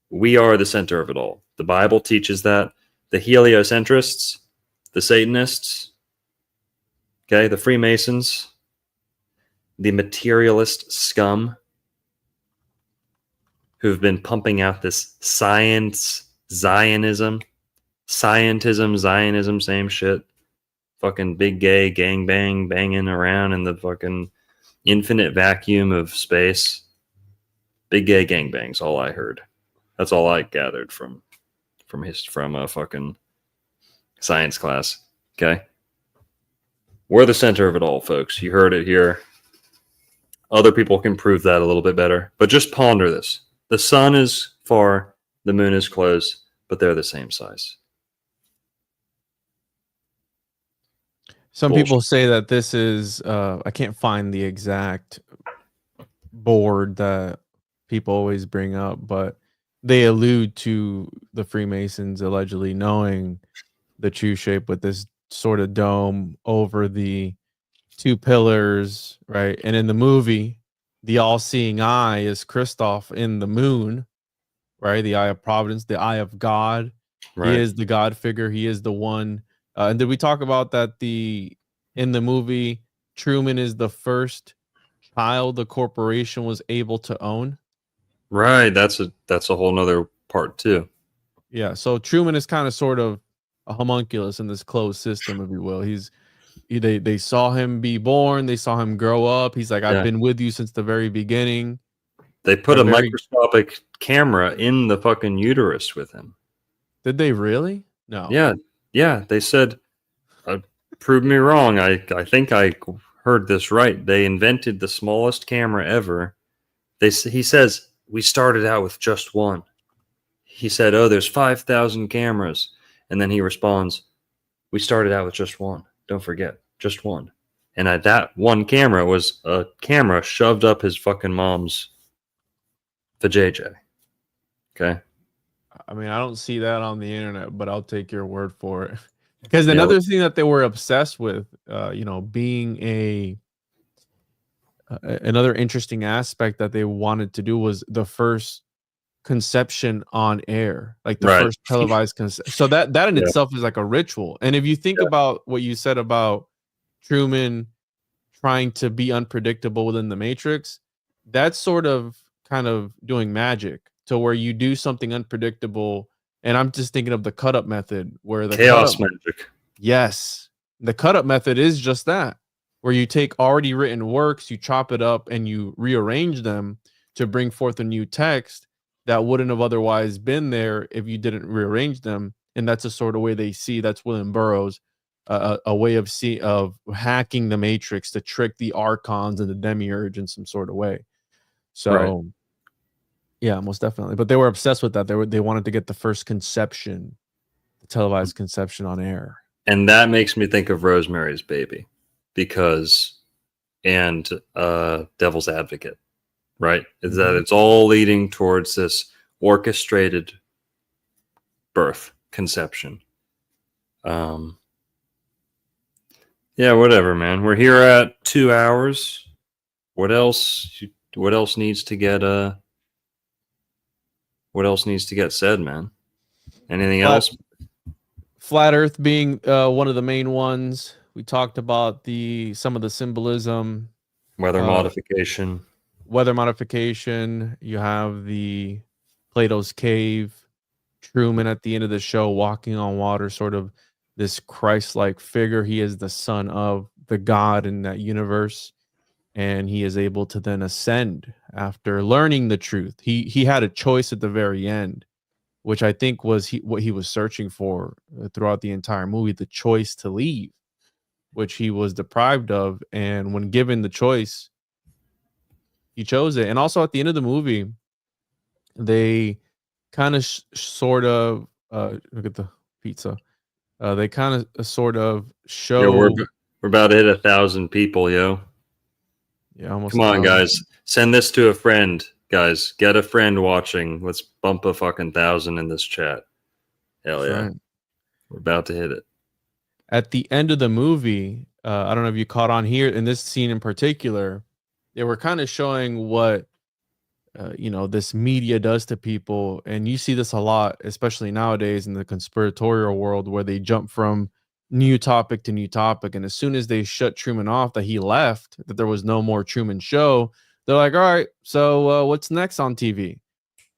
We are the center of it all. The Bible teaches that. The heliocentrists, the Satanists, okay, the Freemasons, the materialist scum who've been pumping out this Zionism, same shit. Fucking big gay gangbang banging around in the fucking infinite vacuum of space. Big gay gangbangs, all I heard. That's all I gathered from a fucking science class. Okay? We're the center of it all, folks. You heard it here. Other people can prove that a little bit better. But just ponder this. The sun is far, the moon is close, but they're the same size. Some Bullshit. people say that this is, I can't find the exact board that people always bring up, but they allude to the Freemasons allegedly knowing the true shape with this sort of dome over the two pillars, right? And in the movie, the all-seeing eye is Christoph in the moon, right? The eye of providence, the eye of God. Right. He is the God figure. He is the one. And did we talk about that in the movie, Truman is the first child the corporation was able to own? Right. That's a whole nother part too. Yeah. So Truman is kind of sort of a homunculus in this closed system, if you will. They saw him be born. They saw him grow up. He's like, I've been with you since the very beginning. They put a microscopic camera in the fucking uterus with him. Did they really? No. Yeah. They said, prove me wrong. I think I heard this right. They invented the smallest camera ever. He says, we started out with just one. He said, oh, there's 5,000 cameras. And then he responds, we started out with just one. Don't forget, just one. And that one camera was a camera shoved up his fucking mom's vajayjay. Okay? I mean, I don't see that on the internet, but I'll take your word for it. Because another thing that they were obsessed with, being another interesting aspect that they wanted to do was the first conception on air, like the first televised conception. So that in itself is like a ritual. And if you think about what you said about Truman trying to be unpredictable within the Matrix, that's sort of kind of doing magic to where you do something unpredictable. And I'm just thinking of the cut up method where the chaos magic. Yes. The cut up method is just that, where you take already written works, you chop it up and you rearrange them to bring forth a new text that wouldn't have otherwise been there if you didn't rearrange them. And that's the sort of way they see. That's William Burroughs, a way of hacking the Matrix to trick the archons and the demiurge in some sort of way. So, yeah, most definitely. But they were obsessed with that. They wanted to get the first conception, the televised conception on air. And that makes me think of Rosemary's Baby, and Devil's Advocate. Right? Is that it's all leading towards this orchestrated birth, conception. Yeah, whatever, man. We're here at 2 hours. What else needs to get said, man? Anything else? Flat Earth being one of the main ones. We talked about some of the symbolism. Weather modification. You have the Plato's cave, Truman at the end of the show walking on water, sort of this Christ-like figure. He is the son of the God in that universe, and he is able to then ascend after learning the truth. He had a choice at the very end, which I think was what he was searching for throughout the entire movie, the choice to leave, which he was deprived of. And when given the choice, he chose it. And also at the end of the movie, they kind of sort of look at the pizza. They kind of sort of Yeah, we're show, we're about to hit 1,000 people, yo. yeah, almost Come on, 1,000. guys. Send this to a friend, guys. Get a friend watching. Let's bump a fucking 1,000 in this chat. Hell That's yeah. right. We're about to hit it. At the end of the movie, I don't know if you caught on here in this scene in particular, they were kind of showing what this media does to people, and you see this a lot, especially nowadays in the conspiratorial world, where they jump from new topic to new topic, and as soon as they shut Truman off, that he left, that there was no more Truman Show, they're like, all right, so what's next on TV?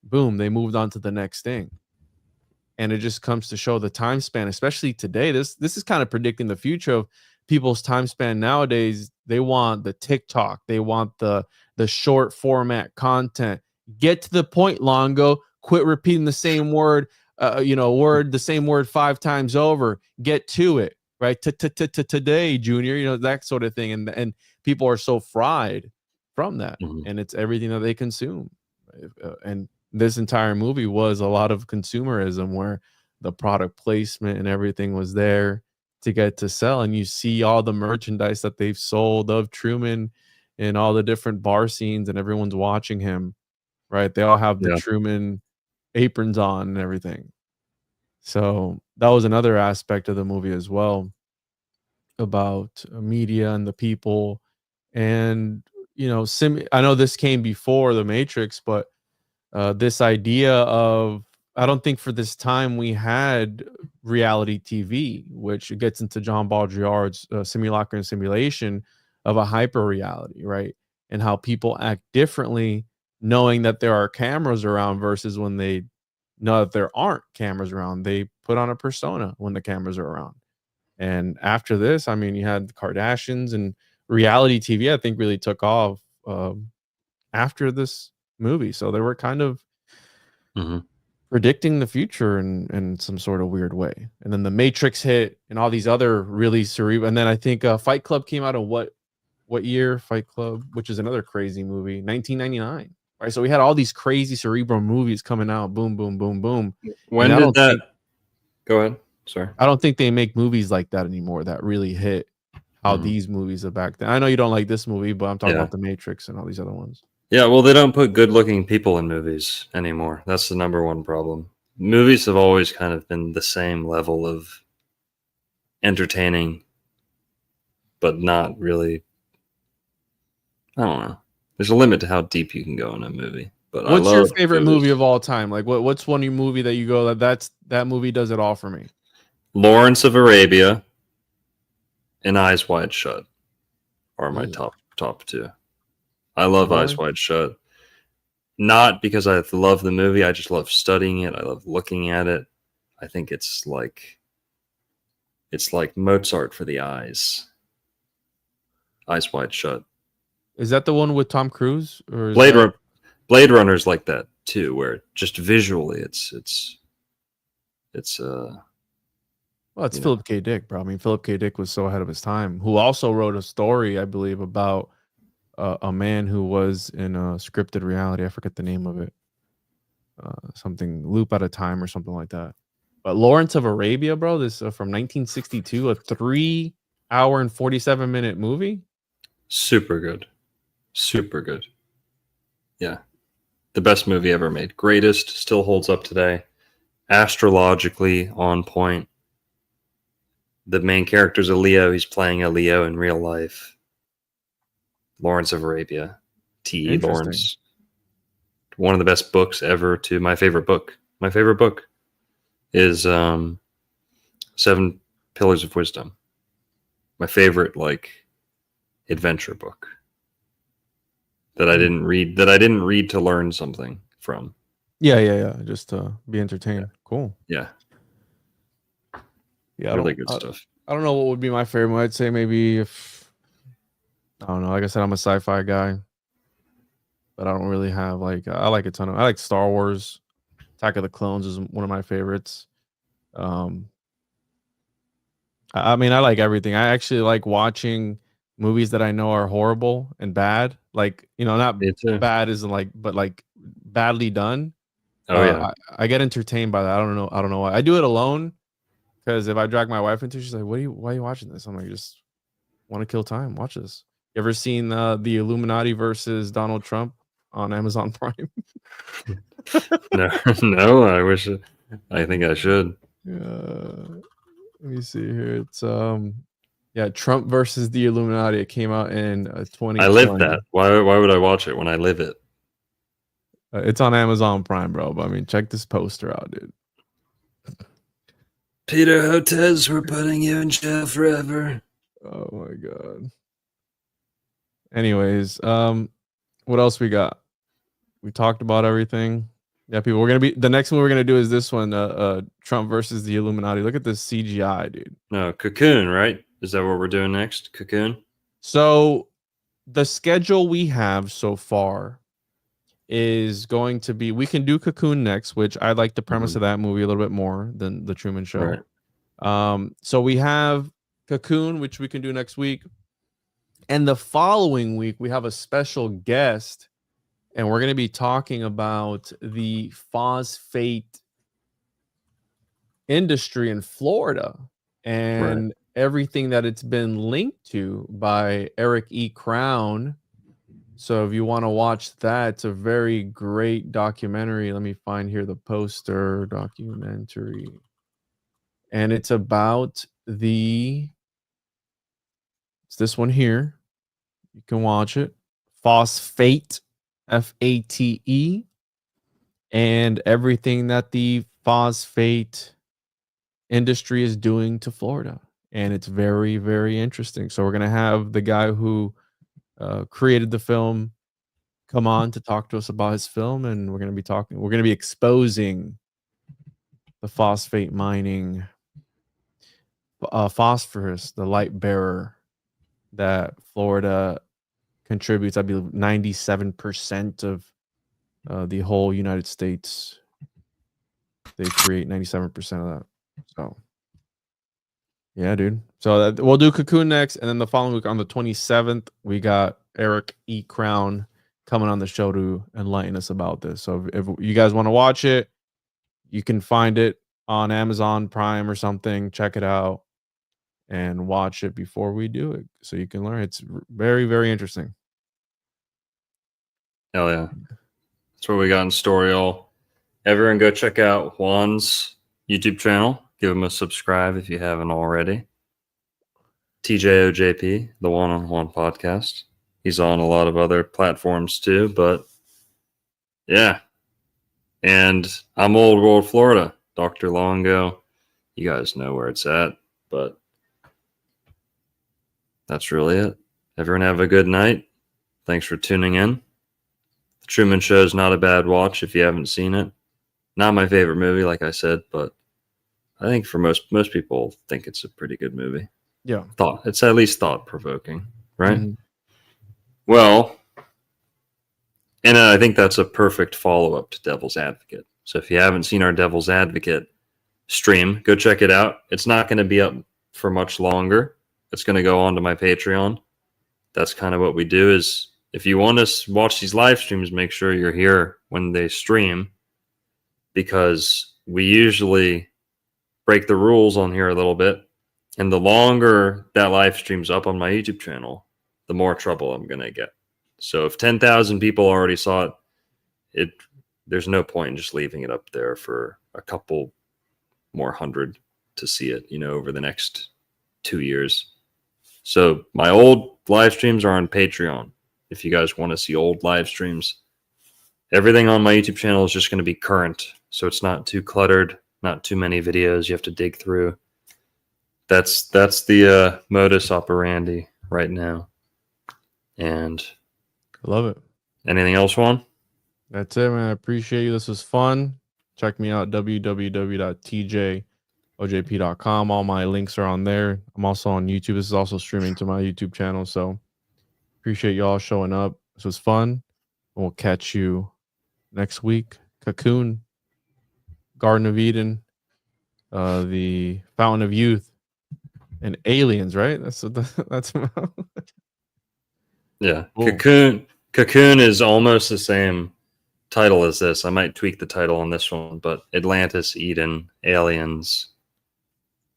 Boom, they moved on to the next thing. And it just comes to show the time span, especially today. This is kind of predicting the future of people's time span nowadays. They want the TikTok, they want the short format content. Get to the point, Longo. Quit repeating the same word, the same word 5 times over. Get to it, right? Today, Junior, that sort of thing. And people are so fried from that, and it's everything that they consume. And this entire movie was a lot of consumerism, where the product placement and everything was there to get to sell. And you see all the merchandise that they've sold of Truman in all the different bar scenes, and everyone's watching him, right? They all have the Truman aprons on and everything. So that was another aspect of the movie as well, about media and the people. And I know this came before the Matrix, but this idea of, I don't think for this time we had reality TV, which gets into John Baudrillard's simulacrum and simulation of a hyper reality, right? And how people act differently knowing that there are cameras around versus when they know that there aren't cameras around. They put on a persona when the cameras are around. And after this, I mean, you had the Kardashians, and reality TV, I think, really took off after this movie. So they were kind of predicting the future in some sort of weird way. And then the Matrix hit, and all these other really cerebral. And then I think Fight Club came out in what year? Fight Club, which is another crazy movie, 1999. Right. So we had all these crazy cerebral movies coming out. Boom, boom, boom, boom. When did that? Go ahead. Sorry. I don't think they make movies like that anymore that really hit how these movies are back then. I know you don't like this movie, but I'm talking about The Matrix and all these other ones. Yeah, well, they don't put good-looking people in movies anymore. That's the number one problem. Movies have always kind of been the same level of entertaining, but not really. I don't know. There's a limit to how deep you can go in a movie. But what's your favorite movie of all time? Like, what's one movie that you go that movie does it all for me? Lawrence of Arabia and Eyes Wide Shut are my top two. I love Eyes Wide Shut. Not because I love the movie. I just love studying it. I love looking at it. I think it's like Mozart for the eyes. Eyes Wide Shut. Is that the one with Tom Cruise? Or Blade Runner's like that too, where just visually it's well, it's Philip K. Dick, bro. I mean, Philip K. Dick was so ahead of his time, who also wrote a story, I believe, about a man who was in a scripted reality. I forget the name of it. Something Loop at a Time or something like that. But Lawrence of Arabia, bro, this from 1962, a 3 hour and 47-minute movie. Super good. Super good. Yeah. The best movie ever made. Greatest, still holds up today. Astrologically on point. The main character's a Leo. He's playing a Leo in real life. Lawrence of Arabia. T.E. Lawrence. One of the best books ever to my favorite book. My favorite book is 7 Pillars of Wisdom. My favorite, adventure book that I didn't read to learn something from. Yeah. Just to be entertained. Yeah. Cool. Yeah. Yeah, really good stuff. I don't know what would be my favorite. I'd say maybe I don't know. Like I said, I'm a sci-fi guy, but I don't really have I like a ton of. I like Star Wars. Attack of the Clones is one of my favorites. I mean, I like everything. I actually like watching movies that I know are horrible and bad. Not bad isn't but badly done. Oh yeah. I get entertained by that. I don't know why. I do it alone Because if I drag my wife into it, she's like, why are you watching this? I'm like, just want to kill time. Watch this. You ever seen the Illuminati versus Donald Trump on Amazon Prime? No, no. I think I should. Let me see here. It's yeah, Trump versus the Illuminati. It came out in 2020. I live that. Why would I watch it when I live it? It's on Amazon Prime, bro. But I mean, check this poster out, dude. Peter Hotez, we're putting you in jail forever. Oh my god. Anyways, what else we got? We talked about everything. Yeah, people. We're gonna be the next one we're gonna do is this one. Trump versus the Illuminati. Look at this CGI, dude. No, Cocoon, right? Is that what we're doing next? Cocoon. So the schedule we have so far is going to be, we can do Cocoon next, which I like the premise of that movie a little bit more than the Truman Show. Right. So we have Cocoon, which we can do next week. And the following week, we have a special guest, and we're going to be talking about the phosphate industry in Florida and everything that it's been linked to by Eric E. Crown. So if you want to watch that, it's a very great documentary. Let me find here the poster documentary. And it's about it's this one here. You can watch it. Phosphate, F-A-T-E, and everything that the phosphate industry is doing to Florida. And it's very, very interesting. So we're going to have the guy who created the film come on to talk to us about his film, and we're going to be exposing the phosphate mining, phosphorus, the light bearer that Florida contributes. I believe 97% of the whole United States. They create 97% of that. So yeah, dude. So we'll do Cocoon next, and then the following week on the 27th, we got Eric E. Crown coming on the show to enlighten us about this. So if you guys want to watch it, you can find it on Amazon Prime or something. Check it out and watch it before we do it, so you can learn. It's very, very interesting. Hell yeah. That's what we got in store, y'all. Everyone go check out Juan's YouTube channel. Give him a subscribe if you haven't already. TJOJP, the One-on-One podcast. He's on a lot of other platforms too, but yeah. And I'm Old World Florida, Dr. Longo. You guys know where it's at, but that's really it. Everyone have a good night. Thanks for tuning in. The Truman Show is not a bad watch if you haven't seen it. Not my favorite movie, like I said, but I think for most people think it's a pretty good movie. Yeah. It's at least thought-provoking, right? Mm-hmm. Well, and I think that's a perfect follow-up to Devil's Advocate. So if you haven't seen our Devil's Advocate stream, go check it out. It's not going to be up for much longer. It's going to go on to my Patreon. That's kind of what we do is if you want to watch these live streams, make sure you're here when they stream, because we usually break the rules on here a little bit. And the longer that live stream's up on my YouTube channel, the more trouble I'm going to get. So if 10,000 people already saw it, there's no point in just leaving it up there for a couple more hundred to see it, over the next 2 years. So my old live streams are on Patreon. If you guys want to see old live streams, everything on my YouTube channel is just going to be current. So it's not too cluttered, not too many videos you have to dig through. That's the modus operandi right now. And I love it. Anything else, Juan? That's it, man. I appreciate you. This was fun. Check me out, www.tjojp.com. All my links are on there. I'm also on YouTube. This is also streaming to my YouTube channel. So appreciate y'all showing up. This was fun. And we'll catch you next week. Cocoon, Garden of Eden, the Fountain of Youth, and Aliens, right? That's about. Yeah. Cool. Cocoon is almost the same title as this. I might tweak the title on this one, but Atlantis, Eden, Aliens,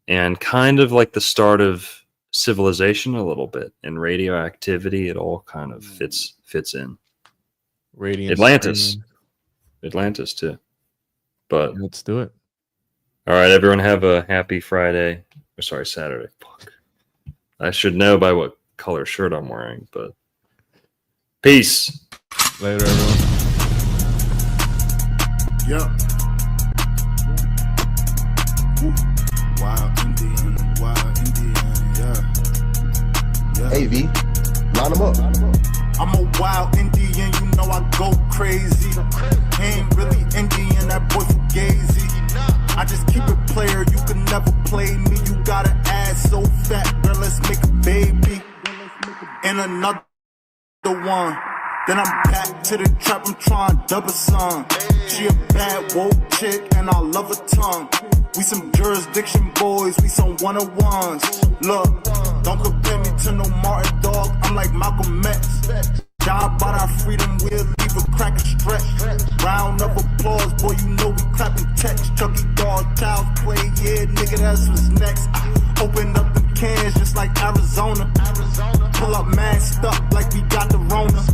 and kind of like the start of civilization a little bit, and radioactivity. It all kind of fits in. Radiant Atlantis. Spring. Atlantis too. But Let's do it. all right, everyone, have a happy Friday. Or sorry, Saturday. Fuck. I should know by what color shirt I'm wearing, but peace. Later, everyone. Yeah. Wild Indian, yeah. Hey, V, line them up. I'm a wild Indian, you know I go crazy. Ain't really Indian, that boy fugazi. I just keep it player, you can never play me. You got an ass so fat, girl, let's make a baby. And another one. Then I'm back to the trap, I'm trying double song. She a bad woke chick and I love her tongue. We some jurisdiction boys, we some one-on-ones. Look, don't compare me to no Martin dog, I'm like Malcolm X. Die by our freedom, we'll leave a crack and stretch. Round of applause, boy, you know we clapping text. Chucky dog, child's play, yeah, nigga, that's what's next. Open up the cans just like Arizona. Pull up masked up like we got the Rona.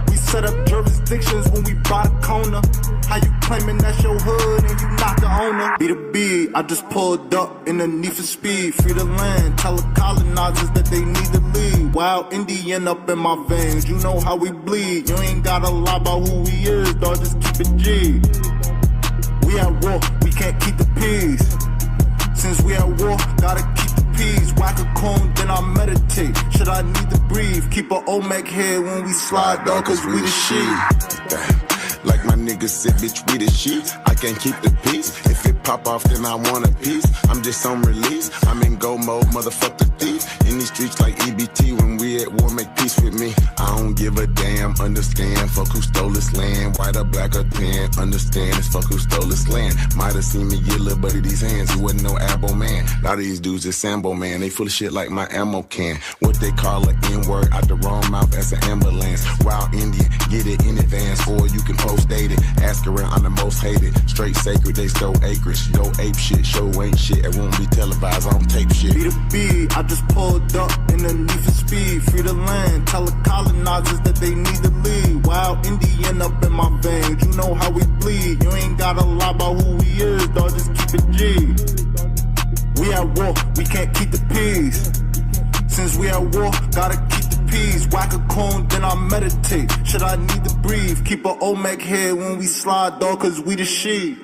We set up jurisdictions when we bought a corner. How you claiming that's your hood and you not the owner? Be the B, I just pulled up in the need for speed. Free the land, tell the colonizers that they need to leave. Wild Indian up in my veins, you know how we bleed. You ain't gotta lie about who we is, dog, just keep it G. We at war, we can't keep the peace. Since we at war, gotta keep the peace. Whack a cone, then I meditate. Should I need to breathe? Keep a Olmec head when we slide, dog, cause we the shit. Like my niggas said, bitch, we the shit. I can't keep the peace. If it pop off, then I want a piece. I'm just on release. I'm in go mode, motherfuck the thief. In these streets like EBT, when we at war, make peace with me. I don't give a damn, understand. Fuck who stole this land. White or black or tan, understand. It's fuck who stole this land. Might have seen me get little buddy these hands. He wasn't no abo man. A lot of these dudes is Sambo man. They full of shit like my ammo can. What they call an N-word out the wrong mouth as an ambulance. Wild Indian, get it in advance, or you can post date it. Ask around, I'm the most hated. Straight sacred, they stole acreage. Go ape shit, show ain't shit. It won't be televised on tape shit. Be the B, I just pulled up in the need for speed. Free the land, tell the colonizers that they need to leave. Wild Indian up in my veins, you know how we bleed. You ain't gotta lie about who we is, dog, just keep it G. We at war, we can't keep the peace. Since we at war, gotta keep the peace. Whack a cone, then I meditate. Should I need to breathe? Keep a Olmec head when we slide, dog, cause we the shit.